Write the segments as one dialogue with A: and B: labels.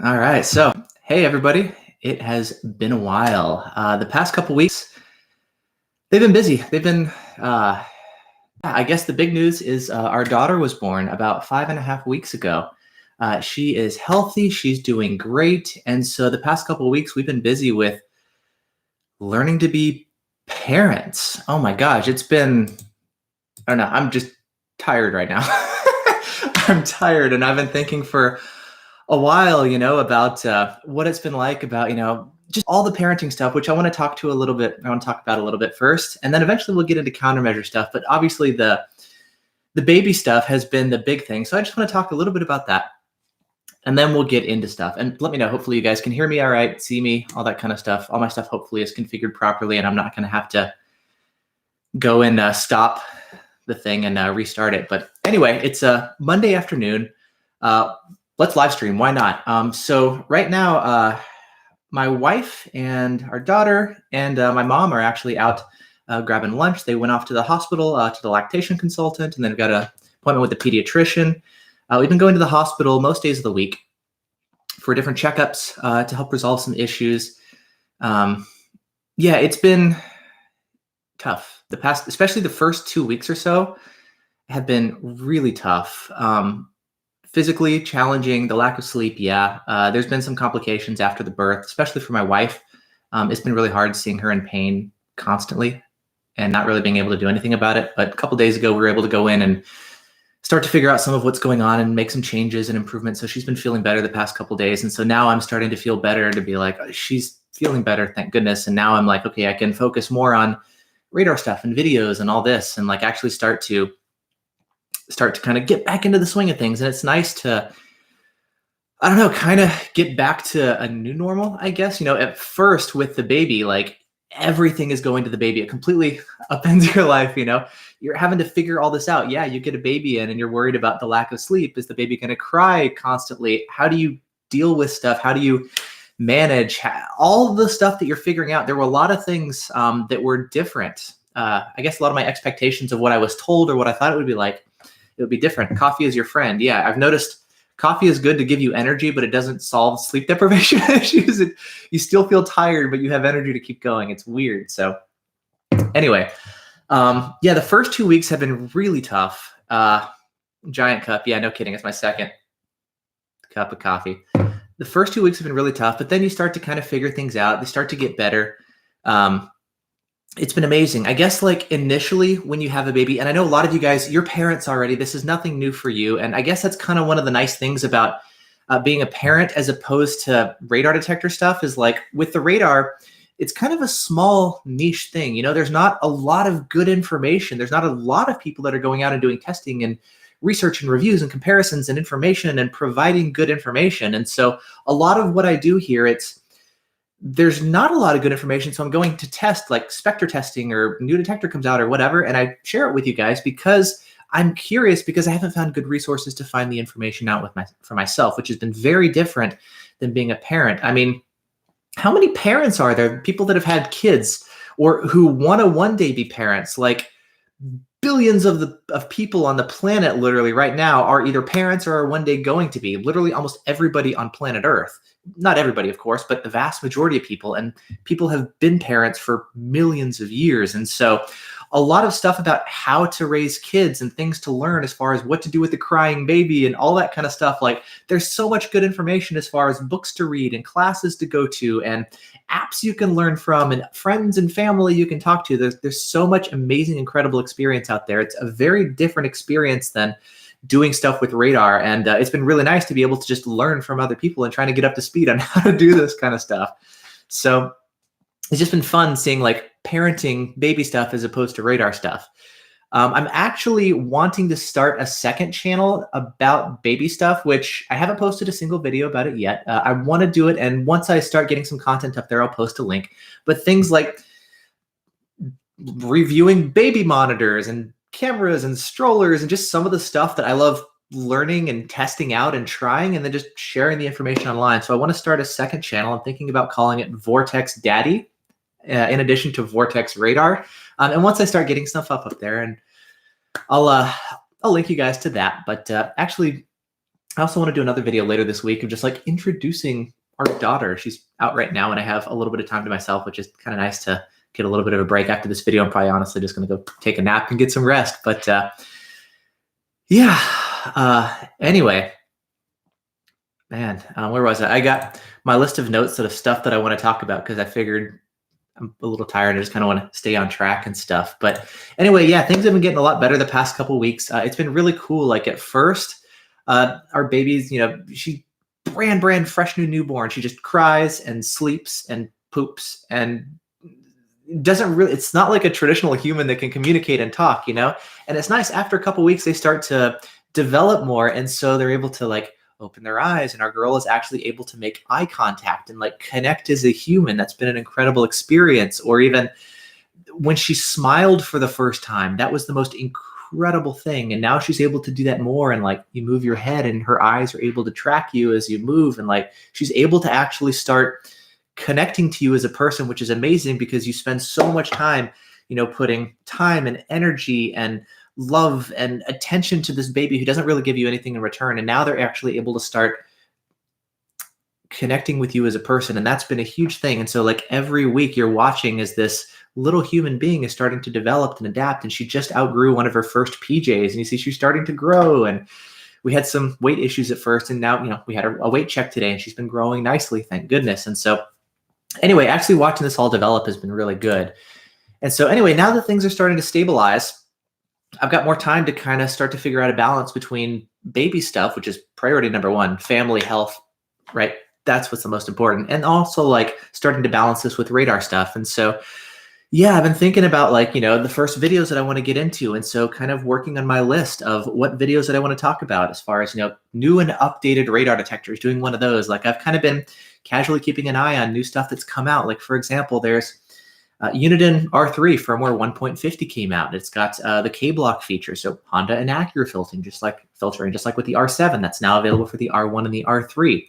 A: All right. So, hey, everybody. It has been a while. The past couple weeks, they've been busy. I guess the big news is our daughter was born about 5.5 weeks ago. She is healthy. She's doing great. And so the past couple of weeks, we've been busy with learning to be parents. Oh my gosh. I don't know. I'm just tired right now. I'm tired. And I've been thinking for a while, about what it's been like about, just all the parenting stuff, which I want to talk about a little bit first, and then eventually we'll get into countermeasure stuff. But obviously the baby stuff has been the big thing. So I just want to talk a little bit about that, and then we'll get into stuff. And let me know, hopefully you guys can hear me all right, see me, all that kind of stuff. All my stuff hopefully is configured properly, and I'm not going to have to go and stop the thing and restart it. But anyway, it's a Monday afternoon. Let's live stream. Why not? So right now, my wife and our daughter and my mom are actually out grabbing lunch. They went off to the hospital to the lactation consultant, and then got an appointment with the pediatrician. We've been going to the hospital most days of the week for different checkups to help resolve some issues. It's been tough. Especially the first 2 weeks or so, have been really tough. Physically challenging, the lack of sleep. There's been some complications after the birth, especially for my wife. It's been really hard seeing her in pain constantly and not really being able to do anything about it. But a couple days ago, we were able to go in and start to figure out some of what's going on and make some changes and improvements. So she's been feeling better the past couple days. And so now I'm starting to feel better, to be like, she's feeling better, thank goodness. And now I'm like, okay, I can focus more on radar stuff and videos and all this, and like actually start to kind of get back into the swing of things. And it's nice to, I don't know, kind of get back to a new normal, I guess. At first with the baby, like everything is going to the baby. It completely upends your life. You're having to figure all this out. Yeah, you get a baby in and you're worried about the lack of sleep. Is the baby going to cry constantly? How do you deal with stuff? How do you manage all the stuff that you're figuring out? There were a lot of things that were different. I guess a lot of my expectations of what I was told or what I thought it would be like, it would be different. Coffee is your friend. Yeah, I've noticed coffee is good to give you energy, but it doesn't solve sleep deprivation issues. You still feel tired, but you have energy to keep going. It's weird. So anyway, the first 2 weeks have been really tough. Giant cup. Yeah, no kidding. It's my second cup of coffee. The first 2 weeks have been really tough, but then you start to kind of figure things out. They start to get better. It's been amazing. I guess like initially when you have a baby, and I know a lot of you guys, you're parents already, this is nothing new for you. And I guess that's kind of one of the nice things about being a parent as opposed to radar detector stuff is like with the radar, it's kind of a small niche thing. There's not a lot of good information. There's not a lot of people that are going out and doing testing and research and reviews and comparisons and information and providing good information. And so a lot of what I do here, there's not a lot of good information. So I'm going to test like Spectre testing or new detector comes out or whatever. And I share it with you guys because I'm curious, because I haven't found good resources to find the information out for myself, which has been very different than being a parent. I mean, how many parents are there, people that have had kids or who want to one day be parents? Like billions of people on the planet literally right now are either parents or are one day going to be. Literally almost everybody on planet Earth. Not everybody, of course, but the vast majority of people. And people have been parents for millions of years. And so a lot of stuff about how to raise kids and things to learn as far as what to do with the crying baby and all that kind of stuff. Like there's so much good information as far as books to read and classes to go to and apps you can learn from and friends and family you can talk to. There's so much amazing, incredible experience out there. It's a very different experience than doing stuff with radar. And it's been really nice to be able to just learn from other people and trying to get up to speed on how to do this kind of stuff. So it's just been fun seeing like parenting baby stuff as opposed to radar stuff. I'm actually wanting to start a second channel about baby stuff, which I haven't posted a single video about it yet. I want to do it. And once I start getting some content up there, I'll post a link. But things like reviewing baby monitors and cameras and strollers and just some of the stuff that I love learning and testing out and trying, and then just sharing the information online. So I want to start a second channel. I'm thinking about calling it Vortex Daddy, in addition to Vortex Radar. And once I start getting stuff up there, and I'll link you guys to that. But actually, I also want to do another video later this week of just like introducing our daughter. She's out right now and I have a little bit of time to myself, which is kind of nice to get a little bit of a break after this video. I'm probably honestly just going to go take a nap and get some rest. But anyway, man, where was I? I got my list of notes of stuff that I want to talk about because I figured I'm a little tired. I just kind of want to stay on track and stuff. But anyway, yeah, things have been getting a lot better the past couple weeks. It's been really cool. Like at first, our baby's, she brand fresh new newborn. She just cries and sleeps and poops and doesn't really, it's not like a traditional human that can communicate and talk, and it's nice after a couple weeks, they start to develop more. And so they're able to like open their eyes, and our girl is actually able to make eye contact and like connect as a human. That's been an incredible experience. Or even when she smiled for the first time, that was the most incredible thing. And now she's able to do that more. And like you move your head and her eyes are able to track you as you move. And like she's able to actually start connecting to you as a person, which is amazing because you spend so much time, putting time and energy and love and attention to this baby who doesn't really give you anything in return. And now they're actually able to start connecting with you as a person. And that's been a huge thing. And so like every week you're watching as this little human being is starting to develop and adapt. And she just outgrew one of her first PJs. And you see she's starting to grow. And we had some weight issues at first. And now, we had a weight check today and she's been growing nicely, thank goodness. And so anyway, actually watching this all develop has been really good. And so anyway, now that things are starting to stabilize, I've got more time to kind of start to figure out a balance between baby stuff, which is priority number one, family health, right? That's what's the most important. And also like starting to balance this with radar stuff. And so, yeah, I've been thinking about like, the first videos that I want to get into. And so kind of working on my list of what videos that I want to talk about as far as, new and updated radar detectors, doing one of those. Like I've kind of been casually keeping an eye on new stuff that's come out. Like for example, there's Uniden R3 firmware 1.50 came out. It's got the K-block feature, so Honda and Acura filtering, just like with the R7. That's now available for the R1 and the R3.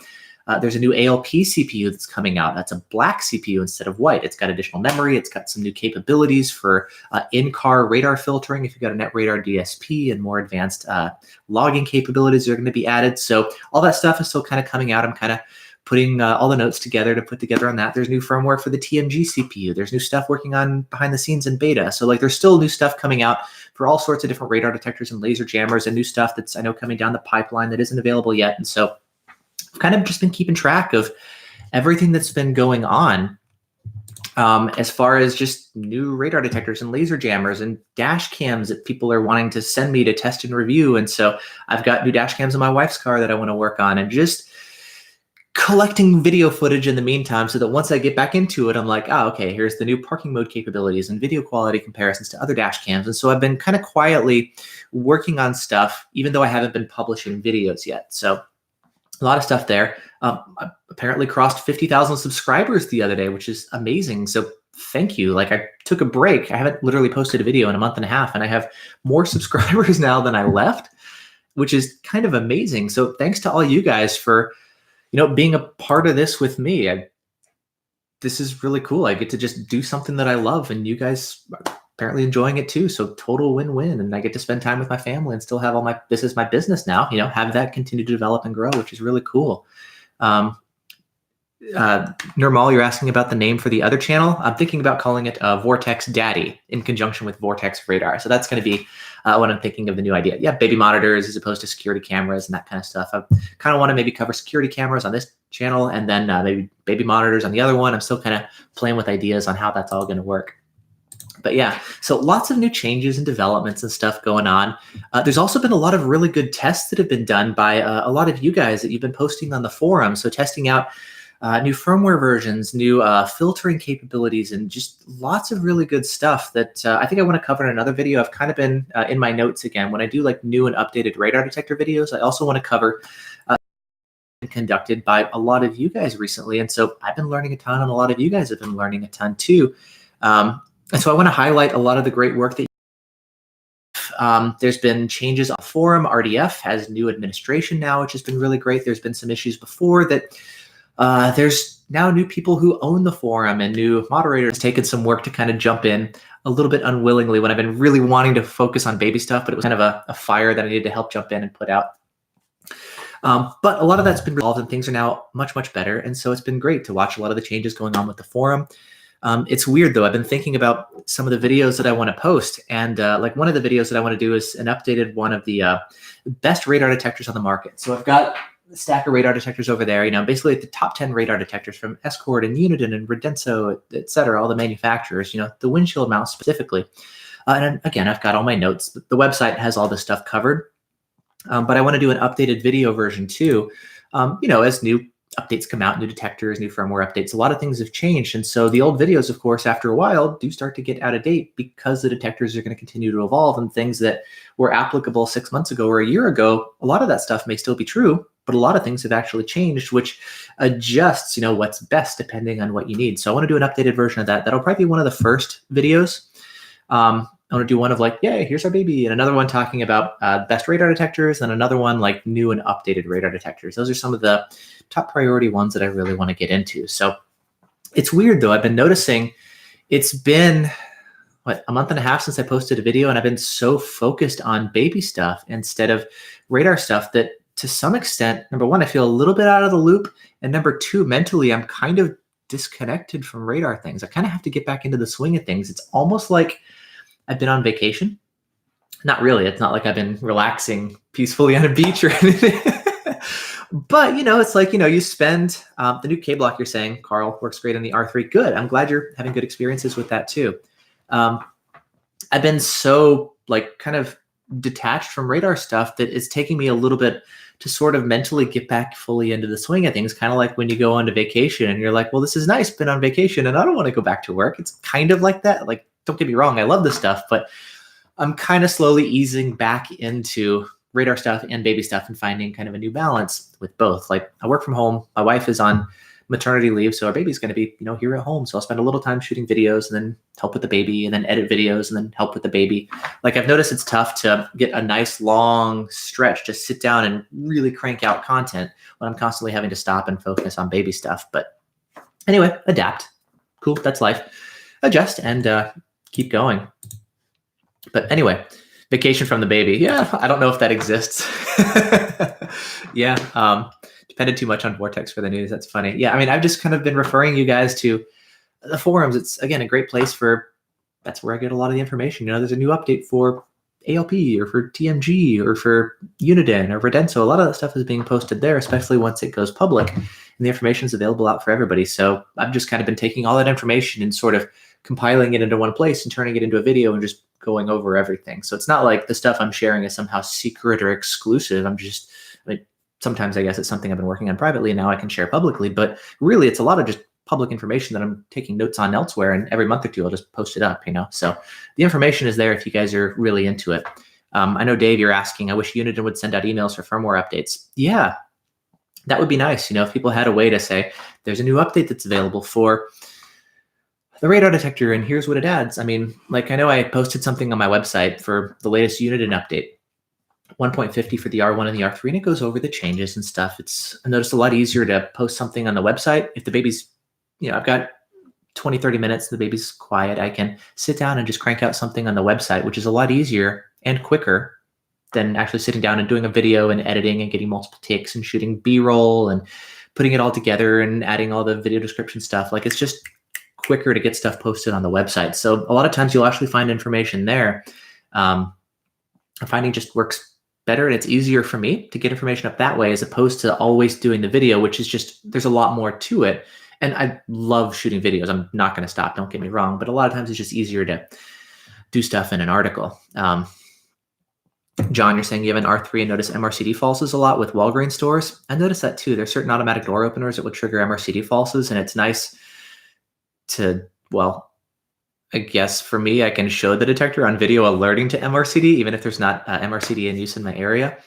A: There's a new ALP CPU that's coming out. That's a black CPU instead of white. It's got additional memory. It's got some new capabilities for in-car radar filtering. If you've got a NetRadar DSP, and more advanced logging capabilities are going to be added. So all that stuff is still kind of coming out. I'm kind of putting all the notes together to put together on that. There's new firmware for the TMG CPU. There's new stuff working on behind the scenes in beta. So like there's still new stuff coming out for all sorts of different radar detectors and laser jammers, and new stuff that's I know coming down the pipeline that isn't available yet. And so I've kind of just been keeping track of everything that's been going on as far as just new radar detectors and laser jammers and dash cams that people are wanting to send me to test and review. And so I've got new dash cams in my wife's car that I want to work on, and just collecting video footage in the meantime so that once I get back into it, I'm like, oh, okay, here's the new parking mode capabilities and video quality comparisons to other dash cams. And so I've been kind of quietly working on stuff, even though I haven't been publishing videos yet. So a lot of stuff there. I apparently crossed 50,000 subscribers the other day, which is amazing. So thank you. Like I took a break. I haven't literally posted a video in a month and a half, and I have more subscribers now than I left, which is kind of amazing. So thanks to all you guys for being a part of this with me. This is really cool. I get to just do something that I love, and you guys are apparently enjoying it too. So total win-win. And I get to spend time with my family and still have this is my business now, have that continue to develop and grow, which is really cool. Nirmal, you're asking about the name for the other channel. I'm thinking about calling it Vortex Daddy in conjunction with Vortex Radar. So that's going to be what I'm thinking of the new idea. Yeah, baby monitors as opposed to security cameras and that kind of stuff. I kind of want to maybe cover security cameras on this channel and then maybe baby monitors on the other one. I'm still kind of playing with ideas on how that's all going to work. But yeah, so lots of new changes and developments and stuff going on. There's also been a lot of really good tests that have been done by a lot of you guys that you've been posting on the forum. So testing out new firmware versions, new filtering capabilities, and just lots of really good stuff that I think I want to cover in another video. I've kind of been in my notes again. When I do like new and updated radar detector videos, I also want to cover conducted by a lot of you guys recently. And so I've been learning a ton, and a lot of you guys have been learning a ton too. And so I want to highlight a lot of the great work that there's been changes on the forum. RDF has new administration now, which has been really great. There's been some issues before that there's now new people who own the forum and new moderators taken some work to kind of jump in a little bit unwillingly when I've been really wanting to focus on baby stuff, but it was kind of a fire that I needed to help jump in and put out. But a lot of that's been resolved and things are now much, much better. And so it's been great to watch a lot of the changes going on with the forum. It's weird though. I've been thinking about some of the videos that I want to post, and like one of the videos that I want to do is an updated one of the best radar detectors on the market. So I've got a stack of radar detectors over there. Basically the top 10 radar detectors from Escort and Uniden and Redenso, et cetera, all the manufacturers. The Windshield mount specifically. And again, I've got all my notes. The website has all this stuff covered, but I want to do an updated video version too. As new updates come out, new detectors, new firmware updates, a lot of things have changed. And so the old videos, of course, after a while do start to get out of date because the detectors are going to continue to evolve, and things that were applicable 6 months ago or a year ago, a lot of that stuff may still be true, but a lot of things have actually changed, which adjusts, what's best depending on what you need. So I want to do an updated version of that. That'll probably be one of the first videos. I want to do one of like, yay, here's our baby, and another one talking about best radar detectors, and another one like new and updated radar detectors. Those are some of the top priority ones that I really want to get into. So it's weird though. I've been noticing it's been a month and a half since I posted a video, and I've been so focused on baby stuff instead of radar stuff that to some extent, number one, I feel a little bit out of the loop, and number two, mentally, I'm kind of disconnected from radar things. I kind of have to get back into the swing of things. It's almost like I've been on vacation. Not really. It's not like I've been relaxing peacefully on a beach or anything. But, it's like, you spend the new K-Block you're saying, Carl, works great on the R3. Good. I'm glad you're having good experiences with that too. I've been so like kind of detached from radar stuff that it's taking me a little bit to sort of mentally get back fully into the swing of things. Kind of like when you go on to vacation and you're like, well, this is nice, been on vacation and I don't want to go back to work. It's kind of like that. Like, don't get me wrong, I love this stuff, but I'm kind of slowly easing back into radar stuff and baby stuff and finding kind of a new balance with both. Like, I work from home. My wife is on maternity leave, so our baby's going to be, here at home. So I'll spend a little time shooting videos and then help with the baby, and then edit videos and then help with the baby. Like, I've noticed it's tough to get a nice long stretch to sit down and really crank out content when I'm constantly having to stop and focus on baby stuff. But anyway, adapt. Cool. That's life. Adjust and keep going. But anyway, vacation from the baby. Yeah, I don't know if that exists. Yeah, depended too much on Vortex for the news. That's funny. Yeah, I mean, I've just kind of been referring you guys to the forums. It's, again, a great place that's where I get a lot of the information. There's a new update for ALP or for TMG or for Uniden or Redenso. A lot of that stuff is being posted there, especially once it goes public, and the information is available out for everybody. So I've just kind of been taking all that information and sort of compiling it into one place and turning it into a video and just going over everything. So it's not like the stuff I'm sharing is somehow secret or exclusive. Sometimes I guess it's something I've been working on privately and now I can share publicly, but really it's a lot of just public information that I'm taking notes on elsewhere, and every month or two I'll just post it up, So the information is there if you guys are really into it. I know, Dave, you're asking, I wish Uniden would send out emails for firmware updates. Yeah, that would be nice. If people had a way to say, there's a new update that's available for the radar detector, and here's what it adds. I know I posted something on my website for the latest Uniden update, 1.50 for the R1 and the R3, and it goes over the changes and stuff. I noticed a lot easier to post something on the website. If the baby's, I've got 20, 30 minutes, the baby's quiet, I can sit down and just crank out something on the website, which is a lot easier and quicker than actually sitting down and doing a video and editing and getting multiple takes and shooting B-roll and putting it all together and adding all the video description stuff. Like, it's just quicker to get stuff posted on the website. So a lot of times you'll actually find information there. I'm finding just works better, and it's easier for me to get information up that way as opposed to always doing the video, which is just, there's a lot more to it. And I love shooting videos. I'm not going to stop, don't get me wrong, but a lot of times it's just easier to do stuff in an article. John, you're saying you have an R3 and notice MRCD falses a lot with Walgreens stores. I noticed that too. There's certain automatic door openers that will trigger MRCD falses, and it's nice to, I guess for me, I can show the detector on video alerting to MRCD, even if there's not MRCD in use in my area.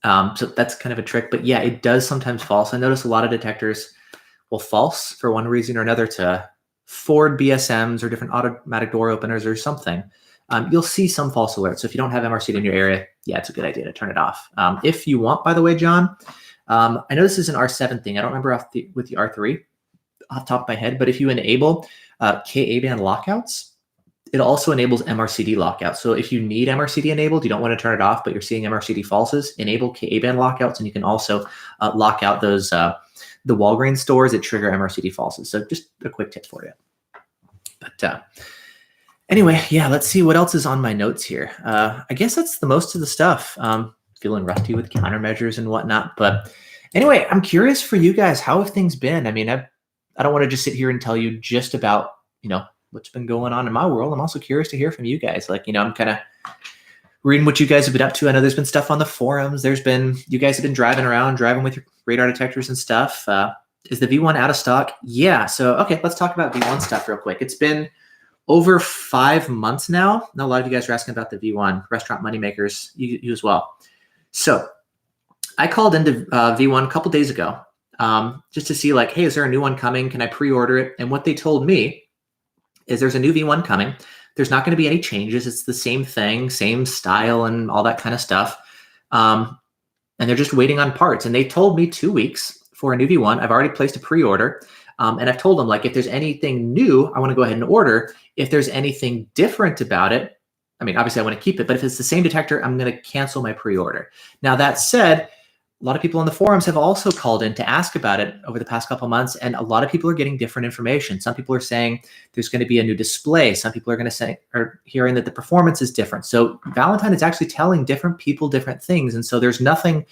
A: So that's kind of a trick, but yeah, it does sometimes false. I notice a lot of detectors will false for one reason or another to Ford BSMs or different automatic door openers or something. You'll see some false alerts. So if you don't have MRCD in your area, yeah, it's a good idea to turn it off. If you want, by the way, John, I know this is an R7 thing. I don't remember with the R3 off the top of my head, but if you enable KA band lockouts, it also enables MRCD lockout. So if you need MRCD enabled, you don't want to turn it off, but you're seeing MRCD falses, enable Ka-band lockouts, and you can also lock out those the Walgreens stores that trigger MRCD falses. So just a quick tip for you. But anyway, yeah, let's see what else is on my notes here. I guess that's the most of the stuff. Feeling rusty with countermeasures and whatnot. But anyway, I'm curious for you guys, how have things been? I mean, I don't want to just sit here and tell you just about, what's been going on in my world. I'm also curious to hear from you guys. Like, I'm kind of reading what you guys have been up to. I know there's been stuff on the forums. You guys have been driving with your radar detectors and stuff. Is the V1 out of stock? Yeah. So, okay, let's talk about V1 stuff real quick. It's been over 5 months now. Now, a lot of you guys are asking about the V1, restaurant moneymakers, you as well. So I called into V1 a couple days ago just to see like, hey, is there a new one coming? Can I pre-order it? And what they told me is there's a new V1 coming. There's not going to be any changes. It's the same thing, same style and all that kind of stuff. And they're just waiting on parts. And they told me 2 weeks for a new V1. I've already placed a pre-order. And I've told them, like, if there's anything new, I want to go ahead and order. If there's anything different about it, I mean, obviously I want to keep it, but if it's the same detector, I'm going to cancel my pre-order. Now, that said, a lot of people on the forums have also called in to ask about it over the past couple of months, and a lot of people are getting different information. Some people are saying there's going to be a new display. Some people are going to say, or hearing that the performance is different. So Valentine is actually telling different people different things, and so there's nothing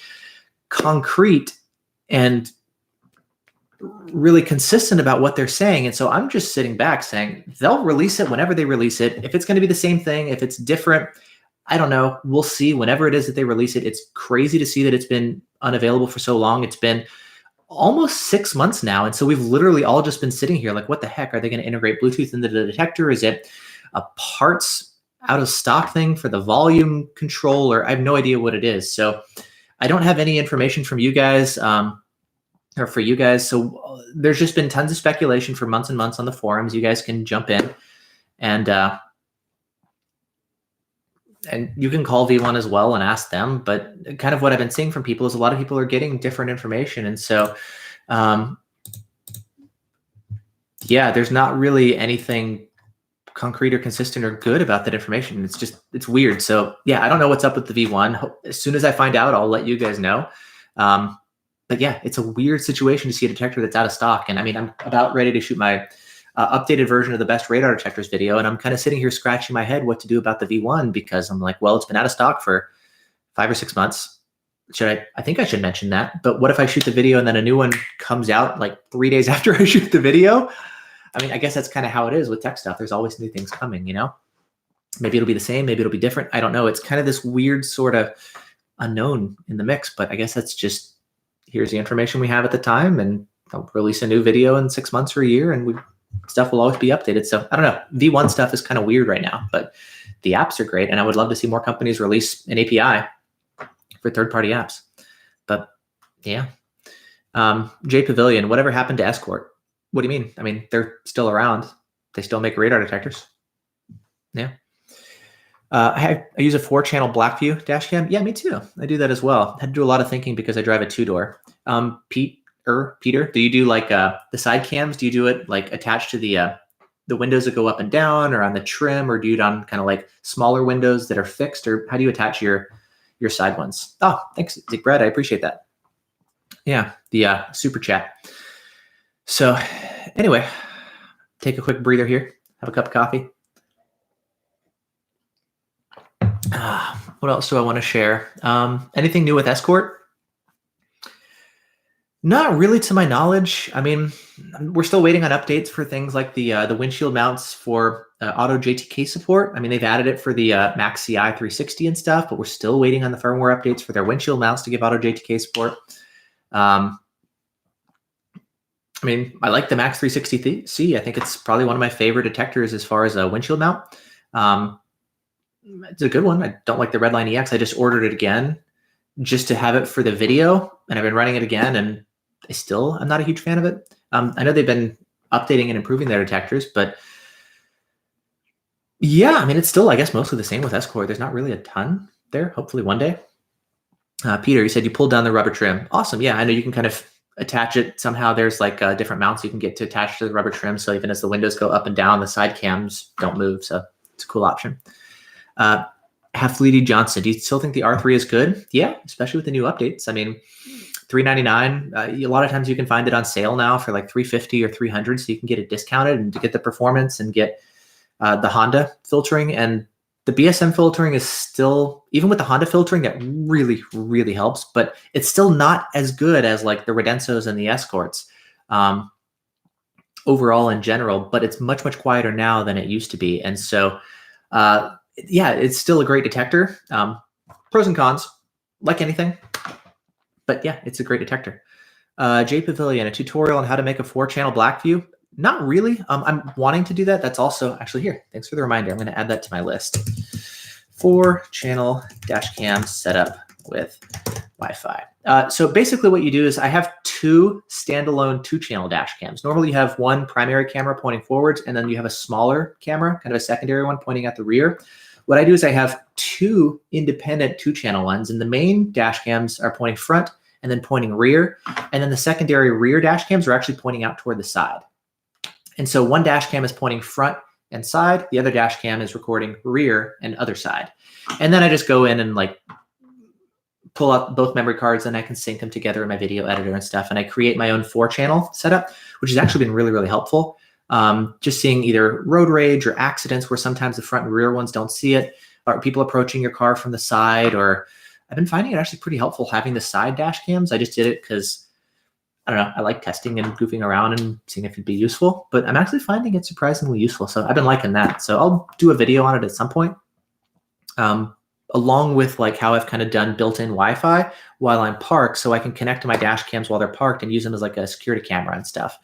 A: concrete and really consistent about what they're saying. And so I'm just sitting back saying they'll release it whenever they release it. If it's going to be the same thing, if it's different, I don't know. We'll see whenever it is that they release it. It's crazy to see that it's been unavailable for so long. It's been almost 6 months now. And so we've literally all just been sitting here like, what the heck? Are they going to integrate Bluetooth into the detector? Is it a parts out of stock thing for the volume control? Or I have no idea what it is. So I don't have any information from you guys or for you guys. So there's just been tons of speculation for months and months on the forums. You guys can jump in and you can call V1 as well and ask them. But kind of what I've been seeing from people is a lot of people are getting different information. And so, yeah, there's not really anything concrete or consistent or good about that information. It's weird. So yeah, I don't know what's up with the V1. As soon as I find out, I'll let you guys know. But yeah, it's a weird situation to see a detector that's out of stock. And I mean, I'm about ready to shoot my updated version of the best radar detectors video. And I'm kind of sitting here scratching my head what to do about the V1, because I'm like, well, it's been out of stock for 5 or 6 months. I think I should mention that. But what if I shoot the video and then a new one comes out like 3 days after I shoot the video? I mean, I guess that's kind of how it is with tech stuff. There's always new things coming, Maybe it'll be the same. Maybe it'll be different. I don't know. It's kind of this weird sort of unknown in the mix. But I guess that's just, here's the information we have at the time. And I'll release a new video in 6 months or a year, and stuff will always be updated. So I don't know. V1 stuff is kind of weird right now, but the apps are great. And I would love to see more companies release an API for third-party apps. But yeah. J Pavilion, whatever happened to Escort? What do you mean? I mean, they're still around. They still make radar detectors. Yeah. I use a 4-channel Blackview dash cam. Yeah, me too. I do that as well. I had to do a lot of thinking because I drive a 2-door. Peter, do you do like the side cams? Do you do it like attached to the windows that go up and down, or on the trim, or do you do it on kind of like smaller windows that are fixed, or how do you attach your side ones? Oh, thanks, Brad. I appreciate that. Yeah, the super chat. So anyway, take a quick breather here. Have a cup of coffee. What else do I want to share? Anything new with Escort? Not really to my knowledge. I mean, we're still waiting on updates for things like the windshield mounts for auto JTK support. I mean, they've added it for the Max CI 360 and stuff, but we're still waiting on the firmware updates for their windshield mounts to give auto JTK support. I mean, I like the Max 360C. I think it's probably one of my favorite detectors as far as a windshield mount. It's a good one. I don't like the Redline EX. I just ordered it again just to have it for the video, and I've been running it again, and I'm not a huge fan of it. I know they've been updating and improving their detectors, but yeah, I mean, it's still, I guess, mostly the same with Escort. There's not really a ton there. Hopefully one day. Peter, you said you pulled down the rubber trim. Awesome. Yeah, I know you can kind of attach it. Somehow there's like different mounts you can get to attach to the rubber trim. So even as the windows go up and down, the side cams don't move. So It's a cool option. Half-Leedy Johnson, do you still think the R3 is good? Yeah, especially with the new updates. I mean, $399. A lot of times you can find it on sale now for like $350 or $300, so you can get it discounted and to get the performance and get the Honda filtering. And the BSM filtering is still, even with the Honda filtering, that really, really helps, but it's still not as good as like the Redensos and the Escorts overall in general, but it's much, much quieter now than it used to be. And so, yeah, it's still a great detector. Pros and cons, like anything. But yeah, it's a great detector. J Pavilion, a tutorial on how to make a 4-channel black view. Not really. I'm wanting to do that. That's also actually here. Thanks for the reminder. I'm going to add that to my list. 4-channel dash cam setup with Wi-Fi. So basically what you do is I have 2 standalone 2-channel dash cams. Normally you have one primary camera pointing forwards, and then you have a smaller camera, kind of a secondary one pointing at the rear. What I do is I have 2 independent 2-channel ones, and the main dash cams are pointing front and then pointing rear. And then the secondary rear dash cams are actually pointing out toward the side. And so one dash cam is pointing front and side. The other dash cam is recording rear and other side. And then I just go in and like pull out both memory cards, and I can sync them together in my video editor and stuff. And I create my own 4-channel setup, which has actually been really, really helpful. Just seeing either road rage or accidents where sometimes the front and rear ones don't see it, or people approaching your car from the side, or I've been finding it actually pretty helpful having the side dash cams. I just did it because, I don't know, I like testing and goofing around and seeing if it'd be useful, but I'm actually finding it surprisingly useful. So I've been liking that. So I'll do a video on it at some point, along with like how I've kind of done built-in Wi-Fi while I'm parked, so I can connect to my dash cams while they're parked and use them as like a security camera and stuff.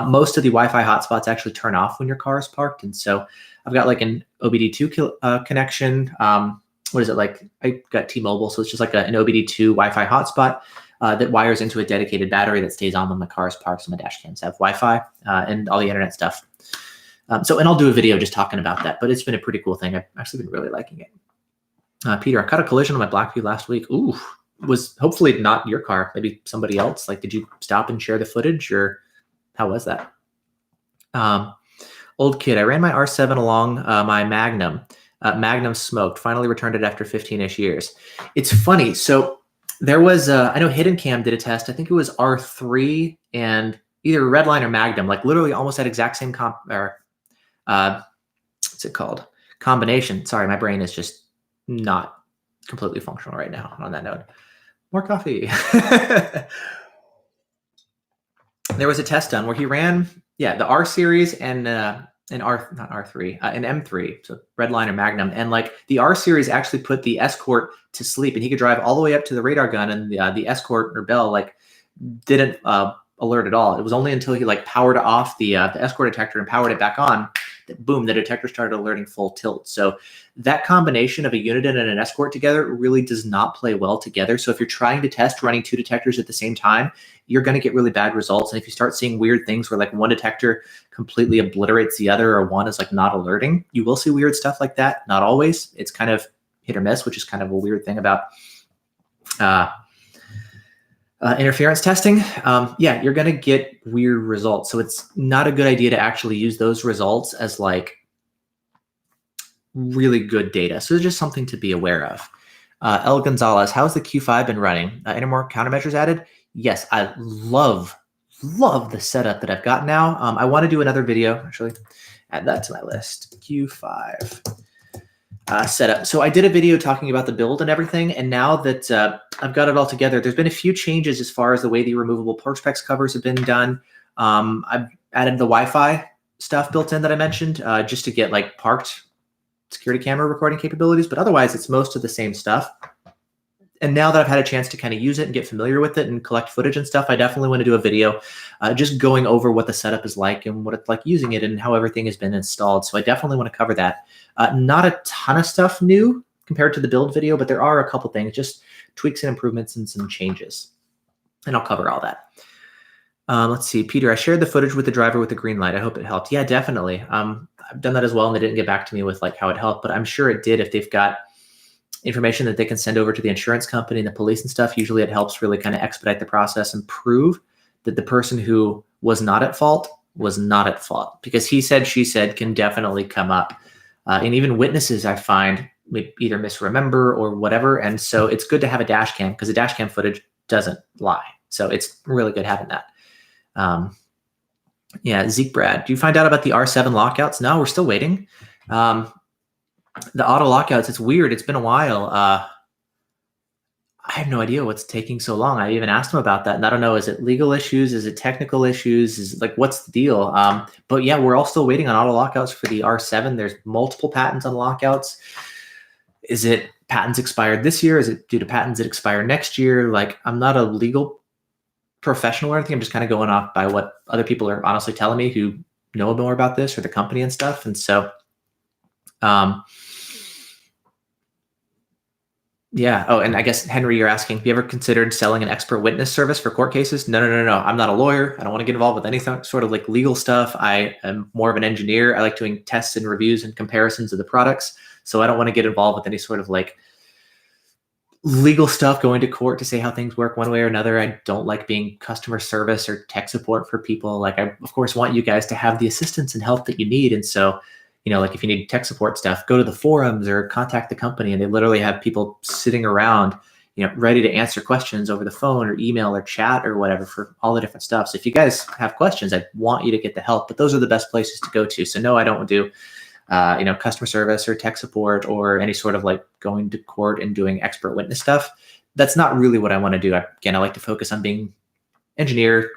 A: Most of the Wi-Fi hotspots actually turn off when your car is parked. And so I've got like an OBD2 connection. What is it like? I got T-Mobile, so it's just like an OBD2 Wi-Fi hotspot that wires into a dedicated battery that stays on when the car is parked. So my dash cams have Wi-Fi and all the internet stuff. And I'll do a video just talking about that, but it's been a pretty cool thing. I've actually been really liking it. Peter, I caught a collision on my Blackview last week. Ooh, was hopefully not your car, maybe somebody else. Like, did you stop and share the footage, or how was that? Old kid, I ran my R7 along my Magnum. Magnum smoked, finally returned it after 15-ish years. It's funny. So there was, I know Hidden Cam did a test. I think it was R3 and either Redline or Magnum, like literally almost that exact same what's it called? Combination. Sorry, my brain is just not completely functional right now on that note. More coffee. There was a test done where he ran, the R series and not R3, an M3, so Redline or Magnum, and like the R series actually put the Escort to sleep, and he could drive all the way up to the radar gun, and the Escort or Bell like didn't alert at all. It was only until he like powered off the Escort detector and powered it back on that boom, the detector started alerting full tilt. So that combination of a Uniden and an Escort together really does not play well together. So if you're trying to test running 2 detectors at the same time, you're going to get really bad results. And if you start seeing weird things where like one detector completely obliterates the other, or one is like not alerting, you will see weird stuff like that. Not always. It's kind of hit or miss, which is kind of a weird thing about interference testing. You're going to get weird results. So it's not a good idea to actually use those results as like really good data. So it's just something to be aware of. El Gonzalez, how's the Q5 been running? Any more countermeasures added? Yes, I love the setup that I've got now. I want to do another video, actually add that to my list. Q5 setup. So I did a video talking about the build and everything, and now that I've got it all together, there's been a few changes as far as the way the removable Perspex covers have been done. I've added the Wi-Fi stuff built in that I mentioned, just to get like parked security camera recording capabilities, but otherwise it's most of the same stuff. And now that I've had a chance to kind of use it and get familiar with it and collect footage and stuff, I definitely want to do a video just going over what the setup is like and what it's like using it and how everything has been installed. So I definitely want to cover that. Not a ton of stuff new compared to the build video, but there are a couple things, just tweaks and improvements and some changes. And I'll cover all that. Let's see, Peter, I shared the footage with the driver with the green light. I hope it helped. Yeah, definitely. I've done that as well, and they didn't get back to me with like how it helped, but I'm sure it did if they've got information that they can send over to the insurance company and the police and stuff. Usually it helps really kind of expedite the process and prove that the person who was not at fault was not at fault, because he said, she said can definitely come up And even witnesses, I find, either misremember or whatever. And so it's good to have a dash cam because the dash cam footage doesn't lie. So it's really good having that. Yeah, Zeke Brad, do you find out about the R7 lockouts? No, we're still waiting. The auto lockouts, it's weird. It's been a while. I have no idea what's taking so long. I even asked him about that, and I don't know. Is it legal issues? Is it technical issues? Is it like, what's the deal? But yeah, we're all still waiting on auto lockouts for the R7. There's multiple patents on lockouts. Is it patents expired this year? Is it due to patents that expire next year? Like, I'm not a legal professional or anything. I'm just kind of going off by what other people are honestly telling me who know more about this or the company and stuff. And so, yeah. Oh, and I guess, Henry, you're asking, have you ever considered selling an expert witness service for court cases? No. I'm not a lawyer. I don't want to get involved with any sort of like legal stuff. I am more of an engineer. I like doing tests and reviews and comparisons of the products. So I don't want to get involved with any sort of like legal stuff, going to court to say how things work one way or another. I don't like being customer service or tech support for people. Like, I, of course, want you guys to have the assistance and help that you need. And so, like if you need tech support stuff, go to the forums or contact the company, and they literally have people sitting around, ready to answer questions over the phone or email or chat or whatever for all the different stuff. So if you guys have questions, I want you to get the help, but those are the best places to go to. So no, I don't do customer service or tech support or any sort of like going to court and doing expert witness stuff. That's not really what I want to do. I like to focus on being engineer,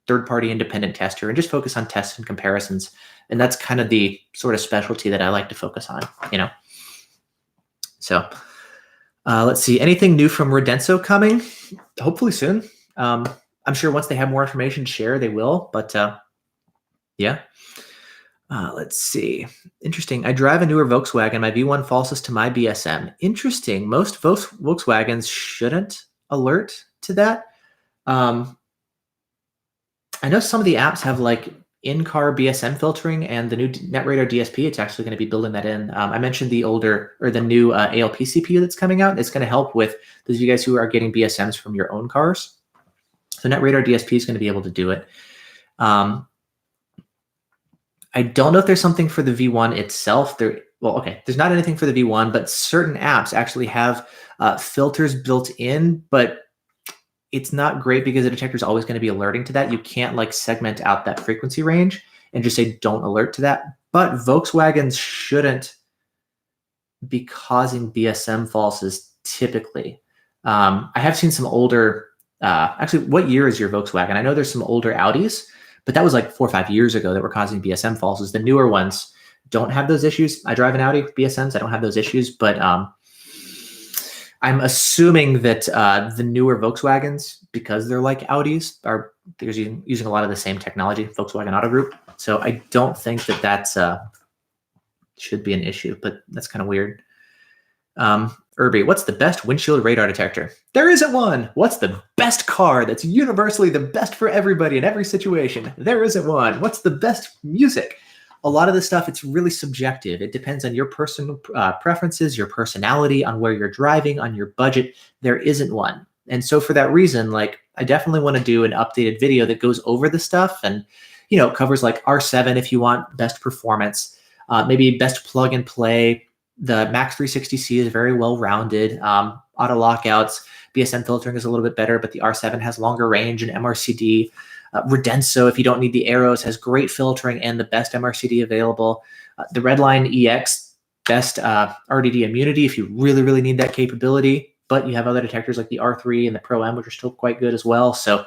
A: third-party independent tester, and just focus on tests and comparisons. And that's kind of the sort of specialty that I like to focus on, So let's see. Anything new from Redenso coming? Hopefully soon. I'm sure once they have more information to share, they will. But yeah. Let's see. Interesting. I drive a newer Volkswagen. My V1 falses to my BSM. Interesting. Most Volkswagens shouldn't alert to that. I know some of the apps have like in-car BSM filtering, and the new NetRadar DSP, it's actually going to be building that in. I mentioned the new ALP CPU that's coming out. It's going to help with those of you guys who are getting BSMs from your own cars. So NetRadar DSP is going to be able to do it. I don't know if there's something for the V1 itself. There's not anything for the V1, but certain apps actually have filters built in, but it's not great because the detector is always going to be alerting to that. You can't like segment out that frequency range and just say, don't alert to that. But Volkswagens shouldn't be causing BSM falses typically. I have seen some older, actually, what year is your Volkswagen? I know there's some older Audis, but that was like 4 or 5 years ago that were causing BSM falses. The newer ones don't have those issues. I drive an Audi BSMs. I don't have those issues, but I'm assuming that the newer Volkswagens, because they're like Audis, they're using a lot of the same technology, Volkswagen Auto Group. So I don't think that that's should be an issue, but that's kind of weird. Irby, what's the best windshield radar detector? There isn't one. What's the best car that's universally the best for everybody in every situation? There isn't one. What's the best music? A lot of this stuff, it's really subjective. It depends on your personal preferences, your personality, on where you're driving, on your budget. There isn't one. And so for that reason, like, I definitely want to do an updated video that goes over the stuff and, covers like R7 if you want best performance, maybe best plug and play. The Max 360C is very well-rounded. Auto lockouts, BSM filtering is a little bit better, but the R7 has longer range and MRCD. Redenso, if you don't need the arrows, has great filtering and the best MRCD available. The Redline EX, best RDD immunity if you really, really need that capability. But you have other detectors like the R3 and the Pro M, which are still quite good as well. So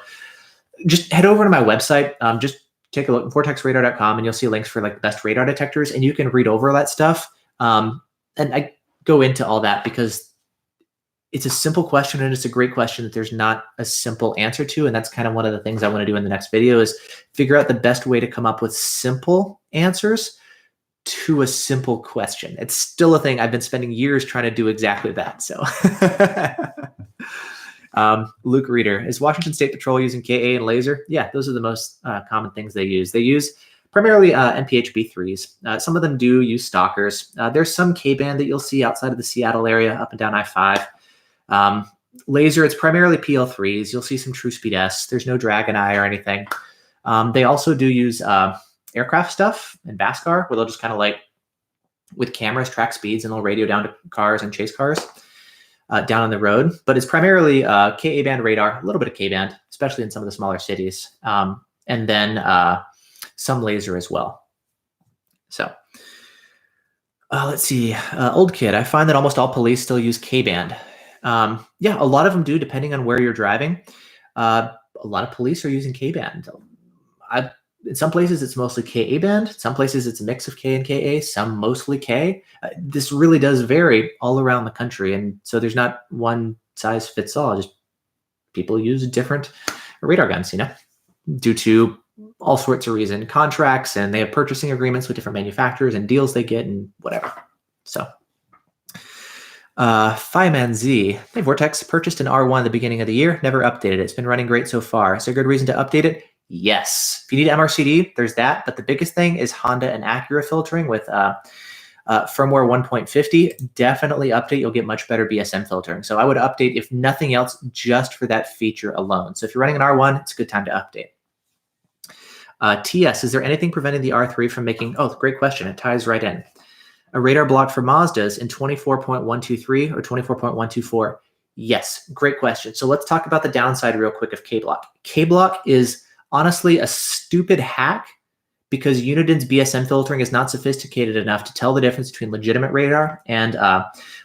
A: just head over to my website. Just take a look at vortexradar.com, and you'll see links for like the best radar detectors, and you can read over that stuff. And I go into all that because it's a simple question, and it's a great question that there's not a simple answer to. And that's kind of one of the things I want to do in the next video is figure out the best way to come up with simple answers to a simple question. It's still a thing. I've been spending years trying to do exactly that. So Luke Reader, is Washington State Patrol using KA and laser? Yeah, those are the most common things they use. They use primarily MPH-B3s. Some of them do use stalkers. There's some K-band that you'll see outside of the Seattle area, up and down I-5. Laser, it's primarily PL3s. You'll see some True Speed S. There's no Dragon Eye or anything. They also do use aircraft stuff and Bhaskar, where they'll just kind of like with cameras, track speeds, and they'll radio down to cars and chase cars down on the road. But it's primarily Ka-band radar, a little bit of K-band, especially in some of the smaller cities, and then some laser as well. So let's see. Old kid, I find that almost all police still use K-band. Yeah, a lot of them do, depending on where you're driving. A lot of police are using K-band. In some places, it's mostly Ka-band. Some places, it's a mix of K and Ka, some mostly K. This really does vary all around the country. And so there's not one size fits all. Just people use different radar guns, due to all sorts of reasons, contracts, and they have purchasing agreements with different manufacturers and deals they get and whatever. So Fireman Z, hey, Vortex purchased an R1 at the beginning of the year, never updated it. It's been running great so far. Is there a good reason to update it? Yes. If you need MRCD, there's that. But the biggest thing is Honda and Acura filtering with firmware 1.50. Definitely update. You'll get much better BSM filtering. So I would update, if nothing else, just for that feature alone. So if you're running an R1, it's a good time to update. TS, is there anything preventing the R3 from making, oh, great question. It ties right in. A radar block for Mazdas in 24.123 or 24.124? Yes, great question. So let's talk about the downside real quick of K-block. K-block is honestly a stupid hack because Unidin's BSM filtering is not sophisticated enough to tell the difference between legitimate radar and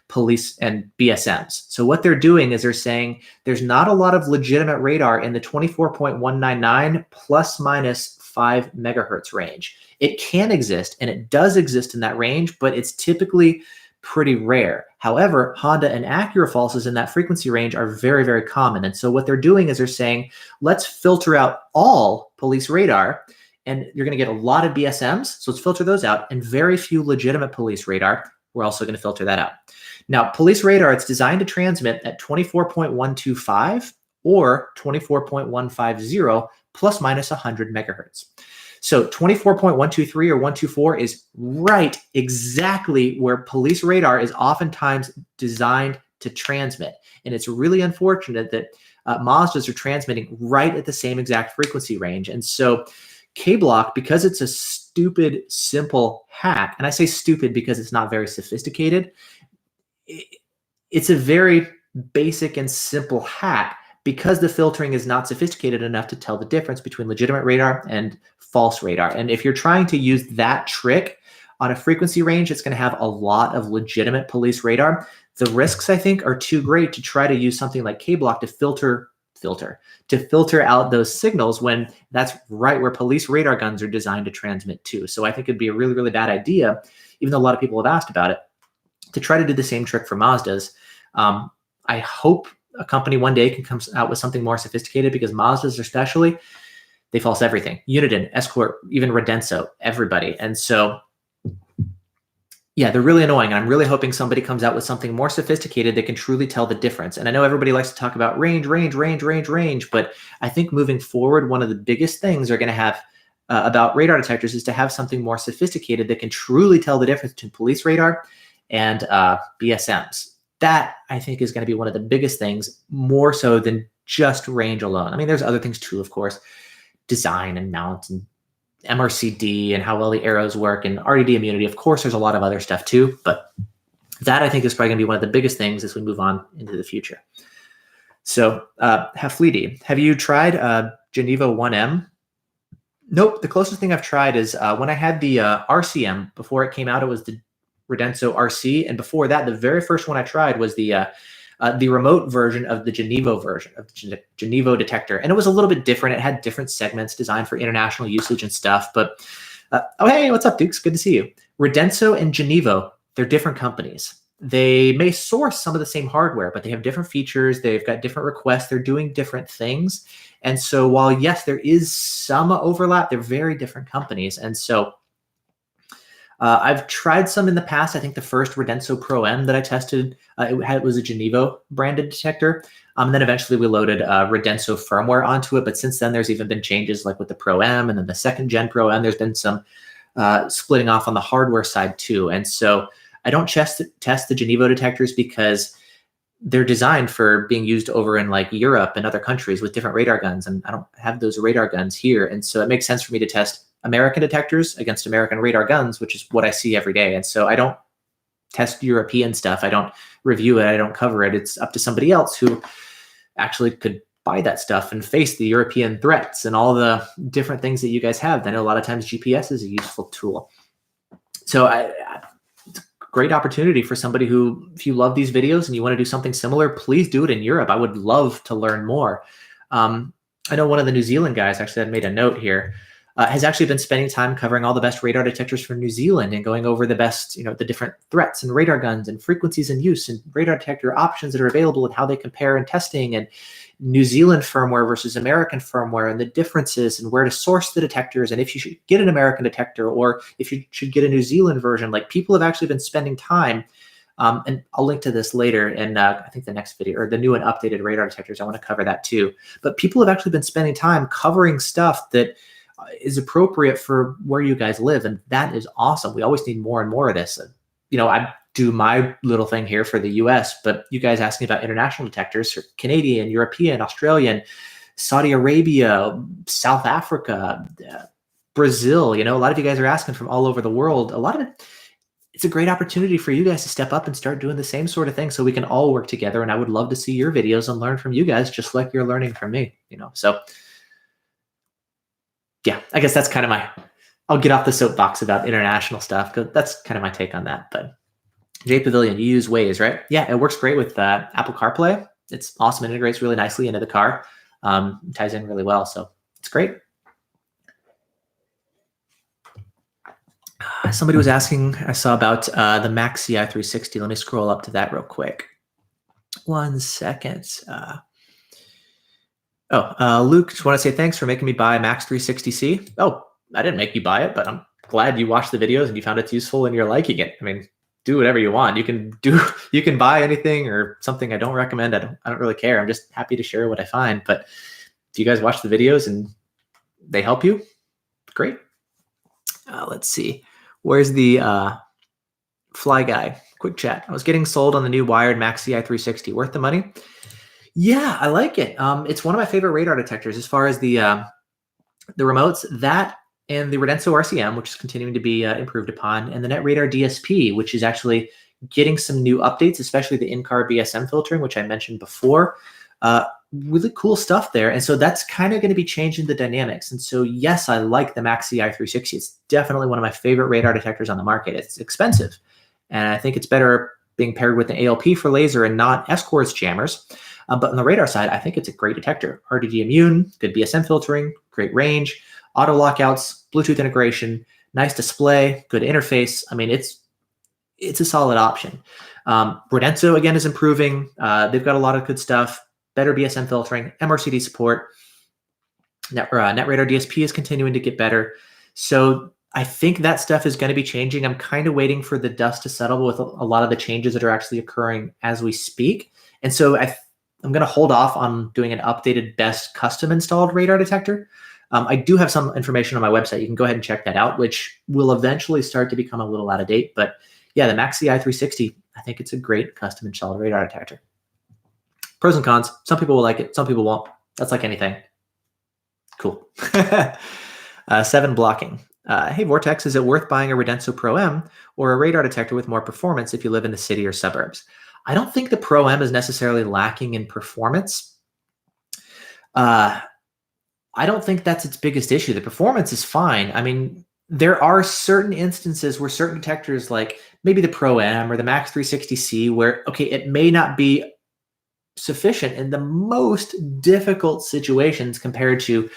A: police and BSMs. So what they're doing is they're saying there's not a lot of legitimate radar in the 24.199 plus minus 5 megahertz range. It can exist, and it does exist in that range, but it's typically pretty rare. However, Honda and Acura falses in that frequency range are very, very common. And so what they're doing is they're saying, let's filter out all police radar, and you're going to get a lot of BSMs. So let's filter those out, and very few legitimate police radar. We're also going to filter that out. Now, police radar, it's designed to transmit at 24.125 or 24.150 plus minus 100 megahertz. So 24.123 or 124 is right exactly where police radar is oftentimes designed to transmit. And it's really unfortunate that Mazdas are transmitting right at the same exact frequency range. And so K-block, because it's a stupid, simple hack, and I say stupid because it's not very sophisticated, it's a very basic and simple hack because the filtering is not sophisticated enough to tell the difference between legitimate radar and false radar. And if you're trying to use that trick on a frequency range, it's going to have a lot of legitimate police radar. The risks, I think, are too great to try to use something like K-block to filter out those signals when that's right where police radar guns are designed to transmit to. So I think it'd be a really, really bad idea, even though a lot of people have asked about it, to try to do the same trick for Mazdas. I hope a company one day can come out with something more sophisticated, because Mazdas especially, they false everything. Unidin, Escort, even Redenso, everybody. And so, yeah, they're really annoying. And I'm really hoping somebody comes out with something more sophisticated that can truly tell the difference. And I know everybody likes to talk about range, but I think moving forward, one of the biggest things they're going to have about radar detectors is to have something more sophisticated that can truly tell the difference between police radar and BSMs. That, I think, is going to be one of the biggest things, more so than just range alone. I mean, there's other things too, of course, design and mount and MRCD and how well the arrows work and RDD immunity. Of course, there's a lot of other stuff too, but that, I think, is probably going to be one of the biggest things as we move on into the future. So, Haflidi, have you tried Geneva 1M? Nope. The closest thing I've tried is when I had the RCM. Before it came out, it was the Redenso RC, and before that, the very first one I tried was the remote version of the Genevo version of the Genevo Detector, and it was a little bit different. It had different segments designed for international usage and stuff. But oh, hey, what's up, Dukes? Good to see you. Redenso and Genevo, they're different companies. They may source some of the same hardware, but they have different features. They've got different requests. They're doing different things. And so while, yes, there is some overlap, they're very different companies. And so I've tried some in the past. I think the first Redenso Pro M that I tested, it was a Genevo branded detector. And then eventually we loaded Redenso firmware onto it. But since then, there's even been changes like with the Pro M and then the second gen Pro M. There's been some splitting off on the hardware side too. And so I don't test the Genevo detectors because they're designed for being used over in like Europe and other countries with different radar guns. And I don't have those radar guns here. And so it makes sense for me to test American detectors against American radar guns, which is what I see every day. And so I don't test European stuff. I don't review it. I don't cover it. It's up to somebody else who actually could buy that stuff and face the European threats and all the different things that you guys have. I know a lot of times GPS is a useful tool. So it's a great opportunity for somebody who, if you love these videos and you want to do something similar, please do it in Europe. I would love to learn more. I know one of the New Zealand guys, actually, I made a note here, has actually been spending time covering all the best radar detectors from New Zealand and going over the best, the different threats and radar guns and frequencies in use and radar detector options that are available and how they compare in testing, and New Zealand firmware versus American firmware and the differences and where to source the detectors, and if you should get an American detector or if you should get a New Zealand version. Like, people have actually been spending time, and I'll link to this later in I think the next video, or the new and updated radar detectors. I want to cover that too. But people have actually been spending time covering stuff that is appropriate for where you guys live, and that is awesome. We always need more and more of this. I do my little thing here for the US, but you guys asking about international detectors for Canadian, European, Australian, Saudi Arabia, South Africa, Brazil, a lot of you guys are asking from all over the world. A lot of it, it's a great opportunity for you guys to step up and start doing the same sort of thing so we can all work together. And I would love to see your videos and learn from you guys, just like you're learning from me, so yeah, I guess that's kind of I'll get off the soapbox about international stuff, because that's kind of my take on that. But J Pavilion, you use Waze, right? Yeah, it works great with Apple CarPlay. It's awesome. It integrates really nicely into the car. Ties in really well. So it's great. Somebody was asking, I saw about the Max CI 360. Let me scroll up to that real quick. 1 second. Luke, just want to say thanks for making me buy a Max 360C. Oh, I didn't make you buy it, but I'm glad you watched the videos and you found it useful and you're liking it. I mean, do whatever you want. You can buy anything or something I don't recommend. I don't really care. I'm just happy to share what I find. But if you guys watch the videos and they help you, great. Let's see. Where's the Fly Guy? Quick chat. I was getting sold on the new wired Max CI 360. Worth the money? Yeah, I like it. It's one of my favorite radar detectors as far as the remotes. That and the Redenso RCM, which is continuing to be improved upon, and the NetRadar DSP, which is actually getting some new updates, especially the in-car BSM filtering, which I mentioned before. Really cool stuff there. And so that's kind of going to be changing the dynamics. And so, yes, I like the Max CI 360. It's definitely one of my favorite radar detectors on the market. It's expensive, and I think it's better being paired with an ALP for laser and not S-Quartz jammers. But on the radar side, I think it's a great detector. RDD immune, good BSM filtering, great range, auto lockouts, Bluetooth integration, nice display, good interface. I mean, it's a solid option. Redenso, again, is improving. They've got a lot of good stuff, better BSM filtering, MRCD support. NetRadar DSP is continuing to get better. So I think that stuff is going to be changing. I'm kind of waiting for the dust to settle with a lot of the changes that are actually occurring as we speak. And so I'm going to hold off on doing an updated best custom installed radar detector. I do have some information on my website. You can go ahead and check that out, which will eventually start to become a little out of date. But yeah, the Max CI 360, I think it's a great custom installed radar detector. Pros and cons. Some people will like it. Some people won't. That's like anything. Cool. 7 blocking. Hey, Vortex, is it worth buying a Redenso Pro M or a radar detector with more performance if you live in the city or suburbs? I don't think the Pro M is necessarily lacking in performance. I don't think that's its biggest issue. The performance is fine. I mean, there are certain instances where certain detectors, like maybe the Pro M or the Max 360C, where, okay, it may not be sufficient in the most difficult situations compared to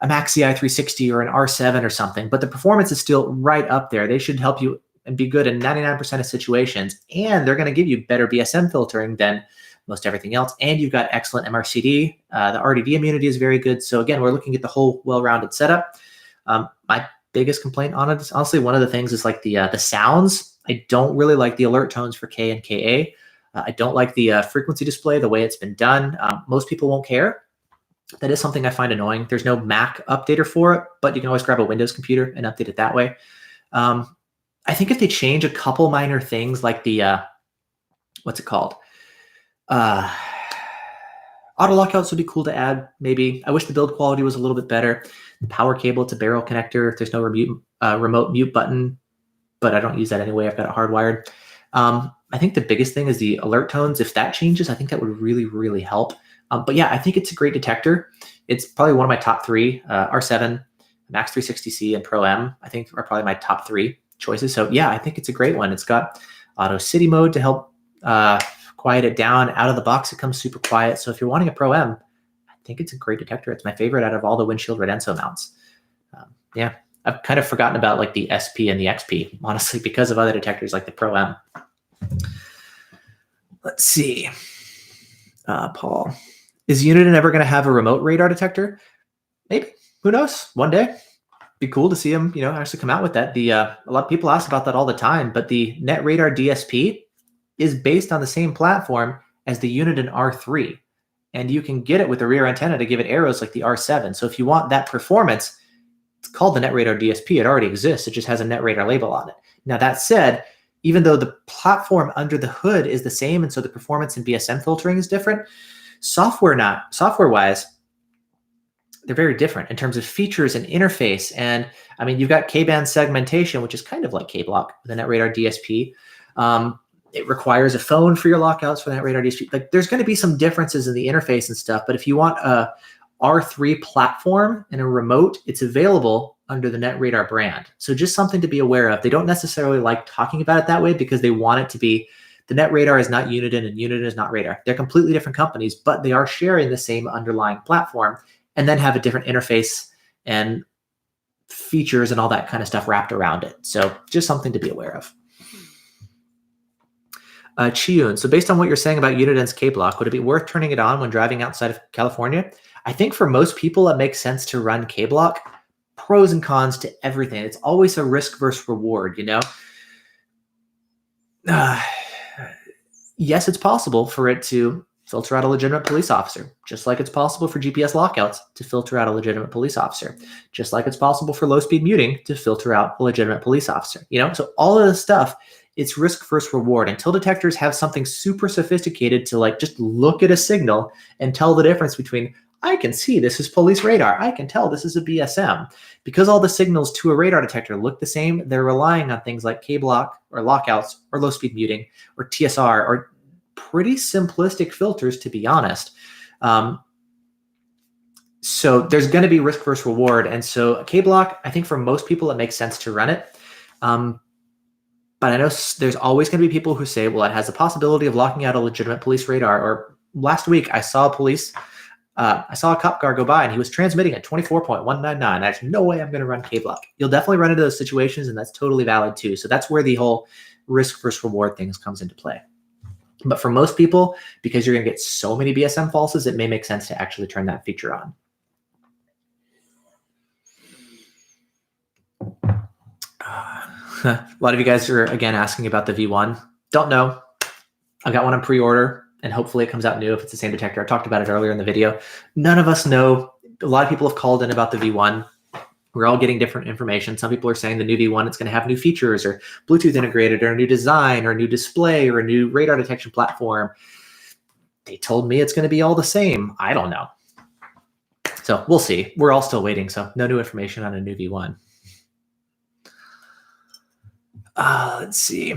A: a Max CI 360 or an R7 or something, but the performance is still right up there. They should help you and be good in 99% of situations, and they're going to give you better BSM filtering than most everything else, and you've got excellent MRCD. The RDD immunity is very good. So again, we're looking at the whole well-rounded setup. My biggest complaint on it is, honestly, one of the things is like the sounds. I don't really like the alert tones for K and KA. I don't like the frequency display, the way it's been done. Most people won't care. That is something I find annoying. There's no Mac updater for it, but you can always grab a Windows computer and update it that way. I think if they change a couple minor things like the, what's it called? Auto lockouts would be cool to add, maybe. I wish the build quality was a little bit better. The power cable, it's a barrel connector. There's no remote mute button, but I don't use that anyway. I've got it hardwired. I think the biggest thing is the alert tones. If that changes, I think that would really, really help. But yeah, I think it's a great detector. It's probably one of my top three. R7, Max 360C, and Pro M, I think, are probably my top three choices. So yeah, I think it's a great one. It's got auto city mode to help quiet it down. Out of the box, it comes super quiet. So if you're wanting a Pro M, I think it's a great detector. It's my favorite out of all the Windshield Redenso mounts. Yeah, I've kind of forgotten about like the SP and the XP, honestly, because of other detectors like the Pro M. Let's see. Paul, is Uniden ever going to have a remote radar detector? Maybe. Who knows? One day. Be cool to see them, actually come out with that. A lot of people ask about that all the time, but the Net Radar DSP is based on the same platform as the Uniden R3, and you can get it with a rear antenna to give it arrows like the R7. So if you want that performance, it's called the Net Radar DSP. It already exists. It just has a Net Radar label on it. Now that said, even though the platform under the hood is the same, and so the performance and BSM filtering is different, software-wise, they're very different in terms of features and interface. And I mean, you've got K-band segmentation, which is kind of like K-block with the Net Radar DSP. It requires a phone for your lockouts for the Net Radar DSP. Like, there's going to be some differences in the interface and stuff, but if you want a R3 platform and a remote, it's available under the Net Radar brand. So just something to be aware of. They don't necessarily like talking about it that way because they want it to be, the Net Radar is not Uniden and Uniden is not Radar. They're completely different companies, but they are sharing the same underlying platform and then have a different interface and features and all that kind of stuff wrapped around it. So just something to be aware of. Chiyun, so based on what you're saying about Uniden's K-block, would it be worth turning it on when driving outside of California? I think for most people, it makes sense to run K-block. Pros and cons to everything. It's always a risk versus reward, Yes, it's possible for it to filter out a legitimate police officer, just like it's possible for GPS lockouts to filter out a legitimate police officer, just like it's possible for low-speed muting to filter out a legitimate police officer. So all of this stuff, it's risk versus reward until detectors have something super sophisticated to like just look at a signal and tell the difference between, I can see this is police radar, I can tell this is a BSM. Because all the signals to a radar detector look the same, they're relying on things like K-block or lockouts or low-speed muting or TSR or pretty simplistic filters, to be honest. So there's going to be risk versus reward. And so a K-block, I think for most people, it makes sense to run it. But I know there's always going to be people who say, well, it has the possibility of locking out a legitimate police radar. Or last week, I saw a cop car go by and he was transmitting at 24.199. There's no way I'm going to run K-block. You'll definitely run into those situations, and that's totally valid too. So that's where the whole risk versus reward things comes into play. But for most people, because you're going to get so many BSM falses, it may make sense to actually turn that feature on. A lot of you guys are, again, asking about the V1. Don't know. I've got one on pre-order, and hopefully it comes out new if it's the same detector. I talked about it earlier in the video. None of us know. A lot of people have called in about the V1. We're all getting different information. Some people are saying the new V1, it's going to have new features or Bluetooth integrated or a new design or a new display or a new radar detection platform. They told me it's going to be all the same. I don't know. So we'll see. We're all still waiting. So no new information on a new V1. Let's see.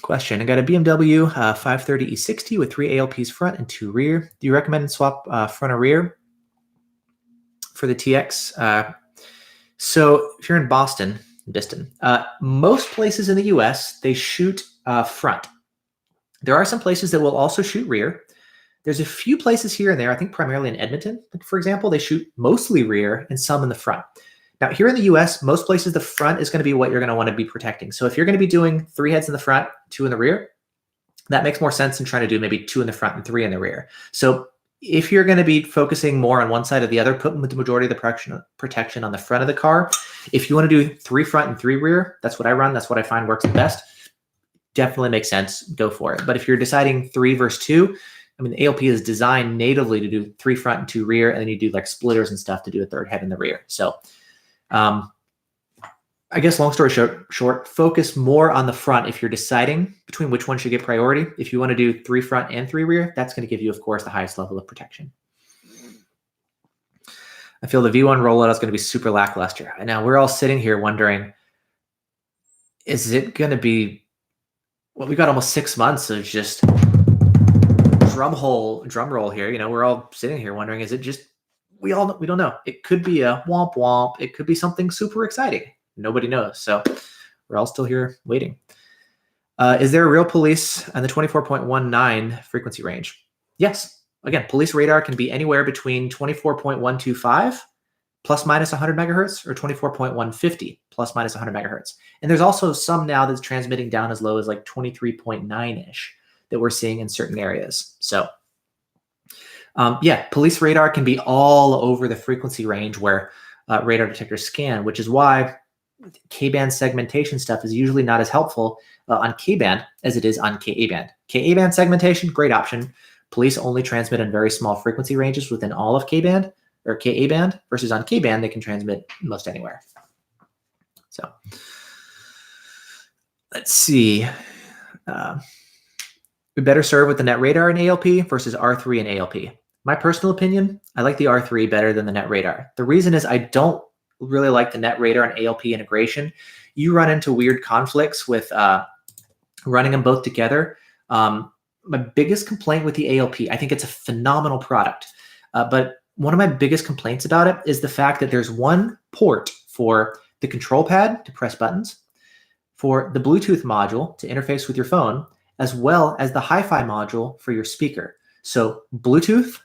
A: Question. I got a BMW 530 E60 with 3 ALPs front and 2 rear. Do you recommend swap front or rear for the TX? So if you're in Boston, most places in the US, they shoot front. There are some places that will also shoot rear. There's a few places here and there, I think primarily in Edmonton, for example, they shoot mostly rear and some in the front. Now, here in the US, most places, the front is going to be what you're going to want to be protecting. So if you're going to be doing 3 heads in the front, 2 in the rear, that makes more sense than trying to do maybe 2 in the front and 3 in the rear. So if you're going to be focusing more on one side or the other, put the majority of the protection on the front of the car. If you want to do 3 front and 3 rear, that's what I run. That's what I find works the best. Definitely makes sense. Go for it. But if you're deciding 3 versus 2, I mean, the ALP is designed natively to do 3 front and 2 rear, and then you do like splitters and stuff to do a 3rd head in the rear. So I guess long story short, focus more on the front if you're deciding between which one should get priority. If you want to do 3 front and 3 rear, that's going to give you, of course, the highest level of protection. I feel the V1 rollout is going to be super lackluster. And now we're all sitting here wondering, is it going to be, well, we got almost 6 months of just drum roll here. You know, we're all sitting here wondering, is it just, we don't know. It could be a womp womp. It could be something super exciting. Nobody knows. So we're all still here waiting. Is there a real police on the 24.19 frequency range? Yes. Again, police radar can be anywhere between 24.125 plus minus 100 megahertz or 24.150 plus minus 100 megahertz. And there's also some now that's transmitting down as low as like 23.9-ish that we're seeing in certain areas. So yeah, police radar can be all over the frequency range where radar detectors scan, which is why K-band segmentation stuff is usually not as helpful on K-band as it is on Ka-band. Ka-band segmentation, great option. Police only transmit in very small frequency ranges within all of K-band or Ka-band, versus on K-band, they can transmit most anywhere. So let's see. We better serve with the net radar and ALP versus R3 and ALP. My personal opinion, I like the R3 better than the net radar. The reason is I don't really like the net radar and ALP integration. You run into weird conflicts with running them both together. My biggest complaint with the ALP, I think it's a phenomenal product, but one of my biggest complaints about it is the fact that there's one port for the control pad to press buttons, for the Bluetooth module to interface with your phone, as well as the hi-fi module for your speaker. So Bluetooth,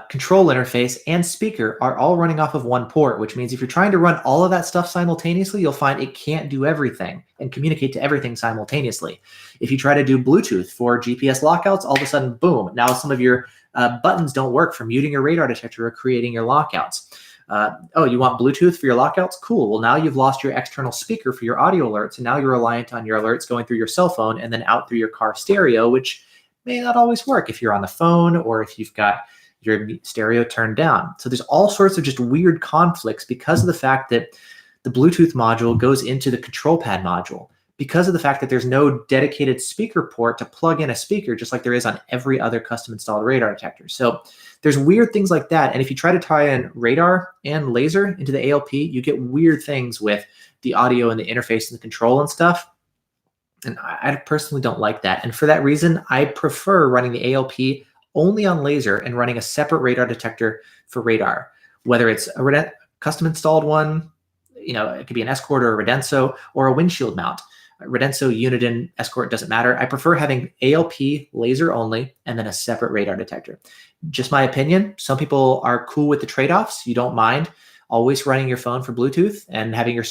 A: control interface, and speaker are all running off of one port, which means if you're trying to run all of that stuff simultaneously, you'll find it can't do everything and communicate to everything simultaneously. If you try to do Bluetooth for GPS lockouts, all of a sudden, boom, now some of your buttons don't work for muting your radar detector or creating your lockouts. Oh, you want Bluetooth for your lockouts? Cool. Well, now you've lost your external speaker for your audio alerts, and now you're reliant on your alerts going through your cell phone and then out through your car stereo, which may not always work if you're on the phone or if you've got your stereo turned down. So there's all sorts of just weird conflicts because of the fact that the Bluetooth module goes into the control pad module, because of the fact that there's no dedicated speaker port to plug in a speaker, just like there is on every other custom installed radar detector. So there's weird things like that. And if you try to tie in radar and laser into the ALP, you get weird things with the audio and the interface and the control and stuff. And I personally don't like that. And for that reason, I prefer running the ALP only on laser and running a separate radar detector for radar, whether it's a custom installed one, you know, it could be an Escort or a Redenso or a Windshield mount. Redenso, Uniden, Escort, doesn't matter. I prefer having ALP laser only and then a separate radar detector. Just my opinion. Some people are cool with the trade-offs. You don't mind always running your phone for Bluetooth and having your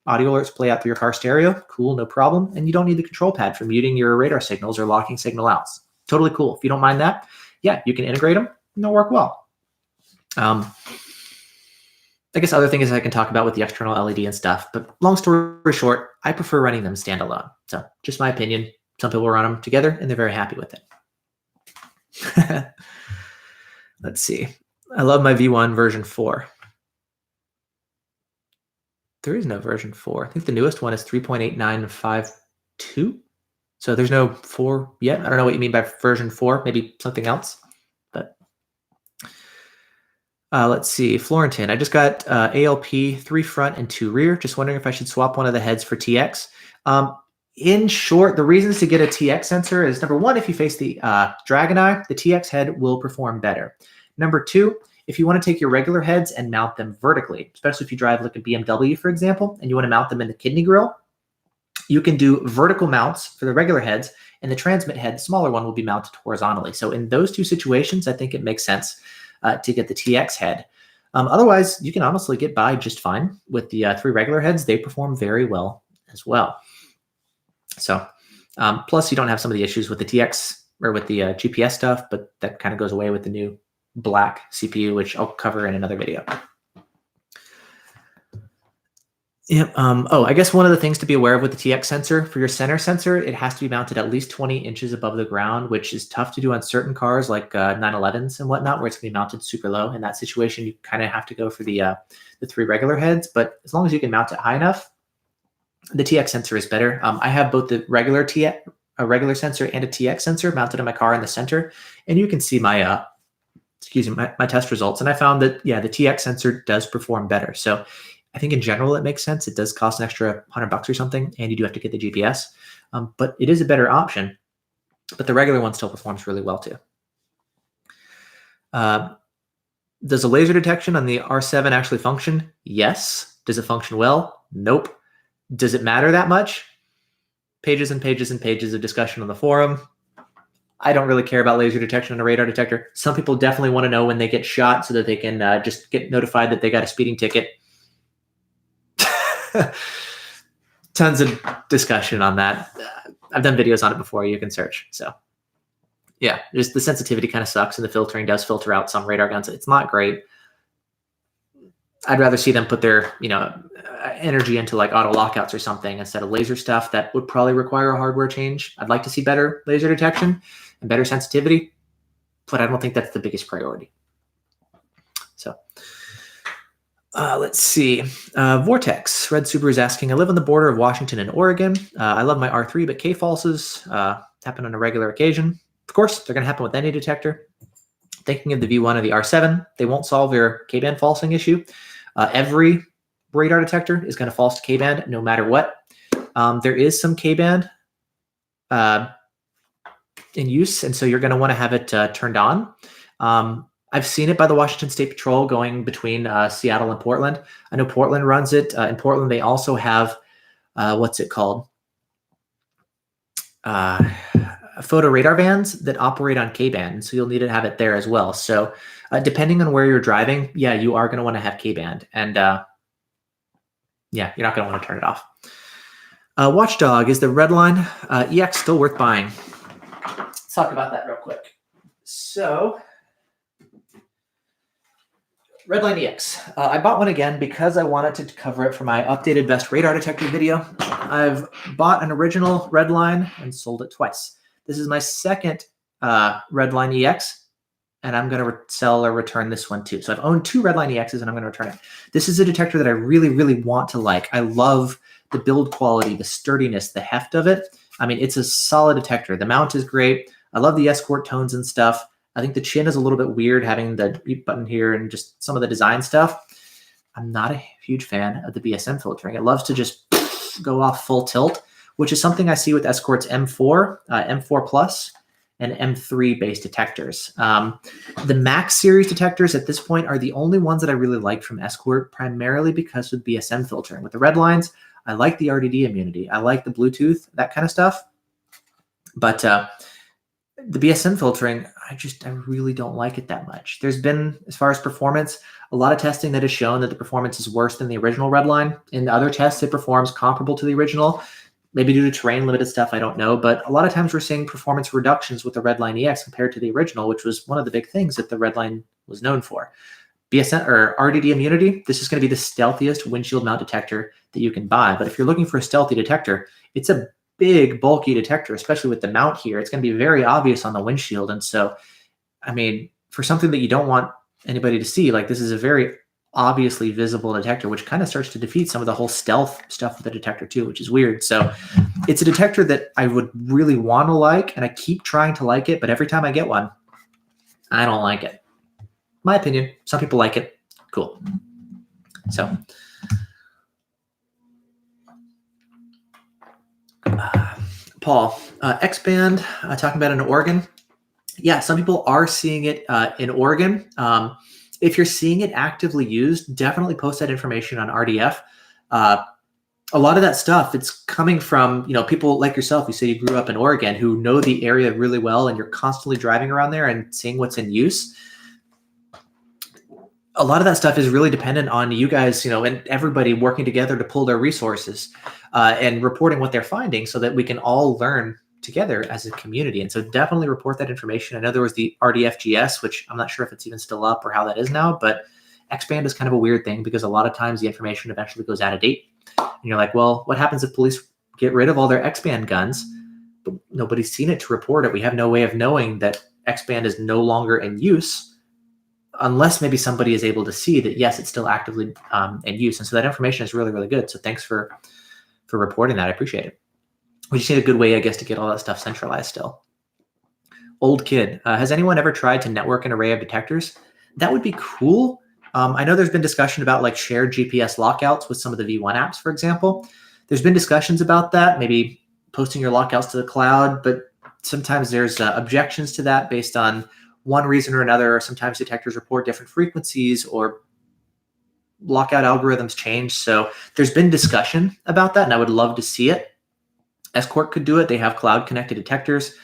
A: audio alerts play out through your car stereo. Cool, no problem. And you don't need the control pad for muting your radar signals or locking signal outs. Totally cool. If you don't mind that, yeah, you can integrate them and they'll work well. I guess other things I can talk about with the external LED and stuff, but long story short, I prefer running them standalone. So just my opinion. Some people run them together and they're very happy with it. Let's see. I love my V1 version 4. There is no version 4. I think the newest one is 3.8952. So there's no 4 yet. I don't know what you mean by version 4. Maybe something else. But let's see. Florentin, I just got ALP 3 front and 2 rear. Just wondering if I should swap one of the heads for TX. In short, the reasons to get a TX sensor is, number one, if you face the Dragon Eye, the TX head will perform better. Number two, if you want to take your regular heads and mount them vertically, especially if you drive like a BMW, for example, and you want to mount them in the kidney grill, you can do vertical mounts for the regular heads, and the transmit head, the smaller one, will be mounted horizontally. So in those two situations, I think it makes sense to get the TX head. Otherwise, you can honestly get by just fine with the 3 regular heads. They perform very well as well. So plus you don't have some of the issues with the TX or with the GPS stuff, but that kind of goes away with the new black CPU, which I'll cover in another video. Yep. Oh, I guess one of the things to be aware of with the TX sensor, for your center sensor, it has to be mounted at least 20 inches above the ground, which is tough to do on certain cars like 911s and whatnot, where it's going to be mounted super low. In that situation, you kind of have to go for the 3 regular heads. But as long as you can mount it high enough, The TX sensor is better. I have both the regular a regular sensor and a TX sensor mounted in my car in the center, and you can see my my test results. And I found that, yeah, the TX sensor does perform better. So I think in general it makes sense. It does cost an extra $100 or something, and you do have to get the GPS, but it is a better option. But the regular one still performs really well too. Does the laser detection on the R7 actually function? Yes. Does it function well? Nope. Does it matter that much? Pages and pages and pages of discussion on the forum. I don't really care about laser detection on a radar detector. Some people definitely want to know when they get shot so that they can just get notified that they got a speeding ticket. Tons of discussion on that. I've done videos on it before. You can search. So yeah, just the sensitivity kind of sucks, and the filtering does filter out some radar guns. It's not great. I'd rather see them put their, energy into like auto lockouts or something instead of laser stuff that would probably require a hardware change. I'd like to see better laser detection and better sensitivity, but I don't think that's the biggest priority. So let's see. Vortex, Red Subaru is asking, I live on the border of Washington and Oregon. I love my R3, but K-falses happen on a regular occasion. Of course, they're going to happen with any detector. Thinking of the V1 of the R7, they won't solve your K-band falsing issue. Every radar detector is going to false to K-band no matter what. There is some K-band in use, and so you're going to want to have it turned on. I've seen it by the Washington State Patrol going between Seattle and Portland. I know Portland runs it. In Portland, they also have, what's it called? Photo radar vans that operate on K-band, so you'll need to have it there as well. So depending on where you're driving, yeah, you are going to want to have K-band, and yeah, you're not going to want to turn it off. Watchdog, is the Redline EX still worth buying? Let's talk about that real quick. So Redline EX. I bought one again because I wanted to cover it for my updated best radar detector video. I've bought an original Redline and sold it twice. This is my second Redline EX, and I'm going to sell or return this one too. So I've owned two Redline EXs, and I'm going to return it. This is a detector that I really, really want to like. I love the build quality, the sturdiness, the heft of it. I mean, it's a solid detector. The mount is great. I love the Escort tones and stuff. I think the chin is a little bit weird, having the beep button here and just some of the design stuff. I'm not a huge fan of the BSM filtering. It loves to just go off full tilt, which is something I see with Escort's M4, M4 Plus, and M3 based detectors. The Max series detectors at this point are the only ones that I really like from Escort, primarily because of BSM filtering. With the red lines, I like the RDD immunity. I like the Bluetooth, that kind of stuff. But the BSM filtering, I really don't like it that much. There's been, as far as performance, a lot of testing that has shown that the performance is worse than the original Redline. In other tests, it performs comparable to the original. Maybe due to terrain limited stuff, I don't know. But a lot of times we're seeing performance reductions with the Redline EX compared to the original, which was one of the big things that the Redline was known for. BSM or RDD immunity, this is going to be the stealthiest windshield mount detector that you can buy. But if you're looking for a stealthy detector, it's a big, bulky detector, especially with the mount here. It's going to be very obvious on the windshield. And so, I mean, for something that you don't want anybody to see, like this is a very obviously visible detector, which kind of starts to defeat some of the whole stealth stuff with the detector too, which is weird. So it's a detector that I would really want to like, and I keep trying to like it, but every time I get one, I don't like it. My opinion. Some people like it. Cool. So Paul, X-band, talking about in Oregon. Yeah, some people are seeing it in Oregon. If you're seeing it actively used, definitely post that information on RDF. A lot of that stuff, it's coming from, people like yourself. You say you grew up in Oregon, who know the area really well, and you're constantly driving around there and seeing what's in use. A lot of that stuff is really dependent on you guys, and everybody working together to pull their resources and reporting what they're finding so that we can all learn together as a community. And so definitely report that information. I know there was the RDFGS, which I'm not sure if it's even still up or how that is now, but X-band is kind of a weird thing because a lot of times the information eventually goes out of date. And you're like, well, what happens if police get rid of all their X-band guns? But nobody's seen it to report it. We have no way of knowing that X-band is no longer in use unless maybe somebody is able to see that, yes, it's still actively in use. And so that information is really, really good. So thanks for for reporting that. I appreciate it. We just need a good way, I guess, to get all that stuff centralized still. Old Kid, has anyone ever tried to network an array of detectors? That would be cool. I know there's been discussion about like shared GPS lockouts with some of the V1 apps, for example. There's been discussions about that, maybe posting your lockouts to the cloud, but sometimes there's objections to that based on one reason or another. Or sometimes detectors report different frequencies or lockout algorithms change. So there's been discussion about that, and I would love to see it. Escort could do it. They have cloud connected detectors.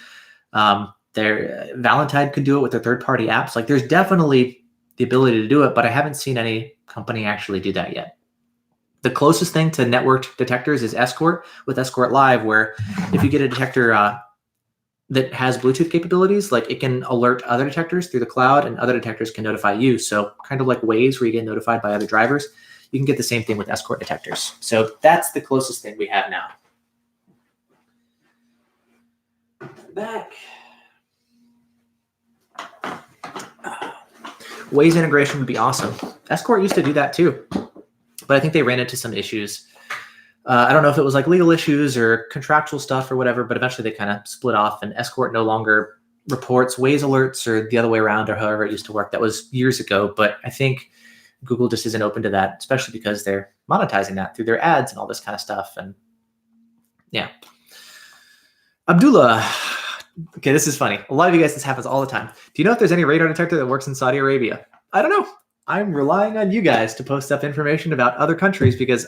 A: Valentine could do it with their third-party apps. Like, there's definitely the ability to do it, but I haven't seen any company actually do that yet. The closest thing to networked detectors is Escort with Escort Live, where if you get a detector that has Bluetooth capabilities, like it can alert other detectors through the cloud and other detectors can notify you. So kind of like Waze where you get notified by other drivers, you can get the same thing with Escort detectors. So that's the closest thing we have now. Back. Waze integration would be awesome. Escort used to do that too, but I think they ran into some issues. I don't know if it was like legal issues or contractual stuff or whatever, but eventually they kind of split off and Escort no longer reports Waze alerts or the other way around or however it used to work. That was years ago, but I think Google just isn't open to that, especially because they're monetizing that through their ads and all this kind of stuff. And yeah. Abdullah. Okay, this is funny. A lot of you guys, this happens all the time. Do you know if there's any radar detector that works in Saudi Arabia? I don't know. I'm relying on you guys to post up information about other countries because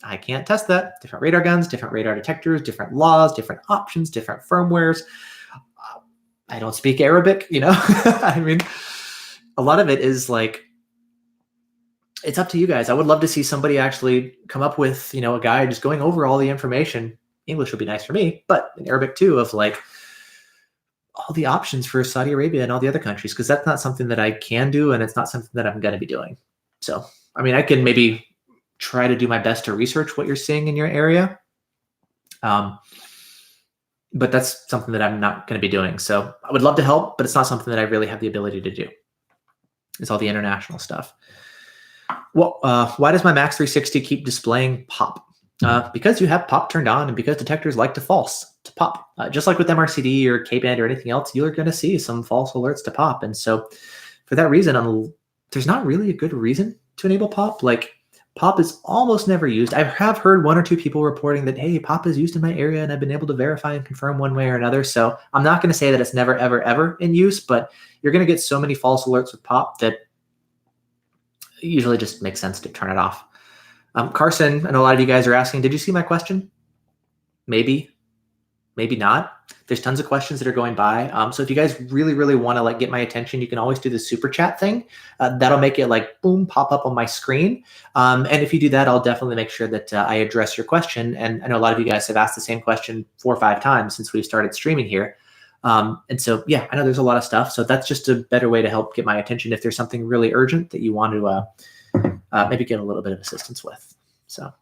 A: I can't test that. Different radar guns, different radar detectors, different laws, different options, different firmwares. I don't speak Arabic, you know? I mean, a lot of it is like, it's up to you guys. I would love to see somebody actually come up with, you know, a guide just going over all the information. English would be nice for me, but in Arabic too, of like all the options for Saudi Arabia and all the other countries, because that's not something that I can do, and it's not something that I'm going to be doing. So, I mean, I can maybe try to do my best to research what you're seeing in your area. But that's something that I'm not going to be doing. So I would love to help, but it's not something that I really have the ability to do. It's all the international stuff. Well, why does my Max 360 keep displaying pop? Because you have pop turned on and because detectors like to false to pop. Just like with MRCD or K-band or anything else, you're going to see some false alerts to pop. And so for that reason, there's not really a good reason to enable pop. Like, pop is almost never used. I have heard one or two people reporting that, hey, pop is used in my area and I've been able to verify and confirm one way or another. So I'm not going to say that it's never, ever, ever in use, but you're going to get so many false alerts with pop that it usually just makes sense to turn it off. Carson, and a lot of you guys are asking, did you see my question? Maybe, maybe not. There's tons of questions that are going by. So if you guys really, really want to like get my attention, you can always do the super chat thing. That'll make it like boom, pop up on my screen. And if you do that, I'll definitely make sure that I address your question. And I know a lot of you guys have asked the same question 4 or 5 times since we started streaming here. And so, yeah, I know there's a lot of stuff. So that's just a better way to help get my attention if there's something really urgent that you want to maybe get a little bit of assistance with. So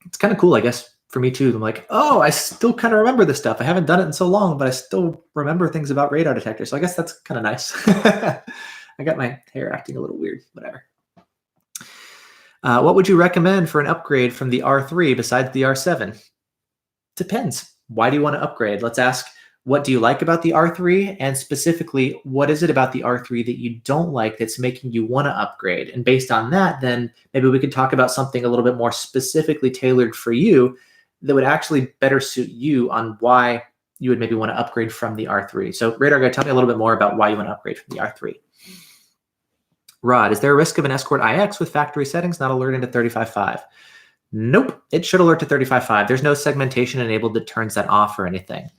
A: it's kind of cool, I guess, for me too. I'm like, oh, I still kind of remember this stuff. I haven't done it in so long, but I still remember things about radar detectors. So I guess that's kind of nice. I got my hair acting a little weird, whatever. What would you recommend for an upgrade from the R3 besides the R7? Depends. Why do you want to upgrade? Let's ask, what do you like about the R3? And specifically, what is it about the R3 that you don't like that's making you want to upgrade? And based on that, then maybe we could talk about something a little bit more specifically tailored for you that would actually better suit you on why you would maybe want to upgrade from the R3. So Radar Guy, tell me a little bit more about why you want to upgrade from the R3. Rod, is there a risk of an Escort IX with factory settings not alerting to 35.5? Nope, it should alert to 35.5. There's no segmentation enabled that turns that off or anything.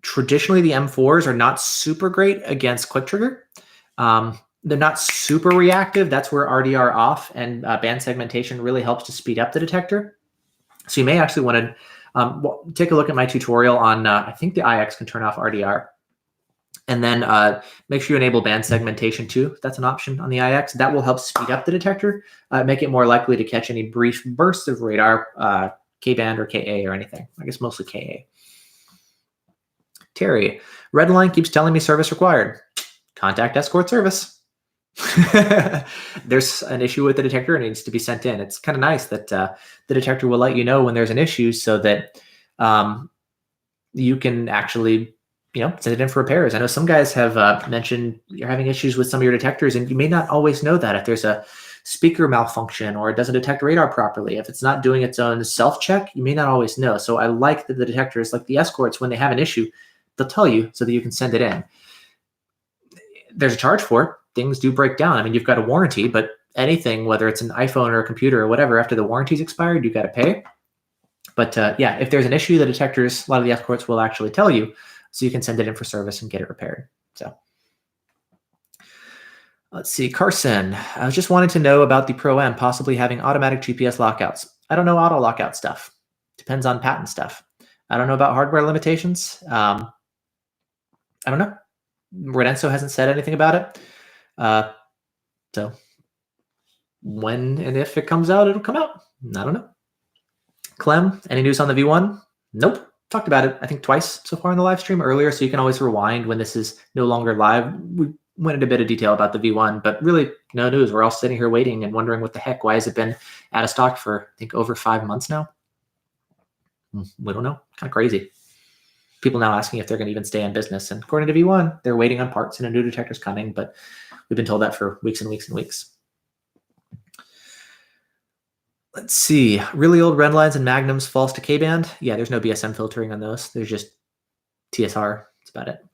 A: Traditionally, the M4s are not super great against quick trigger. They're not super reactive. That's where RDR off and band segmentation really helps to speed up the detector. So you may actually want to take a look at my tutorial on, I think the IX can turn off RDR. And then make sure you enable band segmentation too. That's an option on the IX. That will help speed up the detector, make it more likely to catch any brief bursts of radar, K-band or KA or anything. I guess mostly KA. Terry, Redline keeps telling me service required. Contact Escort service. There's an issue with the detector and it needs to be sent in. It's kind of nice that the detector will let you know when there's an issue so that you can actually, send it in for repairs. I know some guys have mentioned you're having issues with some of your detectors, and you may not always know that if there's a speaker malfunction or it doesn't detect radar properly. If it's not doing its own self-check, you may not always know. So I like that the detectors, like the escorts, when they have an issue, they'll tell you so that you can send it in. There's a charge for it. Things do break down. I mean, you've got a warranty, but anything, whether it's an iPhone or a computer or whatever, after the warranty's expired, you got to pay. But yeah, if there's an issue, the detectors, a lot of the escorts will actually tell you, so you can send it in for service and get it repaired. So let's see, Carson, I was just wanting to know about the Pro M possibly having automatic GPS lockouts. I don't know auto lockout stuff. Depends on patent stuff. I don't know about hardware limitations. I don't know. Redenso hasn't said anything about it. So when and if it comes out, it'll come out. I don't know. Clem, any news on the V1? Nope. Talked about it, I think, twice so far in the live stream earlier, so you can always rewind when this is no longer live. We went into a bit of detail about the V1, but really no news. We're all sitting here waiting and wondering what the heck. Why has it been out of stock for, I think, over 5 months now? We don't know. Kind of crazy. People now asking if they're going to even stay in business. And according to V1, they're waiting on parts and a new detector's coming, but we've been told that for weeks and weeks and weeks. Let's see. Really old red lines and magnums false to K-band. Yeah, there's no BSM filtering on those. There's just TSR. That's about it.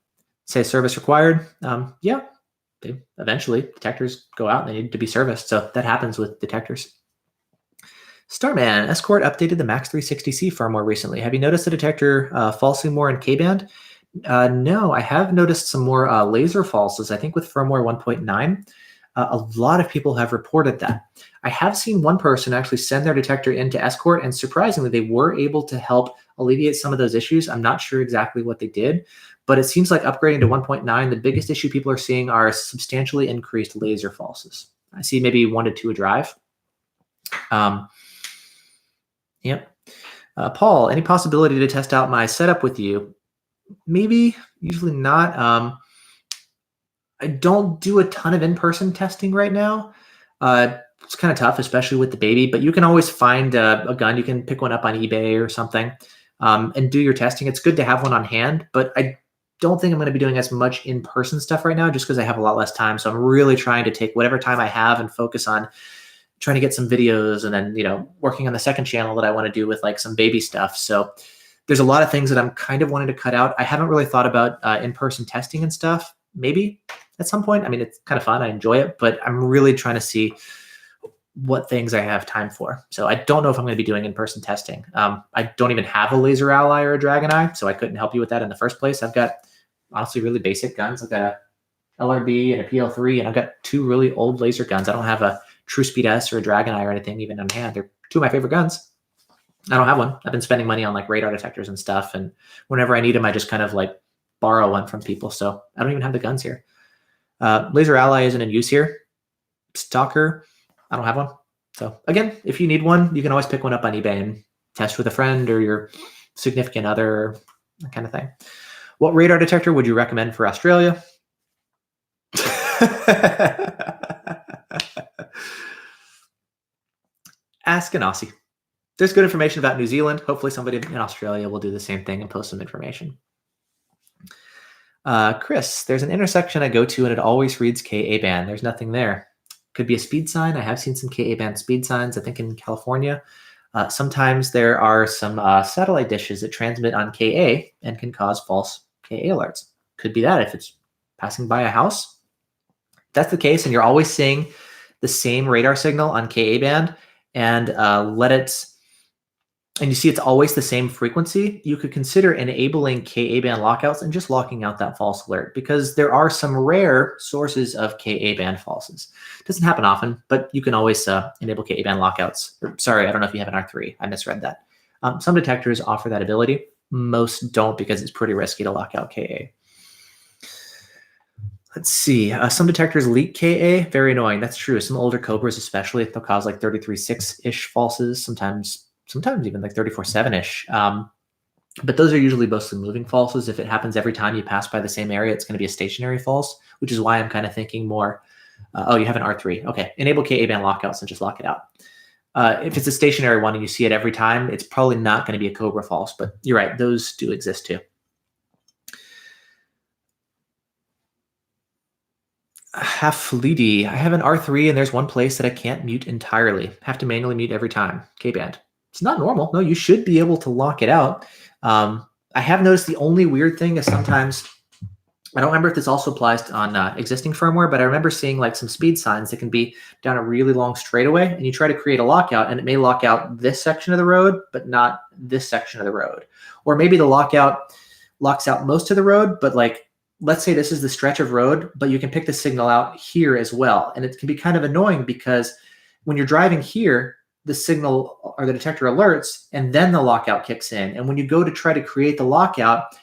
A: Say service required. Yeah, eventually detectors go out and they need to be serviced. So that happens with detectors. Starman, Escort updated the Max 360C firmware recently. Have you noticed the detector falsing more in K-band? No, I have noticed some more laser falses, I think with firmware 1.9. A lot of people have reported that. I have seen one person actually send their detector into Escort, and surprisingly, they were able to help alleviate some of those issues. I'm not sure exactly what they did, but it seems like upgrading to 1.9, the biggest issue people are seeing are substantially increased laser falses. I see maybe 1 to 2 a drive. Yep. Paul, any possibility to test out my setup with you? Maybe, usually not. I don't do a ton of in-person testing right now. It's kind of tough, especially with the baby, but you can always find a gun. You can pick one up on eBay or something and do your testing. It's good to have one on hand, but I don't think I'm going to be doing as much in-person stuff right now just because I have a lot less time. So I'm really trying to take whatever time I have and focus on trying to get some videos and then, working on the second channel that I want to do with like some baby stuff. So there's a lot of things that I'm kind of wanting to cut out. I haven't really thought about in-person testing and stuff. Maybe at some point. I mean, it's kind of fun. I enjoy it, but I'm really trying to see what things I have time for. So I don't know if I'm going to be doing in-person testing. I don't even have a Laser Ally or a Dragon Eye, so I couldn't help you with that in the first place. I've got honestly really basic guns. I've got a LRB and a PL3, and I've got 2 really old laser guns. I don't have a True Speed S or a Dragon Eye or anything even on hand. They're 2 of my favorite guns. I don't have one. I've been spending money on like radar detectors and stuff, and whenever I need them, I just kind of like borrow one from people. So I don't even have the guns here. Laser Ally isn't in use here. Stalker, I don't have one. So again, if you need one, you can always pick one up on eBay and test with a friend or your significant other, that kind of thing. What radar detector would you recommend for Australia? Ask an Aussie. There's good information about New Zealand. Hopefully somebody in Australia will do the same thing and post some information. Chris, there's an intersection I go to and it always reads KA band. There's nothing there. Could be a speed sign. I have seen some KA band speed signs, I think in California. Sometimes there are some satellite dishes that transmit on KA and can cause false KA alerts. Could be that if it's passing by a house. If that's the case and you're always seeing the same radar signal on KA band and and you see it's always the same frequency, you could consider enabling KA band lockouts and just locking out that false alert, because there are some rare sources of KA band falses. It doesn't happen often, but you can always enable KA band lockouts. Sorry, I don't know if you have an R3. I misread that. Some detectors offer that ability. Most don't because it's pretty risky to lock out KA. Let's see. Some detectors leak KA. Very annoying. That's true. Some older Cobras especially, they'll cause like 33.6-ish falses, sometimes even like 34.7-ish. But those are usually mostly moving falses. If it happens every time you pass by the same area, it's going to be a stationary false, which is why I'm kind of thinking more Oh, you have an R3. Okay. Enable Ka-band lockouts and just lock it out. If it's a stationary one and you see it every time, it's probably not going to be a Cobra false, but you're right. Those do exist too. Haflidi, I have an R3 and there's one place that I can't mute entirely. Have to manually mute every time. K-band. It's not normal. No, you should be able to lock it out. I have noticed the only weird thing is sometimes, I don't remember if this also applies on existing firmware, but I remember seeing like some speed signs that can be down a really long straightaway, and you try to create a lockout, and it may lock out this section of the road, but not this section of the road. Or maybe the lockout locks out most of the road, but like, let's say this is the stretch of road, but you can pick the signal out here as well. And it can be kind of annoying because when you're driving here, the signal or the detector alerts, and then the lockout kicks in. And when you go to try to create the lockout,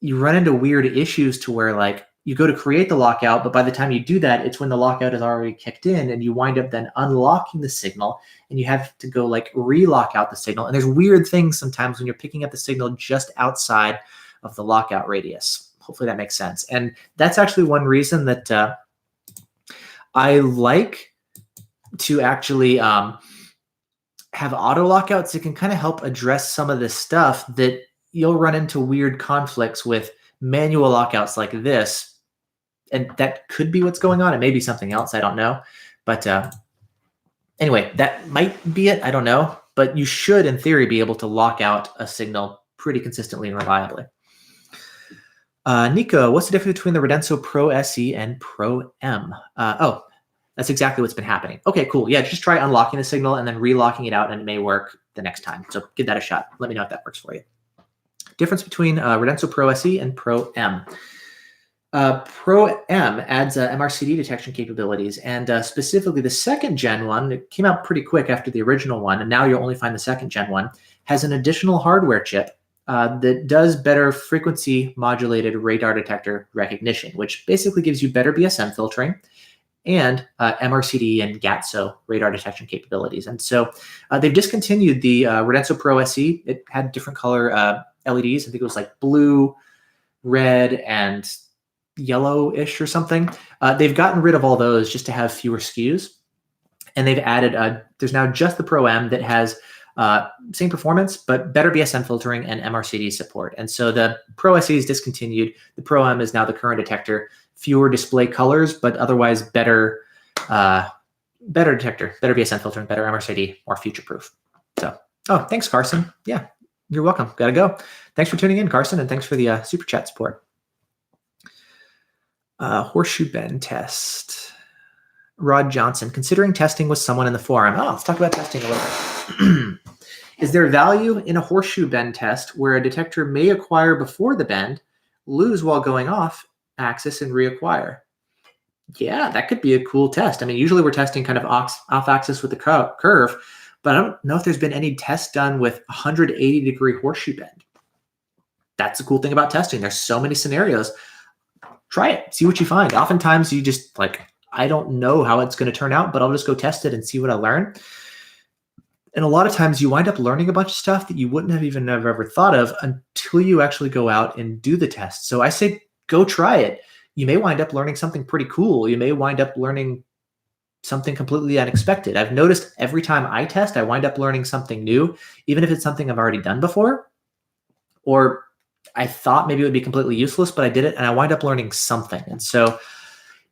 A: you run into weird issues to where like you go to create the lockout, but by the time you do that, it's when the lockout is already kicked in, and you wind up then unlocking the signal, and you have to go like re-lock out the signal. And there's weird things sometimes when you're picking up the signal just outside of the lockout radius. Hopefully that makes sense. And that's actually one reason that I like to actually have auto lockouts. It can kind of help address some of this stuff that you'll run into weird conflicts with manual lockouts like this. And that could be what's going on. It may be something else. I don't know. But anyway, that might be it. I don't know. But you should, in theory, be able to lock out a signal pretty consistently and reliably. Nico, what's the difference between the Redenso Pro SE and Pro M? Oh, that's exactly what's been happening. Okay, cool. Yeah, just try unlocking the signal and then relocking it out, and it may work the next time. So give that a shot. Let me know if that works for you. Difference between Redenso Pro SE and Pro M. Pro M adds MRCD detection capabilities, and specifically the second gen one, it came out pretty quick after the original one, and now you'll only find the second gen one, has an additional hardware chip that does better frequency modulated radar detector recognition, which basically gives you better BSM filtering and MRCD and GATSO radar detection capabilities. And so they've discontinued the Redenso Pro SE. It had different color LEDs. I think it was like blue, red, and yellowish or something. They've gotten rid of all those just to have fewer SKUs. And they've added, there's now just the Pro M that has same performance, but better BSM filtering and MRCD support. And so the Pro SE is discontinued. The Pro M is now the current detector. Fewer display colors, but otherwise better detector, better BSM filtering, better MRCD, more future-proof. So, oh, thanks, Carson. Yeah, you're welcome. Gotta go. Thanks for tuning in, Carson, and thanks for the super chat support. Horseshoe bend test. Rod Johnson, considering testing with someone in the forum. Oh, let's talk about testing a little bit. Is there value in a horseshoe bend test where a detector may acquire before the bend, lose while going off axis, and reacquire? Yeah, that could be a cool test. I mean, usually we're testing kind of off axis with the curve, but I don't know if there's been any tests done with 180-degree horseshoe bend. That's the cool thing about testing. There's so many scenarios. Try it, see what you find. Oftentimes you just like, I don't know how it's going to turn out, but I'll just go test it and see what I learn. And a lot of times you wind up learning a bunch of stuff that you wouldn't have even ever thought of until you actually go out and do the test. So I say, go try it. You may wind up learning something pretty cool. You may wind up learning something completely unexpected. I've noticed every time I test, I wind up learning something new, even if it's something I've already done before, or I thought maybe it would be completely useless, but I did it and I wind up learning something. And so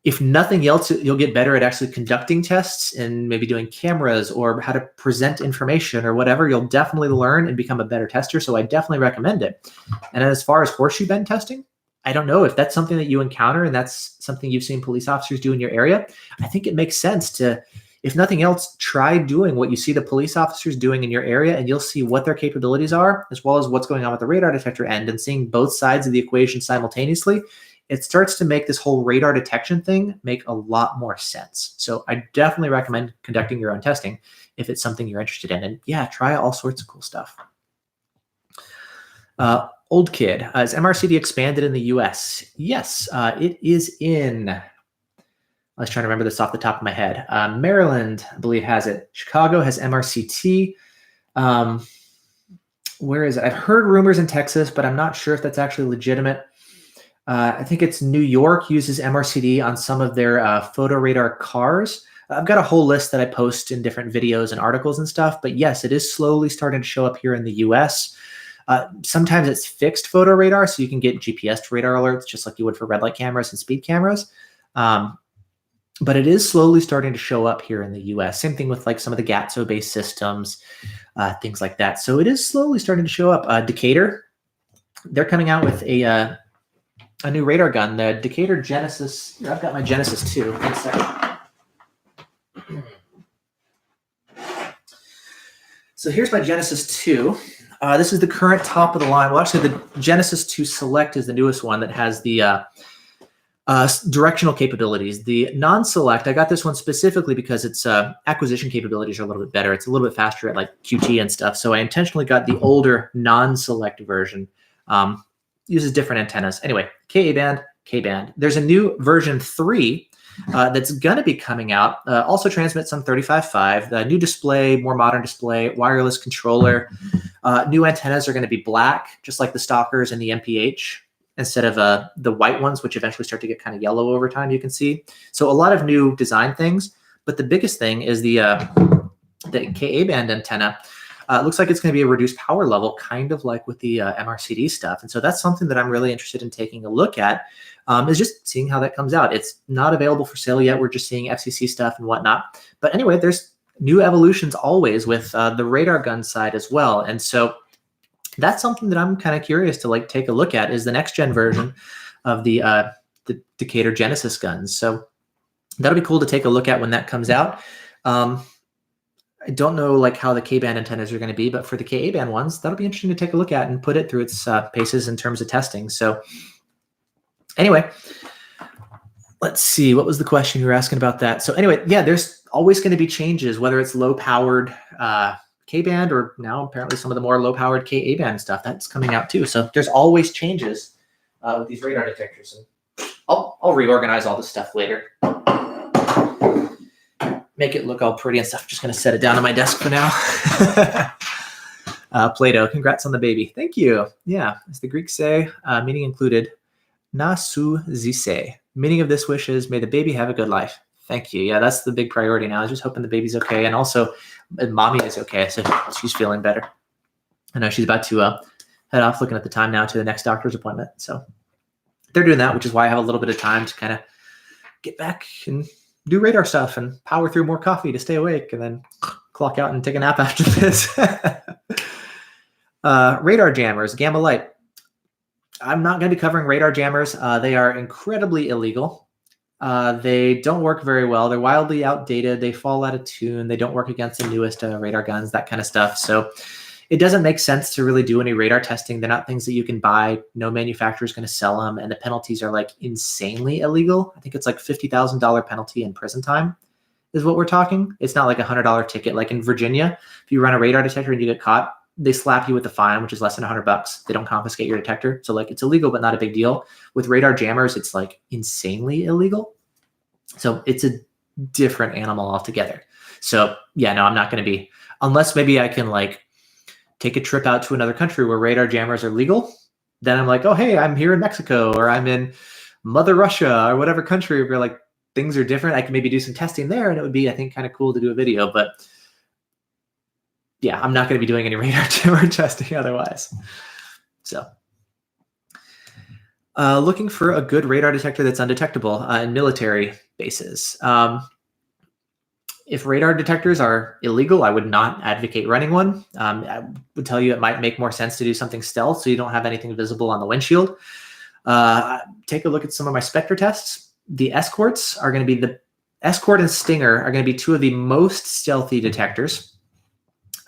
A: if nothing else, you'll get better at actually conducting tests and maybe doing cameras or how to present information or whatever. You'll definitely learn and become a better tester. So I definitely recommend it. And as far as horseshoe bend testing, I don't know if that's something that you encounter and that's something you've seen police officers do in your area. I think it makes sense to, if nothing else, try doing what you see the police officers doing in your area, and you'll see what their capabilities are, as well as what's going on with the radar detector end, and seeing both sides of the equation simultaneously. It starts to make this whole radar detection thing make a lot more sense. So I definitely recommend conducting your own testing if it's something you're interested in. And yeah, try all sorts of cool stuff. Old Kid, is MRCD expanded in the US? Yes, it is in, I was trying to remember this off the top of my head. Maryland, I believe, has it. Chicago has MRCT. Where is it? I've heard rumors in Texas, but I'm not sure if that's actually legitimate. I think it's New York uses MRCD on some of their photo radar cars. I've got a whole list that I post in different videos and articles and stuff, but yes, it is slowly starting to show up here in the US. Sometimes it's fixed photo radar, so you can get GPS radar alerts just like you would for red light cameras and speed cameras. But it is slowly starting to show up here in the US. Same thing with like some of the GATSO-based systems, things like that. So it is slowly starting to show up. Decatur, they're coming out with a new radar gun, the Decatur Genesis. Here, I've got my Genesis 2. One second. So here's my Genesis 2. This is the current top of the line. Well, actually, the Genesis 2 Select is the newest one that has the directional capabilities. The non-select, I got this one specifically because its acquisition capabilities are a little bit better. It's a little bit faster at like QT and stuff. So I intentionally got the older non-select version. Uses different antennas. Anyway, Ka-band, K-band. There's a new version 3 that's going to be coming out. Also transmits some 35.5. The new display, more modern display, wireless controller. New antennas are going to be black, just like the Stalkers and the MPH, instead of the white ones, which eventually start to get kind of yellow over time, you can see. So a lot of new design things. But the biggest thing is the Ka-band antenna. It looks like it's going to be a reduced power level, kind of like with the MRCD stuff. And so that's something that I'm really interested in taking a look at, is just seeing how that comes out. It's not available for sale yet. We're just seeing FCC stuff and whatnot. But anyway, there's new evolutions always with the radar gun side as well. And so that's something that I'm kind of curious to like take a look at, is the next gen version of the Decatur Genesis guns. So that'll be cool to take a look at when that comes out. I don't know like how the K-band antennas are going to be, but for the Ka-band ones, that'll be interesting to take a look at and put it through its paces in terms of testing. So anyway, let's see. What was the question you were asking about that? So anyway, yeah, there's always going to be changes, whether it's low-powered K-band or now apparently some of the more low-powered Ka-band stuff that's coming out too. So there's always changes with these radar detectors. And I'll reorganize all this stuff later. Make it look all pretty and stuff. I'm just going to set it down on my desk for now. Plato, congrats on the baby. Thank you. Yeah, as the Greeks say, meaning included, na su zise. Meaning of this wish is, may the baby have a good life. Thank you. Yeah, that's the big priority now. I was just hoping the baby's okay. And also, mommy is okay. So she's feeling better. I know she's about to head off, looking at the time now, to the next doctor's appointment. So they're doing that, which is why I have a little bit of time to kind of get back and do radar stuff and power through more coffee to stay awake, and then clock out and take a nap after this. Radar jammers, gamma light. I'm not going to be covering radar jammers. They are incredibly illegal. They don't work very well. They're wildly outdated. They fall out of tune. They don't work against the newest radar guns, that kind of stuff. So it doesn't make sense to really do any radar testing. They're not things that you can buy. No manufacturer is going to sell them. And the penalties are like insanely illegal. I think it's like $50,000 penalty and prison time is what we're talking. It's not like a $100 ticket. Like in Virginia, if you run a radar detector and you get caught, they slap you with a fine, which is less than $100. They don't confiscate your detector. So like it's illegal, but not a big deal. With radar jammers, it's like insanely illegal. So it's a different animal altogether. So yeah, no, I'm not going to be, unless maybe I can like take a trip out to another country where radar jammers are legal. Then I'm like, oh, hey, I'm here in Mexico, or I'm in Mother Russia, or whatever country where like things are different. I can maybe do some testing there, and it would be, I think, kind of cool to do a video. But yeah, I'm not going to be doing any radar jammer testing otherwise. So looking for a good radar detector that's undetectable in military bases. If radar detectors are illegal, I would not advocate running one. I would tell you it might make more sense to do something stealth so you don't have anything visible on the windshield. Take a look at some of my Spectre tests. The Escorts are going to be, the Escort and Stinger are going to be two of the most stealthy detectors.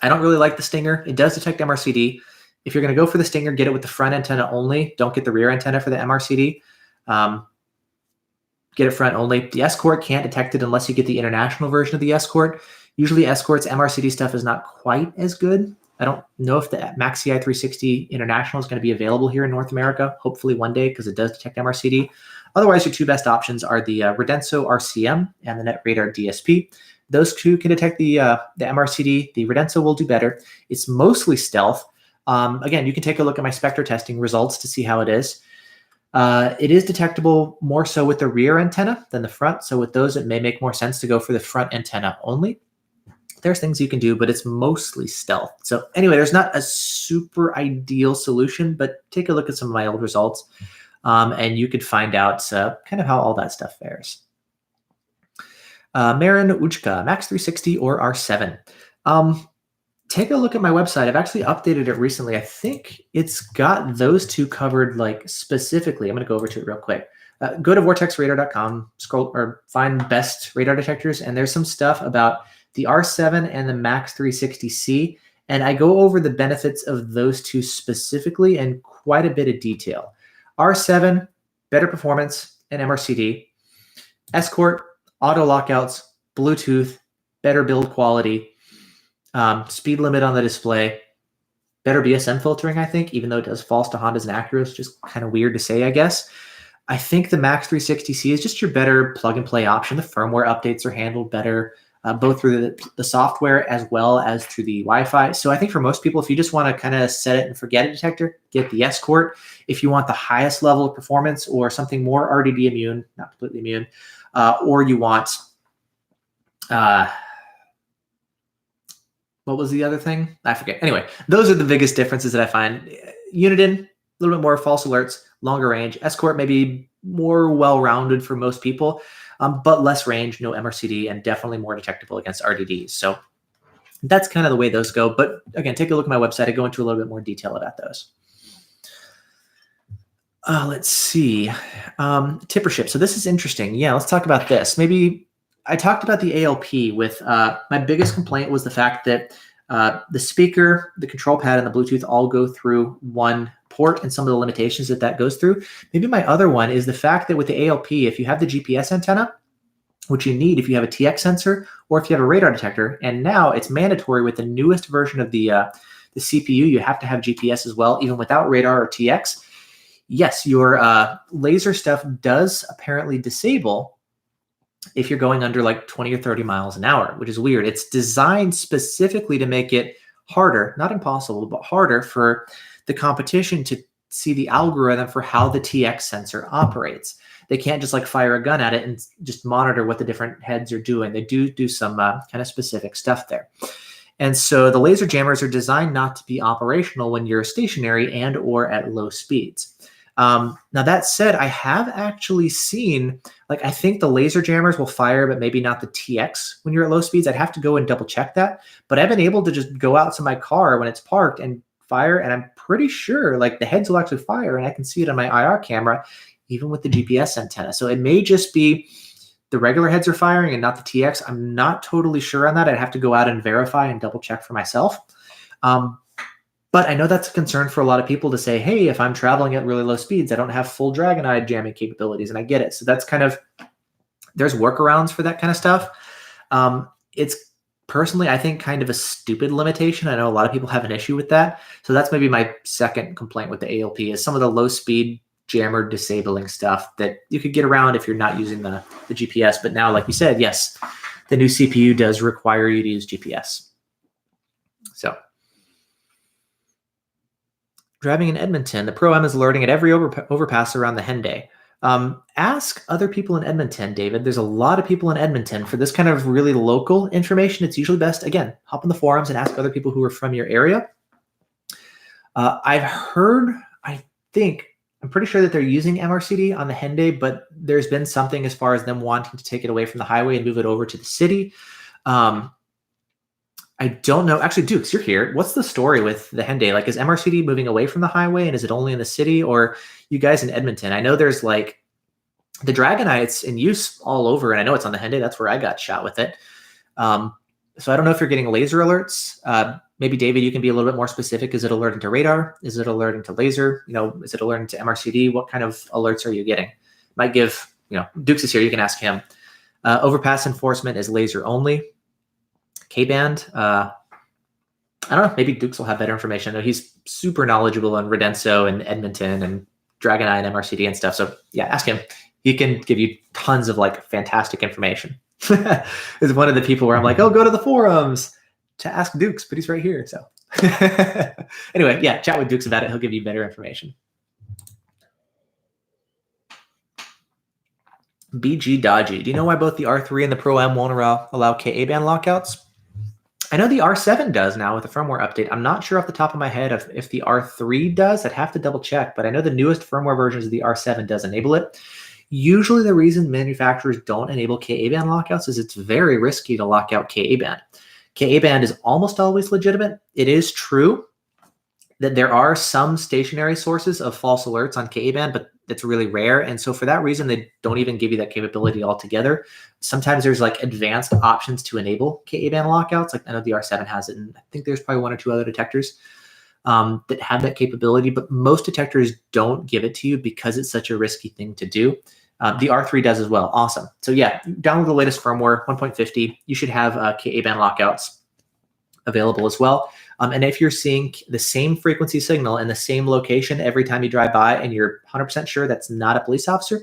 A: I don't really like the Stinger. It does detect MRCD. If you're going to go for the Stinger, get it with the front antenna only. Don't get the rear antenna for the MRCD. Get it front only. The Escort can't detect it unless you get the international version of the Escort. Usually Escort's MRCD stuff is not quite as good. I don't know if the Maxi i360 International is going to be available here in North America, hopefully one day, because it does detect MRCD. Otherwise, your two best options are the Redenso RCM and the NetRadar DSP. Those two can detect the MRCD. The Redenso will do better. It's mostly stealth. Again, you can take a look at my Spectre testing results to see how it is. It is detectable more so with the rear antenna than the front. So with those, it may make more sense to go for the front antenna only. There's things you can do, but it's mostly stealth. So anyway, there's not a super ideal solution, but take a look at some of my old results, and you could find out kind of how all that stuff fares. Marin Uchka, Max 360 or R7. Take a look at my website. I've actually updated it recently. I think it's got those two covered like specifically. I'm going to go over to it real quick. Go to vortexradar.com, scroll or find best radar detectors, and there's some stuff about the R7 and the Max 360C, and I go over the benefits of those two specifically in quite a bit of detail. R7, better performance and MRCD. Escort, auto lockouts, Bluetooth, better build quality, speed limit on the display, better BSM filtering, I think, even though it does false to Hondas and Acuras, just kind of weird to say, I guess. I think the Max 360C is just your better plug-and-play option. The firmware updates are handled better, both through the software as well as through the Wi-Fi. So I think for most people, if you just want to kind of set it and forget it detector, get the Escort. If you want the highest level of performance or something more RDD immune, not completely immune, or you want, what was the other thing? I forget. Anyway, those are the biggest differences that I find. Uniden, a little bit more false alerts, longer range. Escort maybe more well-rounded for most people, but less range, no MRCD, and definitely more detectable against RDDs. So that's kind of the way those go. But again, take a look at my website. I go into a little bit more detail about those. Let's see. Tippership. So this is interesting. Yeah, let's talk about this. Maybe I talked about the ALP with my biggest complaint was the fact that the speaker, the control pad, and the Bluetooth all go through one port and some of the limitations that goes through. Maybe my other one is the fact that with the ALP, if you have the GPS antenna, which you need if you have a TX sensor or if you have a radar detector, and now it's mandatory with the newest version of the CPU, you have to have GPS as well, even without radar or TX. Yes, your laser stuff does apparently disable if you're going under like 20 or 30 miles an hour, which is weird. It's designed specifically to make it harder, not impossible, but harder for the competition to see the algorithm for how the TX sensor operates. They can't just like fire a gun at it and just monitor what the different heads are doing. They do some kind of specific stuff there. And so the laser jammers are designed not to be operational when you're stationary and or at low speeds. Now that said, I have actually seen, like, I think the laser jammers will fire, but maybe not the TX when you're at low speeds. I'd have to go and double check that, but I've been able to just go out to my car when it's parked and fire. And I'm pretty sure like the heads will actually fire and I can see it on my IR camera, even with the GPS antenna. So it may just be the regular heads are firing and not the TX. I'm not totally sure on that. I'd have to go out and verify and double check for myself. But I know that's a concern for a lot of people to say, hey, if I'm traveling at really low speeds, I don't have full dragon eye jamming capabilities, and I get it. So that's kind of, there's workarounds for that kind of stuff. It's personally, I think, kind of a stupid limitation. I know a lot of people have an issue with that. So that's maybe my second complaint with the ALP is some of the low speed jammer disabling stuff that you could get around if you're not using the GPS. But now, like you said, yes, the new CPU does require you to use GPS. So driving in Edmonton, the Pro-M is alerting at every overpass around the Henday. Ask other people in Edmonton, David. There's a lot of people in Edmonton. For this kind of really local information, it's usually best, again, hop in the forums and ask other people who are from your area. I've heard, I'm pretty sure that they're using MRCD on the Henday, but there's been something as far as them wanting to take it away from the highway and move it over to the city. I don't know. Actually, Dukes, you're here. What's the story with the Henday? Like, is MRCD moving away from the highway, and is it only in the city, or you guys in Edmonton? I know there's like the Dragon Eye, it's in use all over, and I know it's on the Henday. That's where I got shot with it. So I don't know if you're getting laser alerts. Maybe David, you can be a little bit more specific. Is it alerting to radar? Is it alerting to laser? Is it alerting to MRCD? What kind of alerts are you getting? Might give, Dukes is here. You can ask him. Overpass enforcement is laser only. K-band, I don't know, maybe Dukes will have better information. I know he's super knowledgeable on Redenso and Edmonton and Dragon Eye and MRCD and stuff. So yeah, ask him. He can give you tons of like fantastic information. Is one of the people where I'm like, oh, go to the forums to ask Dukes, but he's right here. So anyway, yeah, chat with Dukes about it. He'll give you better information. BG Dodgy. Do you know why both the R3 and the Pro M won't allow KA band lockouts? I know the R7 does now with the firmware update. I'm not sure off the top of my head if the R3 does. I'd have to double check, but I know the newest firmware versions of the R7 does enable it. Usually the reason manufacturers don't enable KA band lockouts is it's very risky to lock out KA band. KA band is almost always legitimate. It is true that there are some stationary sources of false alerts on KA band, but it's really rare. And so for that reason, they don't even give you that capability altogether. Sometimes there's like advanced options to enable KA band lockouts. Like I know the R7 has it, and I think there's probably one or two other detectors that have that capability, but most detectors don't give it to you because it's such a risky thing to do. The R3 does as well. Awesome. So yeah, download the latest firmware, 1.50. You should have KA band lockouts available as well. And if you're seeing the same frequency signal in the same location every time you drive by and you're 100% sure that's not a police officer,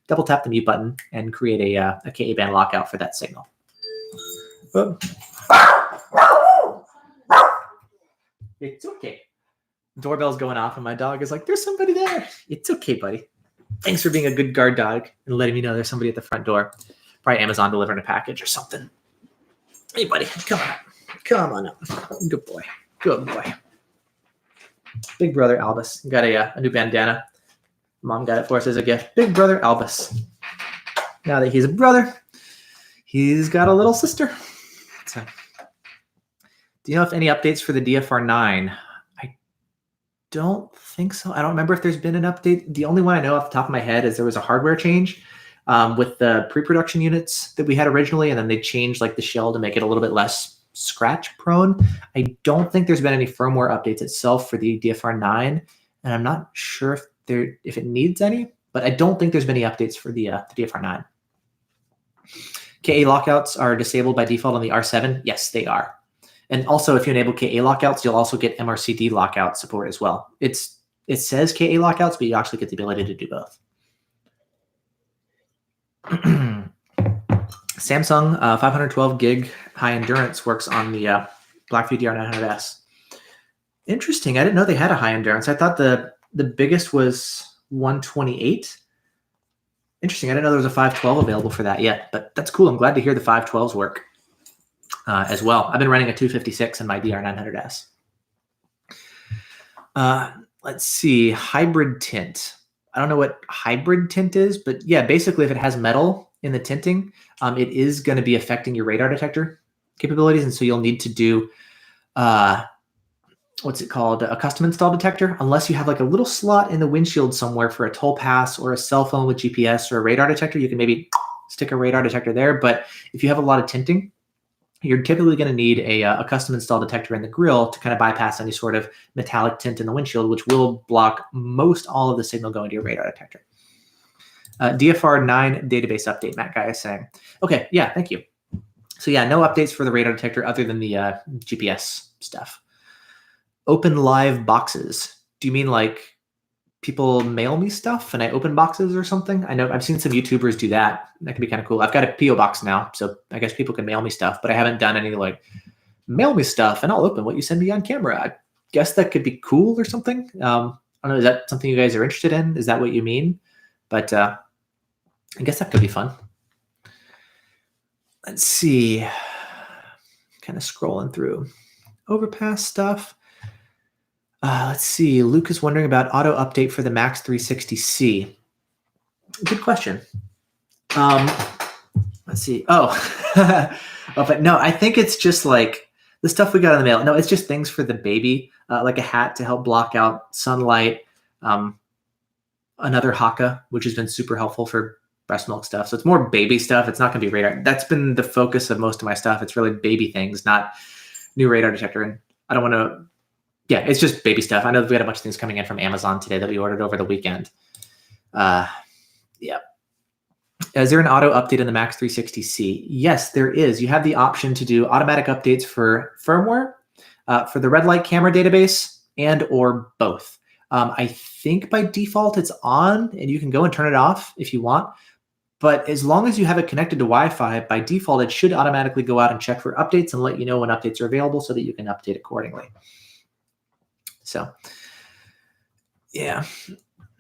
A: double tap the mute button and create a KA band lockout for that signal. Boom. It's okay. Doorbell's going off and my dog is like, there's somebody there. It's okay, buddy. Thanks for being a good guard dog and letting me know there's somebody at the front door. Probably Amazon delivering a package or something. Hey, buddy, come on up. Come on up. Good boy. Good boy. Big brother Albus. Got a new bandana. Mom got it for us as a gift. Big brother Albus. Now that he's a brother, he's got a little sister. So, do you know if any updates for the DFR9? I don't think so. I don't remember if there's been an update. The only one I know off the top of my head is there was a hardware change with the pre-production units that we had originally, and then they changed like the shell to make it a little bit less scratch prone. I don't think there's been any firmware updates itself for the DFR9, and I'm not sure if it needs any, but I don't think there's been any updates for the DFR9. KA lockouts are disabled by default on the R7. Yes, they are. And also, if you enable KA lockouts, you'll also get MRCD lockout support as well. It says KA lockouts, but you actually get the ability to do both. Samsung 512 gig high endurance works on the Blackview DR900S. Interesting. I didn't know they had a high endurance. I thought the biggest was 128. Interesting. I didn't know there was a 512 available for that yet, but that's cool. I'm glad to hear the 512s work as well. I've been running a 256 in my DR900S. Let's see. Hybrid tint. I don't know what hybrid tint is, but yeah, basically if it has metal in the tinting, it is going to be affecting your radar detector capabilities. And so you'll need to do, what's it called? A custom install detector, unless you have like a little slot in the windshield somewhere for a toll pass or a cell phone with GPS or a radar detector. You can maybe stick a radar detector there. But if you have a lot of tinting, you're typically going to need a custom install detector in the grille to kind of bypass any sort of metallic tint in the windshield, which will block most all of the signal going to your radar detector. DFR9 database update, Matt Guy is saying. Okay, yeah, thank you. So yeah, no updates for the radar detector other than the GPS stuff. Open live boxes. Do you mean like people mail me stuff and I open boxes or something? I know I've seen some YouTubers do that. That can be kind of cool. I've got a PO box now, so I guess people can mail me stuff, but I haven't done any like mail me stuff and I'll open what you send me on camera. I guess that could be cool or something. I don't know. Is that something you guys are interested in? Is that what you mean? But I guess that could be fun. Let's see. Kind of scrolling through overpass stuff. Let's see. Luke is wondering about auto update for the Max 360C. Good question. Let's see. Oh, but no, I think it's just like the stuff we got in the mail. No, it's just things for the baby, like a hat to help block out sunlight. Another Haka, which has been super helpful for breast milk stuff. So it's more baby stuff. It's not going to be radar. That's been the focus of most of my stuff. It's really baby things, not new radar detector. And I don't want to. Yeah, it's just baby stuff. I know we had a bunch of things coming in from Amazon today that we ordered over the weekend. Yeah. Is there an auto update in the Max 360C? Yes, there is. You have the option to do automatic updates for firmware, for the red light camera database, and or both. I think by default it's on, and you can go and turn it off if you want. But as long as you have it connected to Wi-Fi, by default, it should automatically go out and check for updates and let you know when updates are available so that you can update accordingly. So, yeah.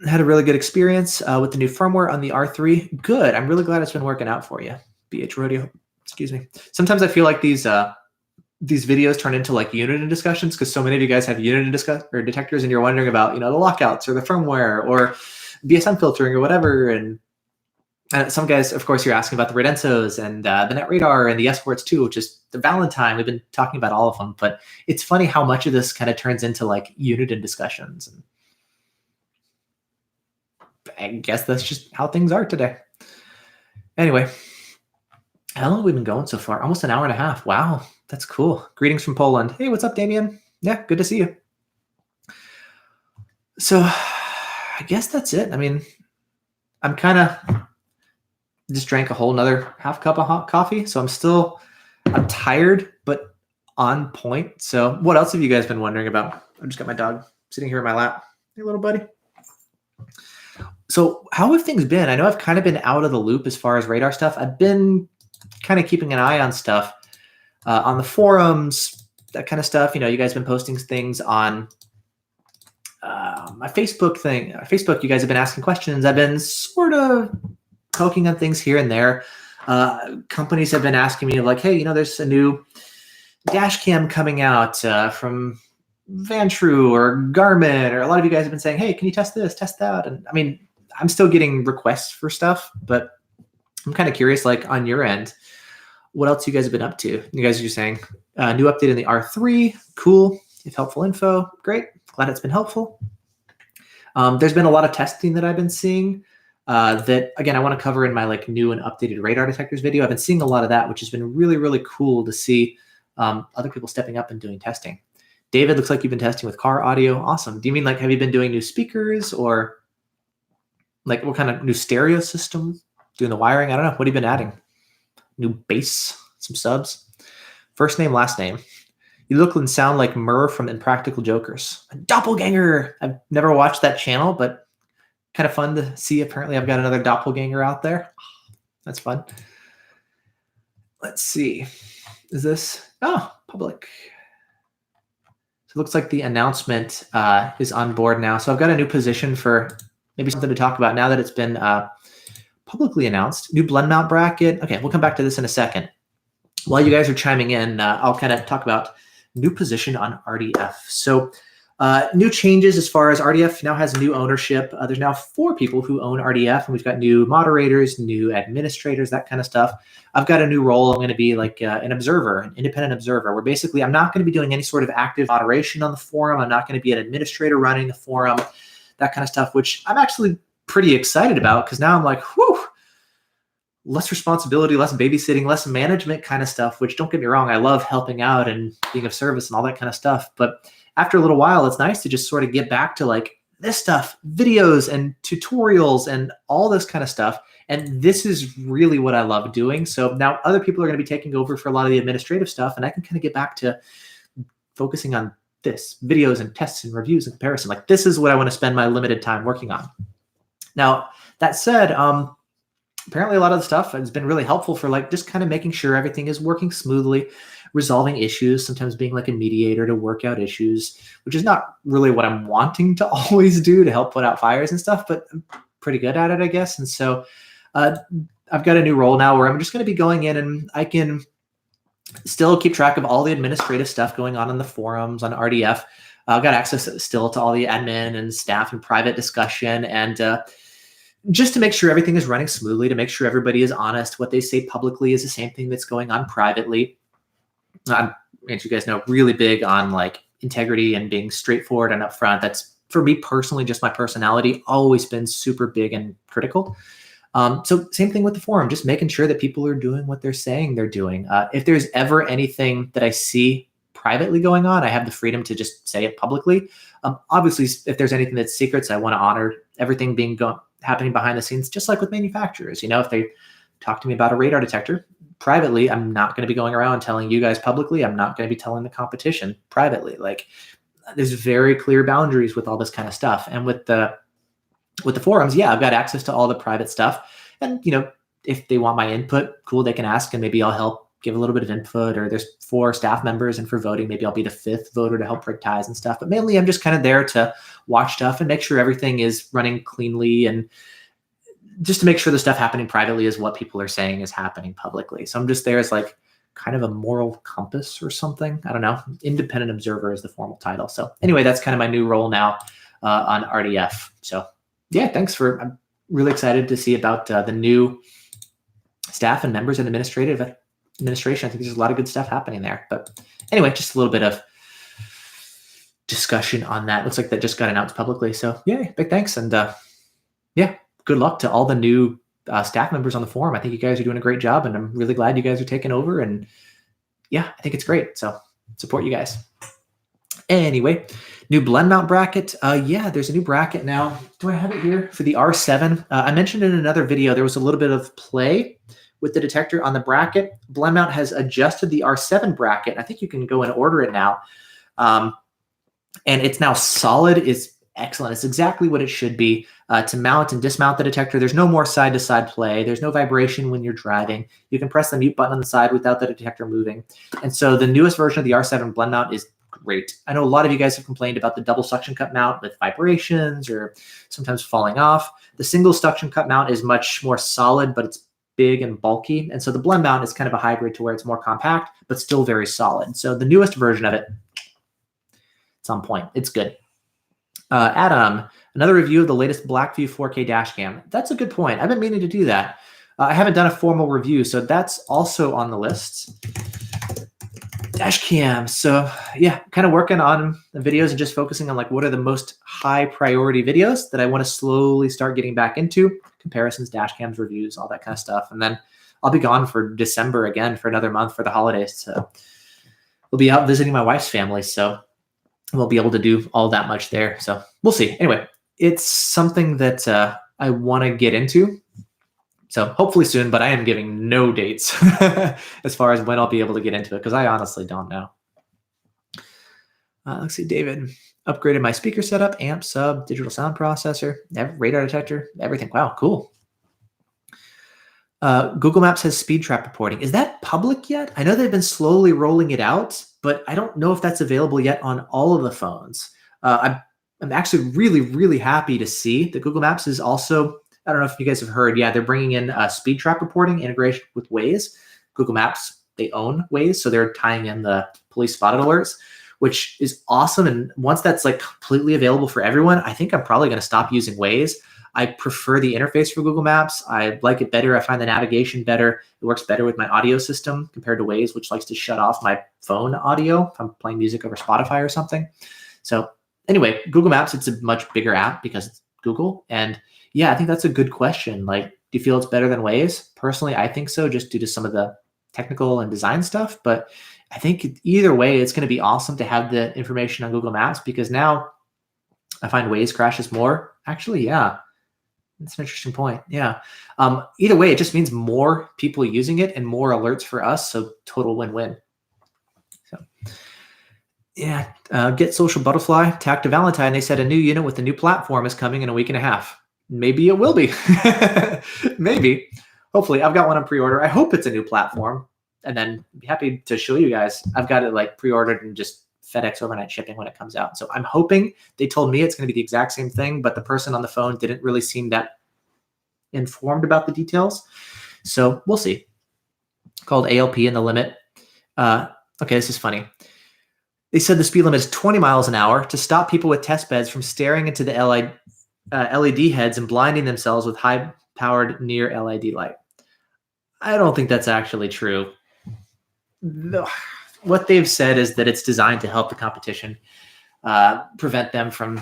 A: Had a really good experience with the new firmware on the R3. Good. I'm really glad it's been working out for you. BH Rodeo. Excuse me. Sometimes I feel like these videos turn into like Unity discussions because so many of you guys have Unity or detectors, and you're wondering about the lockouts or the firmware or BSM filtering or whatever. And some guys, of course, you're asking about the Redensos and the Net Radar and the S-Ports too, which is the Valentine. We've been talking about all of them, but it's funny how much of this kind of turns into like Unity discussions. And I guess that's just how things are today. Anyway, how long have we been going so far? Almost an hour and a half. Wow, that's cool. Greetings from Poland. Hey, what's up, Damien? Yeah, good to see you. So I guess that's it. I mean, I'm kind of just drank a whole nother half cup of hot coffee. So I'm tired, but on point. So what else have you guys been wondering about? I just got my dog sitting here in my lap. Hey, little buddy. So how have things been? I know I've kind of been out of the loop as far as radar stuff. I've been kind of keeping an eye on stuff on the forums, that kind of stuff. You guys have been posting things on my Facebook thing. Facebook, you guys have been asking questions. I've been sort of poking on things here and there. Companies have been asking me like, hey, there's a new dash cam coming out from Vantru or Garmin, or a lot of you guys have been saying, hey, can you test this, test that? And I mean, I'm still getting requests for stuff, but I'm kind of curious, like on your end, what else you guys have been up to? You guys are just saying new update in the R3. Cool. If helpful info. Great. Glad it's been helpful. There's been a lot of testing that I've been seeing that, again, I want to cover in my like new and updated radar detectors video. I've been seeing a lot of that, which has been really, really cool to see other people stepping up and doing testing. David, looks like you've been testing with car audio. Awesome. Do you mean like, have you been doing new speakers or like what kind of new stereo system? Doing the wiring? I don't know. What have you been adding? New bass, some subs. First name, last name. You look and sound like Murr from Impractical Jokers. A doppelganger. I've never watched that channel, but kind of fun to see. Apparently, I've got another doppelganger out there. That's fun. Let's see. Is this? Oh, public. So it looks like the announcement is on board now. So I've got a new position for maybe something to talk about now that it's been publicly announced. New blend mount bracket. Okay, we'll come back to this in a second. While you guys are chiming in, I'll kind of talk about new position on RDF. So new changes as far as RDF now has new ownership. There's now 4 people who own RDF, and we've got new moderators, new administrators, that kind of stuff. I've got a new role. I'm going to be like an observer, an independent observer, where basically I'm not going to be doing any sort of active moderation on the forum. I'm not going to be an administrator running the forum, that kind of stuff, which I'm actually pretty excited about because now I'm like, whew, less responsibility, less babysitting, less management kind of stuff, which don't get me wrong, I love helping out and being of service and all that kind of stuff. But after a little while, it's nice to just sort of get back to like this stuff, videos and tutorials and all this kind of stuff. And this is really what I love doing. So now other people are going to be taking over for a lot of the administrative stuff, and I can kind of get back to focusing on this, videos and tests and reviews and comparison. Like this is what I want to spend my limited time working on. Now, that said, apparently a lot of the stuff has been really helpful for like just kind of making sure everything is working smoothly, resolving issues, sometimes being like a mediator to work out issues, which is not really what I'm wanting to always do to help put out fires and stuff, but I'm pretty good at it, I guess. And so I've got a new role now where I'm just going to be going in and I can still keep track of all the administrative stuff going on in the forums on RDF. I've got access still to all the admin and staff and private discussion, and just to make sure everything is running smoothly, to make sure everybody is honest. What they say publicly is the same thing that's going on privately. I'm, as you guys know, really big on like integrity and being straightforward and upfront. That's, for me personally, just my personality, always been super big and critical. So same thing with the forum, just making sure that people are doing what they're saying they're doing. If there's ever anything that I see privately going on, I have the freedom to just say it publicly. Obviously, if there's anything that's secrets, I want to honor everything happening behind the scenes, just like with manufacturers. If they talk to me about a radar detector privately, I'm not going to be going around telling you guys publicly. I'm not going to be telling the competition privately. Like, there's very clear boundaries with all this kind of stuff. And with the forums, yeah, I've got access to all the private stuff. And, if they want my input, cool, they can ask, and maybe I'll help give a little bit of input, or there's 4 staff members and for voting, maybe I'll be the 5th voter to help break ties and stuff. But mainly I'm just kind of there to watch stuff and make sure everything is running cleanly, and just to make sure the stuff happening privately is what people are saying is happening publicly. So I'm just there as like kind of a moral compass or something. I don't know. Independent observer is the formal title. So anyway, that's kind of my new role now on RDF. So yeah, I'm really excited to see about the new staff and members and administration. I think there's a lot of good stuff happening there. But anyway, just a little bit of discussion on that. Looks like that just got announced publicly. So yeah, big thanks. And yeah, good luck to all the new staff members on the forum. I think you guys are doing a great job, and I'm really glad you guys are taking over. And yeah, I think it's great. So support you guys. Anyway, new blend mount bracket. Yeah, there's a new bracket now. Do I have it here for the R7? I mentioned in another video, there was a little bit of play with the detector on the bracket. Blend mount has adjusted the R7 bracket. I think you can go and order it now. And it's now solid. It's excellent. It's exactly what it should be to mount and dismount the detector. There's no more side-to-side play. There's no vibration when you're driving. You can press the mute button on the side without the detector moving. And so the newest version of the R7 blend mount is great. I know a lot of you guys have complained about the double suction cup mount with vibrations or sometimes falling off. The single suction cup mount is much more solid, but it's big and bulky. And so the blend mount is kind of a hybrid to where it's more compact, but still very solid. So the newest version of it, it's on point. It's good. Adam, another review of the latest Blackview 4K dash cam. That's a good point. I've been meaning to do that. I haven't done a formal review, so that's also on the list. Dash cam. So yeah, kind of working on the videos and just focusing on like what are the most high priority videos that I want to slowly start getting back into. Comparisons, dash cams, reviews, all that kind of stuff. And then I'll be gone for December again for another month for the holidays. So we'll be out visiting my wife's family. So we'll be able to do all that much there. So we'll see. Anyway, it's something that I want to get into. So hopefully soon, but I am giving no dates as far as when I'll be able to get into it, because I honestly don't know. Let's see, David. Upgraded my speaker setup, amp, sub, digital sound processor, radar detector, everything. Wow, cool. Google Maps has speed trap reporting. Is that public yet? I know they've been slowly rolling it out, but I don't know if that's available yet on all of the phones. I'm actually really, really happy to see that Google Maps is also, I don't know if you guys have heard, yeah, they're bringing in speed trap reporting integration with Waze. Google Maps, they own Waze, so they're tying in the police spotted alerts, which is awesome. And once that's like completely available for everyone, I think I'm probably going to stop using Waze. I prefer the interface for Google Maps. I like it better. I find the navigation better. It works better with my audio system compared to Waze, which likes to shut off my phone audio if I'm playing music over Spotify or something. So anyway, Google Maps, it's a much bigger app because it's Google. And yeah, I think that's a good question. Like, do you feel it's better than Waze? Personally, I think so, just due to some of the technical and design stuff. But I think either way, it's going to be awesome to have the information on Google Maps, because now I find Waze crashes more. Actually, yeah. That's an interesting point. Yeah. Either way, it just means more people using it and more alerts for us. So total win-win. So yeah. Get Social Butterfly, Tack to Valentine. They said a new unit with a new platform is coming in a week and a half. Maybe it will be. Maybe. Hopefully. I've got one on pre-order. I hope it's a new platform. And then be happy to show you guys. I've got it like pre-ordered and just FedEx overnight shipping when it comes out. So I'm hoping, they told me it's going to be the exact same thing, but the person on the phone didn't really seem that informed about the details. So we'll see. Called ALP in the limit. Okay, this is funny. They said the speed limit is 20 miles an hour to stop people with test beds from staring into the LED heads and blinding themselves with high-powered near LED light. I don't think that's actually true. What they've said is that it's designed to help the competition, prevent them from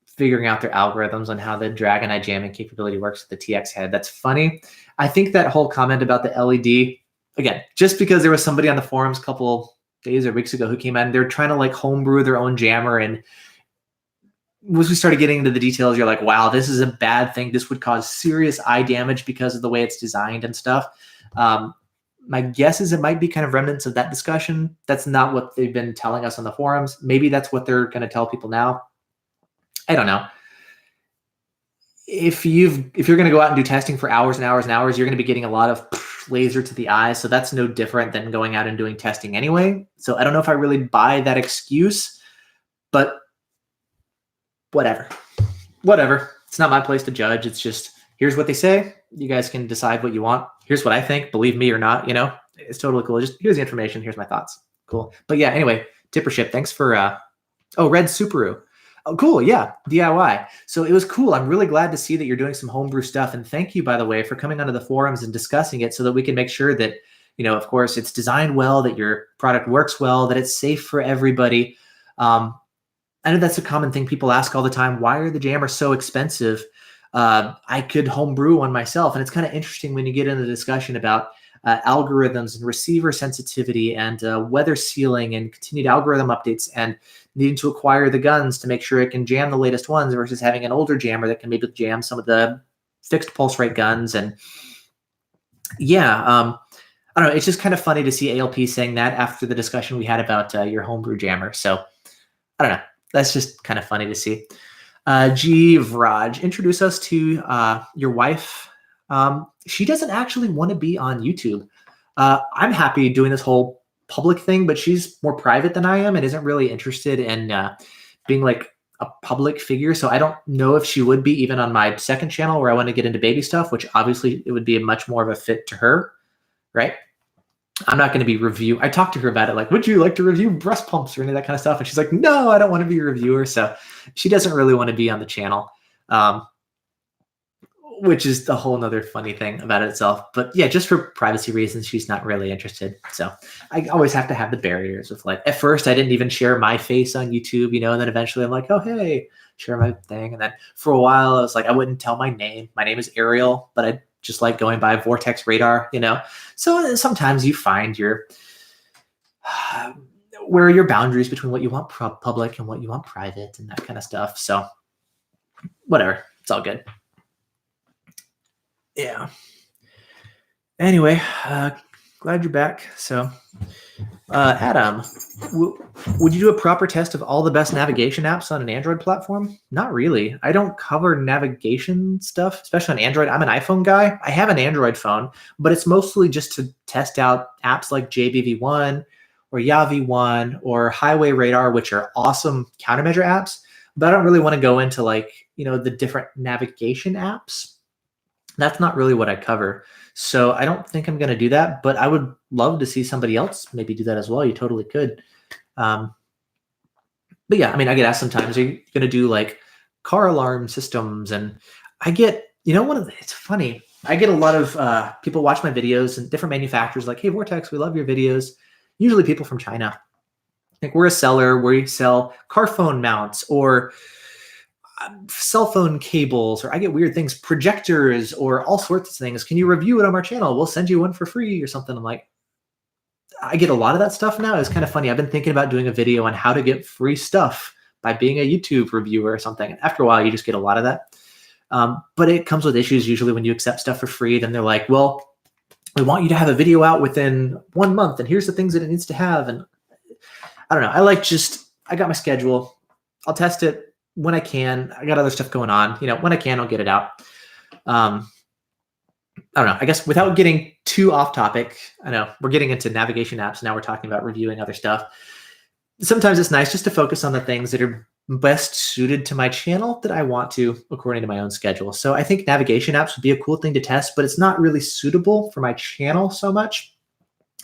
A: figuring out their algorithms on how the Dragon Eye jamming capability works with the TX head. That's funny. I think that whole comment about the LED, again, just because there was somebody on the forums a couple days or weeks ago who came out and they're trying to like homebrew their own jammer, and once we started getting into the details, you're like, wow, this is a bad thing. This would cause serious eye damage because of the way it's designed and stuff. My guess is it might be kind of remnants of that discussion. That's not what they've been telling us on the forums. Maybe that's what they're going to tell people now. I don't know. If you're going to go out and do testing for hours and hours and hours, you're going to be getting a lot of laser to the eye. So that's no different than going out and doing testing anyway. So I don't know if I really buy that excuse, but whatever. It's not my place to judge. It's just, here's what they say. You guys can decide what you want. Here's what I think. Believe me or not, it's totally cool. Just here's the information. Here's my thoughts. Cool. But yeah, anyway, Tippership, thanks for, Red Subaru. Oh, cool. Yeah. DIY. So it was cool. I'm really glad to see that you're doing some homebrew stuff. And thank you, by the way, for coming onto the forums and discussing it so that we can make sure that, of course, it's designed well, that your product works well, that it's safe for everybody. I know that's a common thing people ask all the time. Why are the jammers so expensive? I could homebrew one myself. And it's kind of interesting when you get into the discussion about algorithms and receiver sensitivity and weather sealing and continued algorithm updates and needing to acquire the guns to make sure it can jam the latest ones versus having an older jammer that can maybe jam some of the fixed pulse rate guns. And yeah, I don't know. It's just kind of funny to see ALP saying that after the discussion we had about your homebrew jammer. So I don't know. That's just kind of funny to see. G. Vraj, introduce us to your wife. She doesn't actually want to be on YouTube. I'm happy doing this whole public thing, but she's more private than I am and isn't really interested in being like a public figure. So I don't know if she would be even on my second channel where I want to get into baby stuff, which obviously it would be a much more of a fit to her, right? I'm not going to be I talked to her about it. Like, would you like to review breast pumps or any of that kind of stuff? And she's like, no, I don't want to be a reviewer. So she doesn't really want to be on the channel. Which is the whole nother funny thing about it itself. But yeah, just for privacy reasons, she's not really interested. So I always have to have the barriers of like, at first I didn't even share my face on YouTube, and then eventually I'm like, oh, hey, share my thing. And then for a while I was like, I wouldn't tell my name. My name is Ariel, but I just like going by Vortex Radar, So sometimes you find where are your boundaries between what you want public and what you want private and that kind of stuff. So whatever, it's all good. Yeah. Anyway, glad you're back. So, Adam, would you do a proper test of all the best navigation apps on an Android platform? Not really. I don't cover navigation stuff, especially on Android. I'm an iPhone guy. I have an Android phone, but it's mostly just to test out apps like JBV1 or Yavi1 or Highway Radar, which are awesome countermeasure apps. But I don't really want to go into the different navigation apps. That's not really what I cover. So I don't think I'm going to do that, but I would love to see somebody else maybe do that as well. You totally could. But yeah, I get asked sometimes, are you going to do like car alarm systems? And I get, it's funny. I get a lot of people watch my videos and different manufacturers like, hey, Vortex, we love your videos. Usually people from China. Like we're a seller where we sell car phone mounts or cell phone cables, or I get weird things, projectors, or all sorts of things. Can you review it on our channel? We'll send you one for free or something. I'm like, I get a lot of that stuff now. It's kind of funny. I've been thinking about doing a video on how to get free stuff by being a YouTube reviewer or something. And after a while, you just get a lot of that. But it comes with issues usually when you accept stuff for free. Then they're like, well, we want you to have a video out within 1 month. And here's the things that it needs to have. And I don't know. I got my schedule. I'll test it when I can. I got other stuff going on. When I can, I'll get it out. I don't know. I guess without getting too off topic, I know we're getting into navigation apps. Now we're talking about reviewing other stuff. Sometimes it's nice just to focus on the things that are best suited to my channel that I want to, according to my own schedule. So I think navigation apps would be a cool thing to test, but it's not really suitable for my channel so much.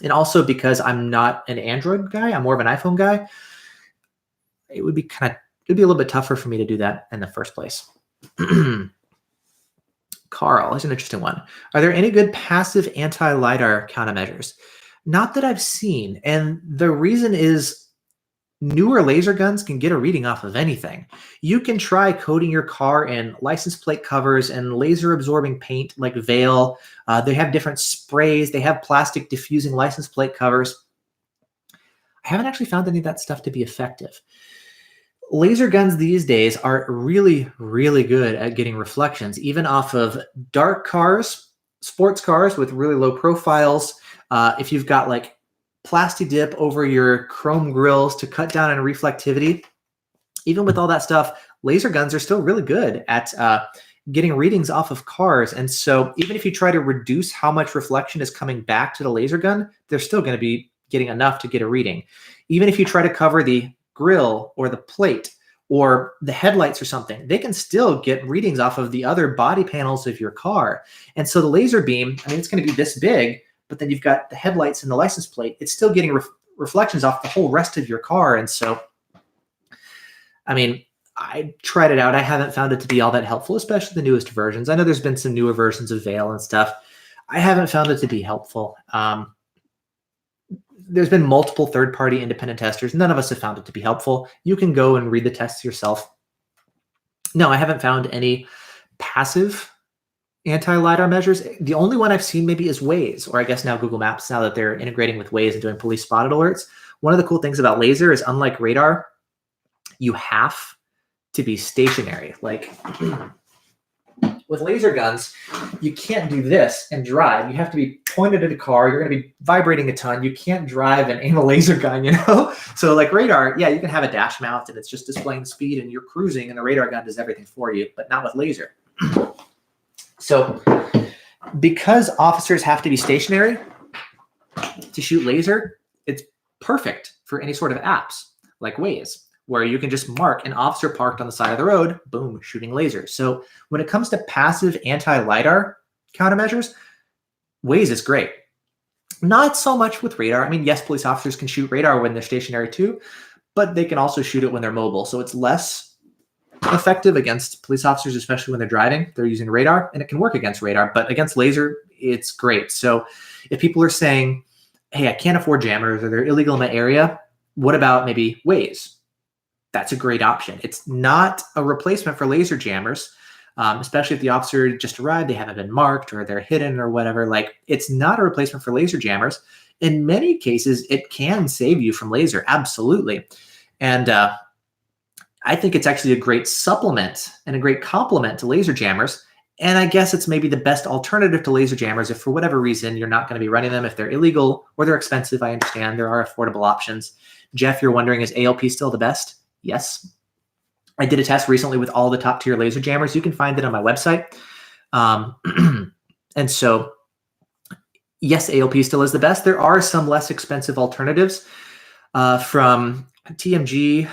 A: And also because I'm not an Android guy, I'm more of an iPhone guy. It'd be a little bit tougher for me to do that in the first place. Carl, that's an interesting one. Are there any good passive anti-LiDAR countermeasures? Not that I've seen. And the reason is newer laser guns can get a reading off of anything. You can try coating your car in license plate covers and laser absorbing paint like Veil. They have different sprays. They have plastic diffusing license plate covers. I haven't actually found any of that stuff to be effective. Laser guns these days are really, really good at getting reflections, even off of dark cars, sports cars with really low profiles. If you've got like plastic dip over your chrome grills to cut down on reflectivity, even with all that stuff, laser guns are still really good at getting readings off of cars. And so even if you try to reduce how much reflection is coming back to the laser gun, they're still going to be getting enough to get a reading. Even if you try to cover the grill or the plate or the headlights or something, they can still get readings off of the other body panels of your car. And so the laser beam, I mean, it's going to be this big, but then you've got the headlights and the license plate. It's still getting reflections off the whole rest of your car. And so, I mean, I tried it out. I haven't found it to be all that helpful, especially the newest versions. I know there's been some newer versions of Veil and stuff. I haven't found it to be helpful. There's been multiple third-party independent testers. None of us have found it to be helpful. You can go and read the tests yourself. No, I haven't found any passive anti-LiDAR measures. The only one I've seen maybe is Waze, or I guess now Google Maps, now that they're integrating with Waze and doing police spotted alerts. One of the cool things about laser is, unlike radar, you have to be stationary. Like with laser guns, you can't do this and drive. You have to be pointed at a car. You're going to be vibrating a ton. You can't drive and aim a laser gun, you know? So like radar, yeah, you can have a dash mount and it's just displaying the speed and you're cruising and the radar gun does everything for you, but not with laser. So because officers have to be stationary to shoot laser, it's perfect for any sort of apps like Waze, where you can just mark an officer parked on the side of the road, boom, shooting laser. So when it comes to passive anti-LiDAR countermeasures, Waze is great. Not so much with radar. I mean, yes, police officers can shoot radar when they're stationary too, but they can also shoot it when they're mobile. So it's less effective against police officers, especially when they're driving. They're using radar, and it can work against radar, but against laser, it's great. So if people are saying, hey, I can't afford jammers or they're illegal in my area, what about maybe Waze? That's a great option. It's not a replacement for laser jammers, especially if the officer just arrived, they haven't been marked or they're hidden or whatever. Like, it's not a replacement for laser jammers. In many cases, it can save you from laser, absolutely. And I think it's actually a great supplement and a great complement to laser jammers. And I guess it's maybe the best alternative to laser jammers if for whatever reason you're not going to be running them, if they're illegal or they're expensive. I understand there are affordable options. Jeff, you're wondering, is ALP still the best? Yes. I did a test recently with all the top tier laser jammers. You can find it on my website. And so, yes, ALP still is the best. There are some less expensive alternatives from TMG,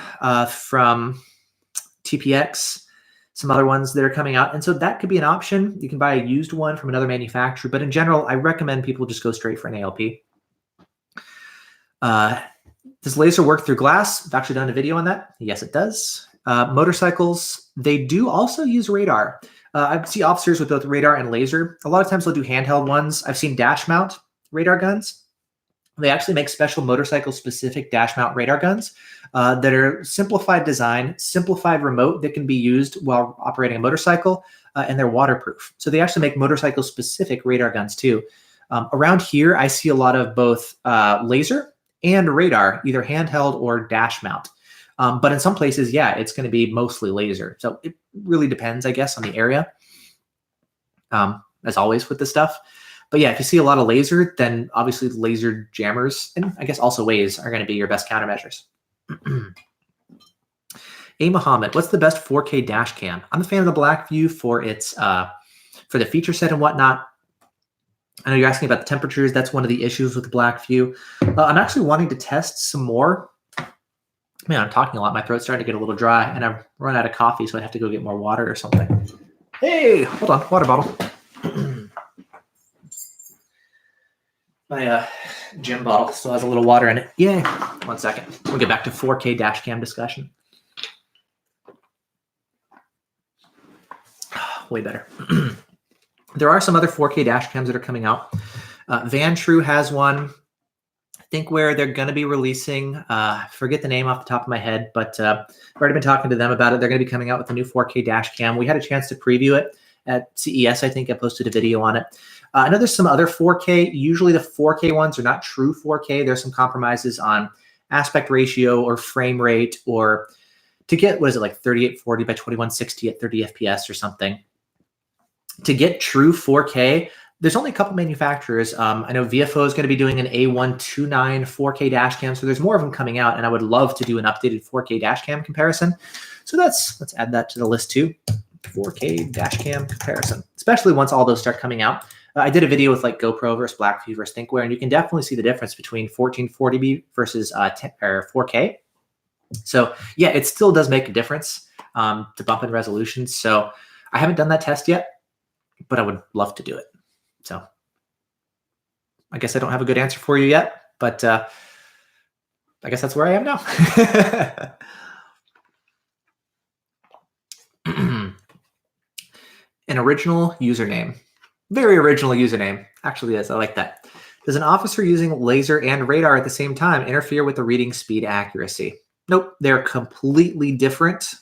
A: from TPX, some other ones that are coming out. And so that could be an option. You can buy a used one from another manufacturer. But in general, I recommend people just go straight for an ALP. Does laser work through glass? I've actually done a video on that. Yes, it does. Motorcycles, they do also use radar. I see officers with both radar and laser. A lot of times they'll do handheld ones. I've seen dash mount radar guns. They actually make special motorcycle-specific dash mount radar guns that are simplified design, simplified remote that can be used while operating a motorcycle, and they're waterproof. So they actually make motorcycle-specific radar guns too. Around here, I see a lot of both laser and radar, either handheld or dash mount. But in some places, yeah, it's going to be mostly laser. So it really depends, I guess, on the area, as always with this stuff. But yeah, if you see a lot of laser, then obviously laser jammers, and I guess also Waze, are going to be your best countermeasures. A. Muhammad, what's the best 4K dash cam? I'm a fan of the Blackview for its for the feature set and whatnot. I know you're asking about the temperatures. That's one of the issues with the Blackview. I'm actually wanting to test some more. Man, I'm talking a lot. My throat's starting to get a little dry, and I've run out of coffee, so I have to go get more water or something. Hey, hold on, water bottle. My gym bottle still has a little water in it. Yay. 1 second. We'll get back to 4K dash cam discussion. Way better. There are some other 4K dash cams that are coming out. Vantrue has one. I think where they're going to be releasing, I forget the name off the top of my head, but I've already been talking to them about it. They're going to be coming out with a new 4K dash cam. We had a chance to preview it at CES. I think I posted a video on it. I know there's some other 4K. Usually the 4K ones are not true 4K. There's some compromises on aspect ratio or frame rate, or to get, what is it, like 3840 by 2160 at 30 FPS or something. To get true 4K, there's only a couple manufacturers. I know VFO is going to be doing an A129 4K dash cam, so there's more of them coming out, and I would love to do an updated 4K dash cam comparison. So let's add that to the list too. 4K dash cam comparison, especially once all those start coming out. I did a video with like GoPro versus Blackview versus Thinkware, and you can definitely see the difference between 1440p versus 4K. So yeah, it still does make a difference to bump in resolutions. So I haven't done that test yet, but I would love to do it. So I guess I don't have a good answer for you yet, but I guess that's where I am now. An original username. Very original username. Actually is. I like that. Does an officer using laser and radar at the same time interfere with the reading speed accuracy? Nope. They're completely different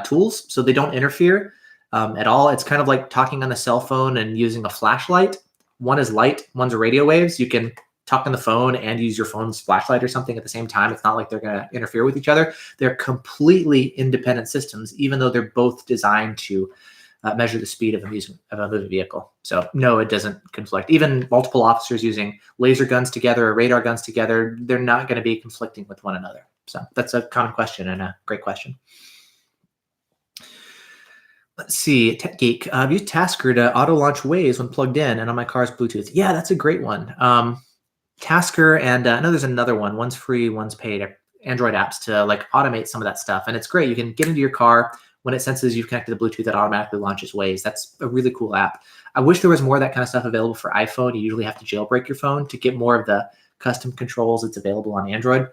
A: tools, so they don't interfere at all. It's kind of like talking on a cell phone and using a flashlight. One is light, one's radio waves. You can talk on the phone and use your phone's flashlight or something at the same time. It's not like they're going to interfere with each other. They're completely independent systems, even though they're both designed to measure the speed of a moving vehicle. So no, it doesn't conflict. Even multiple officers using laser guns together or radar guns together, they're not going to be conflicting with one another. So that's a common question and a great question. Let's see, Tech Geek. I've used Tasker to auto launch Waze when plugged in and on my car's Bluetooth. Yeah, that's a great one. Tasker and I know there's another one. One's free, one's paid. Android apps to like automate some of that stuff, and it's great. You can get into your car. When it senses you've connected to Bluetooth, it automatically launches Waze. That's a really cool app. I wish there was more of that kind of stuff available for iPhone. You usually have to jailbreak your phone to get more of the custom controls that's available on Android.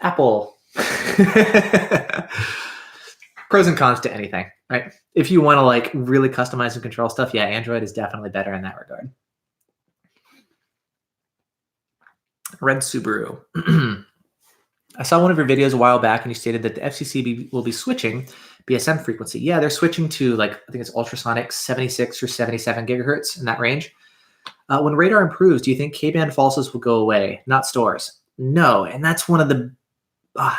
A: Apple. Pros and cons to anything, right? If you want to like really customize and control stuff, yeah, Android is definitely better in that regard. Red Subaru. I saw one of your videos a while back, and you stated that the FCC will be switching BSM frequency. Yeah, they're switching to like, I think it's ultrasonic 76 or 77 gigahertz in that range. When radar improves, do you think K-band falses will go away, not stores? No, and that's one of the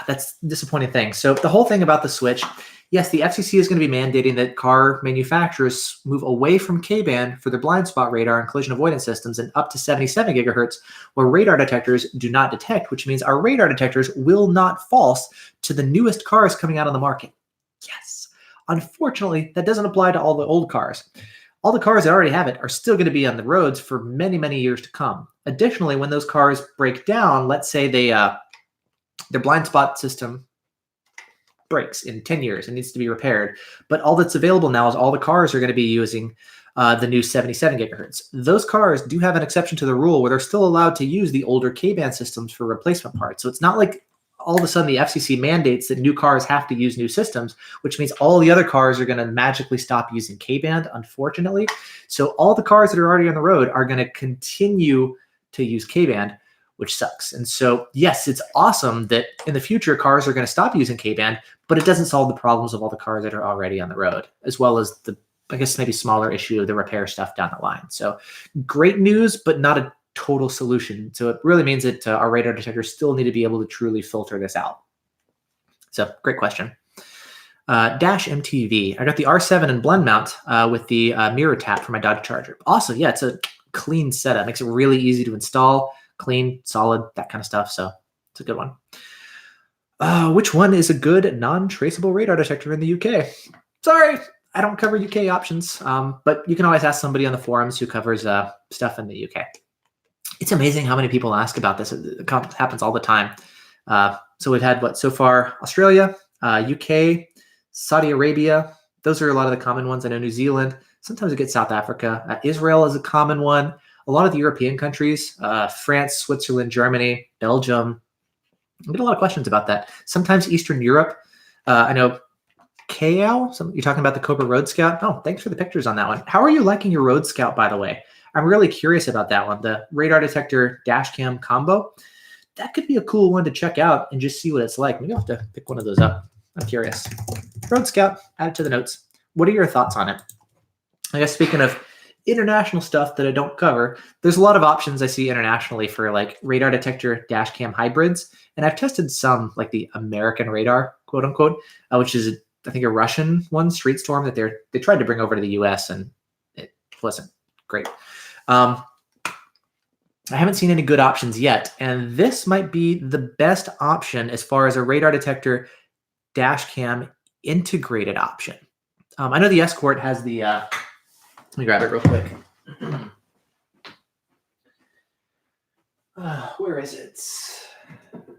A: that's disappointing thing. So the whole thing about the switch, yes, the FCC is going to be mandating that car manufacturers move away from K-band for their blind spot radar and collision avoidance systems and up to 77 gigahertz, where radar detectors do not detect, which means our radar detectors will not false to the newest cars coming out on the market. Yes. Unfortunately, that doesn't apply to all the old cars. All the cars that already have it are still going to be on the roads for many, many years to come. Additionally, when those cars break down, let's say their blind spot system breaks in 10 years and needs to be repaired, but all that's available now is all the cars are going to be using the new 77 gigahertz. Those cars do have an exception to the rule where they're still allowed to use the older K-band systems for replacement parts. So it's not like all of a sudden the FCC mandates that new cars have to use new systems, which means all the other cars are going to magically stop using K-band, unfortunately. So all the cars that are already on the road are going to continue to use K-band, which sucks. And so, yes, it's awesome that in the future cars are going to stop using K-band, but it doesn't solve the problems of all the cars that are already on the road, as well as the, I guess, maybe smaller issue of the repair stuff down the line. So great news, but not a total solution. So it really means that our radar detectors still need to be able to truly filter this out. So great question. Dash MTV. I got the R7 and blend mount with the mirror tap for my Dodge Charger. Also, yeah, it's a clean setup. Makes it really easy to install. Clean, solid, that kind of stuff. So it's a good one. Which one is a good non-traceable radar detector in the UK? Sorry, I don't cover UK options, but you can always ask somebody on the forums who covers stuff in the UK. It's amazing how many people ask about this. It happens all the time. So we've had what so far? Australia, UK, Saudi Arabia. Those are a lot of the common ones. I know New Zealand. Sometimes we get South Africa. Israel is a common one. A lot of the European countries, France, Switzerland, Germany, Belgium. I get a lot of questions about that. Sometimes Eastern Europe. I know KL, you're talking about the Cobra Road Scout. Oh, thanks for the pictures on that one. How are you liking your Road Scout, by the way? I'm really curious about that one. The radar detector dash cam combo. That could be a cool one to check out and just see what it's like. Maybe I'll have to pick one of those up. I'm curious. Road Scout, add it to the notes. What are your thoughts on it? I guess speaking of international stuff that I don't cover, there's a lot of options I see internationally for like radar detector dash cam hybrids. And I've tested some like the American radar, quote unquote, which is, I think, a Russian one, Street Storm, that they tried to bring over to the US and it wasn't great. I haven't seen any good options yet. And this might be the best option as far as a radar detector dash cam integrated option. I know the Escort has the, let me grab it real quick. Where is it?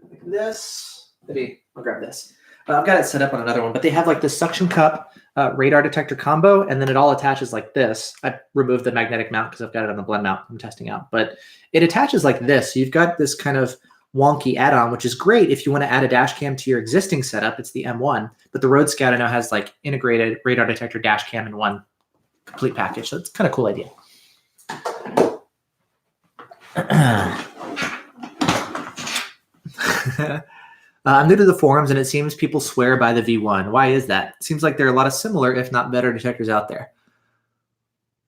A: Like this. Maybe I'll grab this. I've got it set up on another one, but they have like the suction cup radar detector combo, and then it all attaches like this. I removed the magnetic mount because I've got it on the blend mount I'm testing out, but it attaches like this. So you've got this kind of wonky add-on, which is great if you want to add a dash cam to your existing setup. It's the M1, but the Road Scout I know has like integrated radar detector dash cam in one complete package. So it's kind of a cool idea. I'm new to the forums, and it seems people swear by the V1. Why is that? It seems like there are a lot of similar, if not better, detectors out there.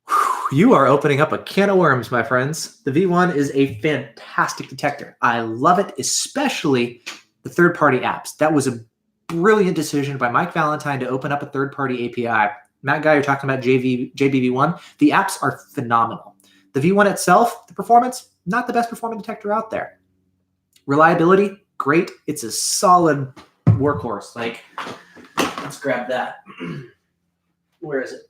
A: Whew, you are opening up a can of worms, my friends. The V1 is a fantastic detector. I love it, especially the third-party apps. That was a brilliant decision by Mike Valentine to open up a third-party API. Matt Guy, you're talking about JBV1. The apps are phenomenal. The V1 itself, the performance, not the best performing detector out there. Reliability, great. It's a solid workhorse. Like, let's grab that. Where is it?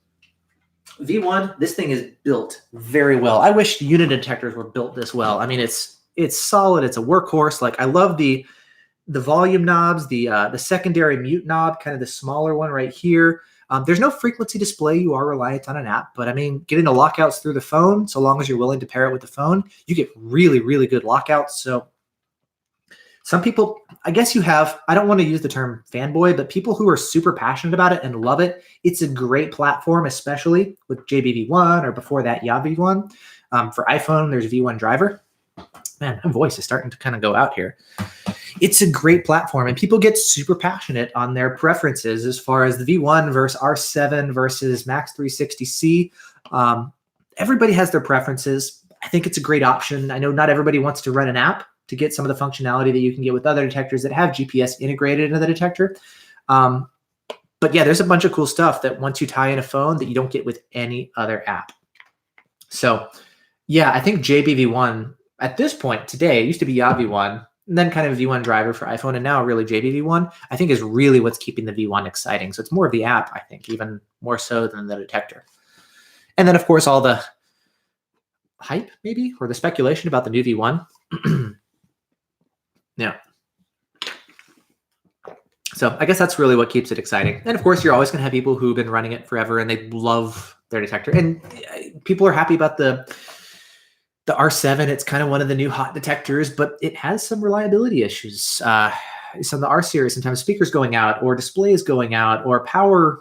A: V1, this thing is built very well. I wish unit detectors were built this well. I mean, it's solid. It's a workhorse. Like, I love the volume knobs, the secondary mute knob, kind of the smaller one right here. There's no frequency display. You are reliant on an app, but I mean, getting the lockouts through the phone, so long as you're willing to pair it with the phone, you get really, really good lockouts. So some people, I guess you have, I don't want to use the term fanboy, but people who are super passionate about it and love it, it's a great platform, especially with JBV1 or before that, YaVV1. For iPhone, there's V1 Driver. Man, my voice is starting to kind of go out here. It's a great platform, and people get super passionate on their preferences as far as the V1 versus R7 versus Max 360C. Everybody has their preferences. I think it's a great option. I know not everybody wants to run an app to get some of the functionality that you can get with other detectors that have GPS integrated into the detector. But yeah, there's a bunch of cool stuff that once you tie in a phone that you don't get with any other app. So yeah, I think JBV1 at this point today, it used to be YaVV1, and then kind of V1 Driver for iPhone, and now really JBV1, I think is really what's keeping the V1 exciting. So it's more of the app, I think, even more so than the detector. And then, of course, all the hype, maybe, or the speculation about the new V1. Yeah. So I guess that's really what keeps it exciting. And of course, you're always going to have people who've been running it forever and they love their detector. And people are happy about the R7. It's kind of one of the new hot detectors, but it has some reliability issues. Some of the R series, sometimes speakers going out or displays going out or power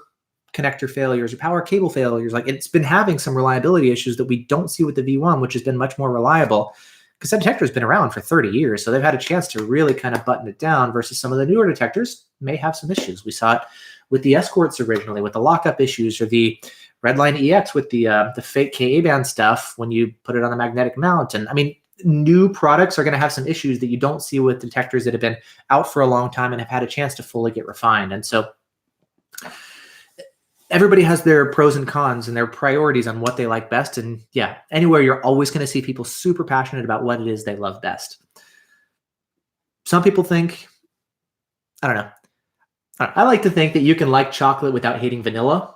A: connector failures or power cable failures. Like, it's been having some reliability issues that we don't see with the V1, which has been much more reliable. Because that detector has been around for 30 years, so they've had a chance to really kind of button it down versus some of the newer detectors may have some issues. We saw it with the Escorts originally, with the lockup issues, or the Redline EX with the fake Ka-band stuff when you put it on a magnetic mount. And I mean, new products are going to have some issues that you don't see with detectors that have been out for a long time and have had a chance to fully get refined. And so everybody has their pros and cons and their priorities on what they like best. And yeah, anywhere you're always going to see people super passionate about what it is they love best. Some people think, I don't know. I like to think that you can like chocolate without hating vanilla.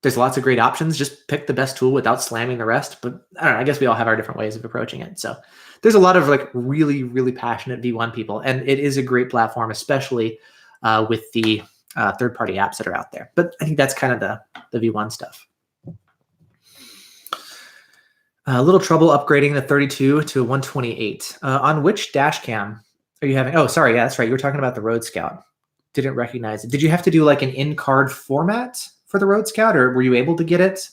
A: There's lots of great options. Just pick the best tool without slamming the rest. But I don't know. I guess we all have our different ways of approaching it. So there's a lot of like really, really passionate V1 people. And it is a great platform, especially with the third-party apps that are out there. But I think that's kind of the V1 stuff. A little trouble upgrading the 32 to 128. On which dash cam are you having? Oh, sorry. Yeah, that's right. You were talking about the Road Scout. Didn't recognize it. Did you have to do like an in-card format for the Road Scout, or were you able to get it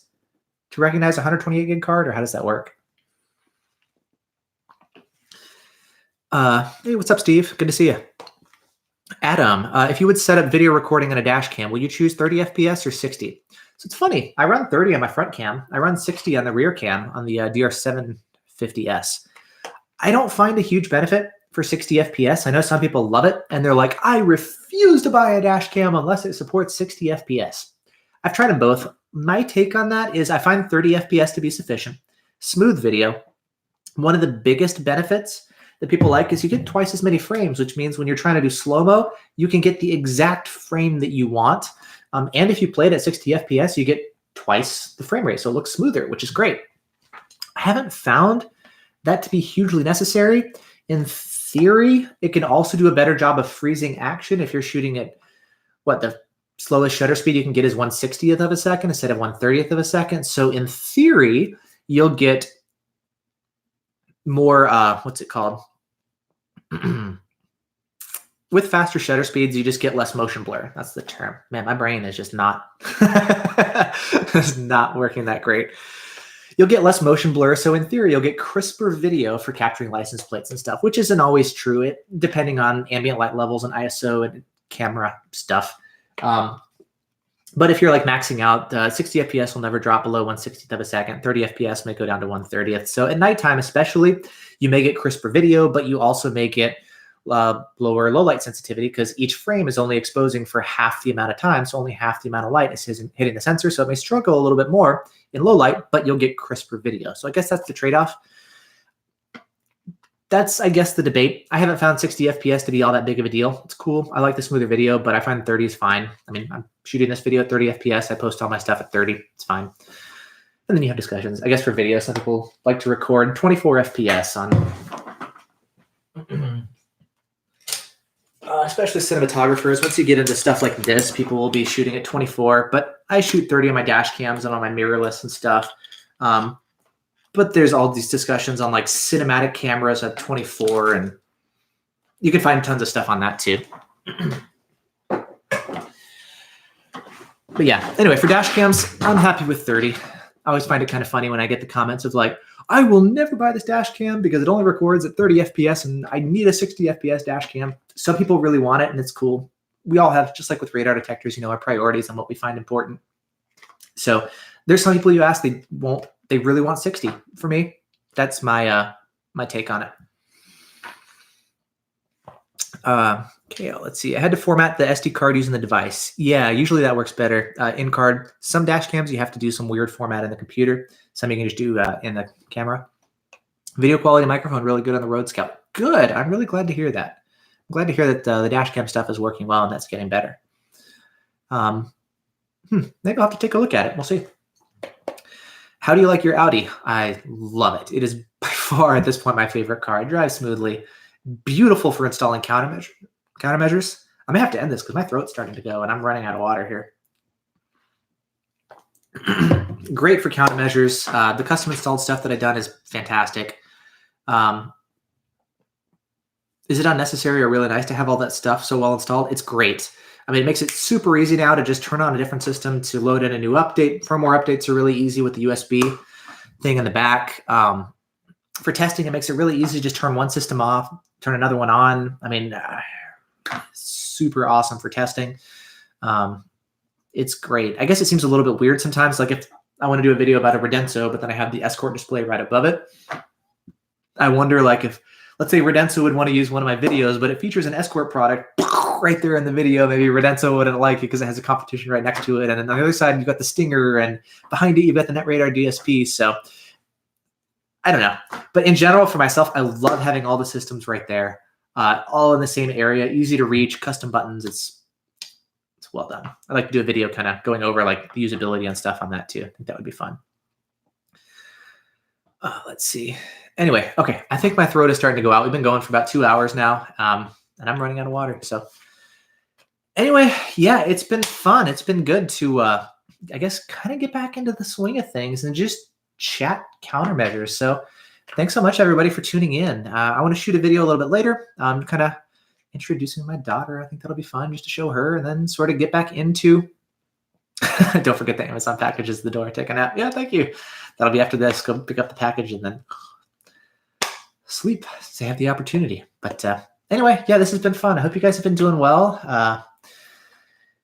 A: to recognize a 128 gig card, or how does that work? Hey, what's up, Steve? Good to see you. Adam, if you would set up video recording on a dash cam, will you choose 30 FPS or 60? So it's funny. I run 30 on my front cam. I run 60 on the rear cam on the DR750S. I don't find a huge benefit for 60 FPS. I know some people love it, and they're like, I refuse to buy a dash cam unless it supports 60 FPS. I've tried them both. My take on that is I find 30 FPS to be sufficient. Smooth video. One of the biggest benefits that people like is you get twice as many frames, which means when you're trying to do slow-mo, you can get the exact frame that you want. And if you play it at 60 FPS, you get twice the frame rate, so it looks smoother, which is great. I haven't found that to be hugely necessary. In theory, it can also do a better job of freezing action if you're shooting at the slowest shutter speed you can get is 1/60th of a second instead of 1/30th of a second. So in theory, you'll get more, what's it called? With faster shutter speeds, you just get less motion blur. That's the term. Man, my brain is just not, it's not working that great. You'll get less motion blur. So in theory, you'll get crisper video for capturing license plates and stuff, which isn't always true, depending on ambient light levels and ISO and camera stuff. But if you're like maxing out, 60 FPS will never drop below 1/60th of a second. 30 FPS may go down to 1/30th. So at nighttime especially, you may get crisper video, but you also may get lower low light sensitivity because each frame is only exposing for half the amount of time. So only half the amount of light is hitting the sensor. So it may struggle a little bit more in low light, but you'll get crisper video. So I guess that's the trade-off. That's, I guess, the debate. I haven't found 60 FPS to be all that big of a deal. It's cool. I like the smoother video, but I find 30 is fine. I mean, I'm shooting this video at 30 FPS. I post all my stuff at 30. It's fine. And then you have discussions. I guess for video, some people like to record 24 FPS on, especially cinematographers. Once you get into stuff like this, people will be shooting at 24, but I shoot 30 on my dash cams and on my mirrorless and stuff. But there's all these discussions on like cinematic cameras at 24, and you can find tons of stuff on that too. But yeah, anyway, for dash cams, I'm happy with 30. I always find it kind of funny when I get the comments of like, I will never buy this dash cam because it only records at 30 FPS and I need a 60 FPS dash cam. Some people really want it and it's cool. We all have, just like with radar detectors, our priorities on what we find important. So there's some people you ask, they really want 60. For me, that's my my take on it. Okay, let's see. I had to format the SD card using the device. Yeah, usually that works better. In card, some dash cams, you have to do some weird format in the computer. Some you can just do in the camera. Video quality microphone, really good on the Rode Scout. Good. I'm really glad to hear that. I'm glad to hear that the dash cam stuff is working well and that's getting better. Maybe I'll have to take a look at it. We'll see. How do you like your Audi? I love it. It is by far at this point my favorite car. It drives smoothly. Beautiful for installing countermeasures. I may have to end this because my throat's starting to go and I'm running out of water here. Great for countermeasures. The custom installed stuff that I've done is fantastic. Is it unnecessary or really nice to have all that stuff so well installed? It's great. I mean, it makes it super easy now to just turn on a different system to load in a new update. Firmware updates are really easy with the USB thing in the back. For testing, it makes it really easy to just turn one system off, turn another one on. I mean, super awesome for testing. It's great. I guess it seems a little bit weird sometimes. Like if I want to do a video about a Redenso, but then I have the Escort display right above it. I wonder like if, let's say Redenso would want to use one of my videos, but it features an Escort product right there in the video. Maybe Redenso wouldn't like it because it has a competition right next to it. And then on the other side, you've got the Stinger and behind it, you've got the NetRadar DSP. So I don't know. But in general, for myself, I love having all the systems right there, all in the same area, easy to reach, custom buttons. It's well done. I'd like to do a video kind of going over like the usability and stuff on that too. I think that would be fun. Let's see. Anyway, okay. I think my throat is starting to go out. We've been going for about 2 hours now, and I'm running out of water. So anyway, yeah, it's been fun. It's been good to, I guess, kind of get back into the swing of things and just chat countermeasures. So thanks so much, everybody, for tuning in. I want to shoot a video a little bit later. Kind of introducing my daughter. I think that'll be fun just to show her and then sort of get back into, don't forget the Amazon package is the door. Take a nap. Yeah, thank you. That'll be after this. Go pick up the package and then sleep to have the opportunity. But anyway, yeah, this has been fun. I hope you guys have been doing well.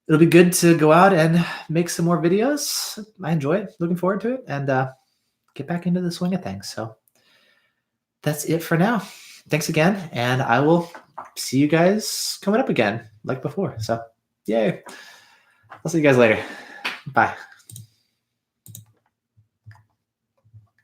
A: It'll be good to go out and make some more videos. I enjoy it. Looking forward to it and get back into the swing of things. So that's it for now. Thanks again. And I will see you guys coming up again like before. So yay. I'll see you guys later. Bye.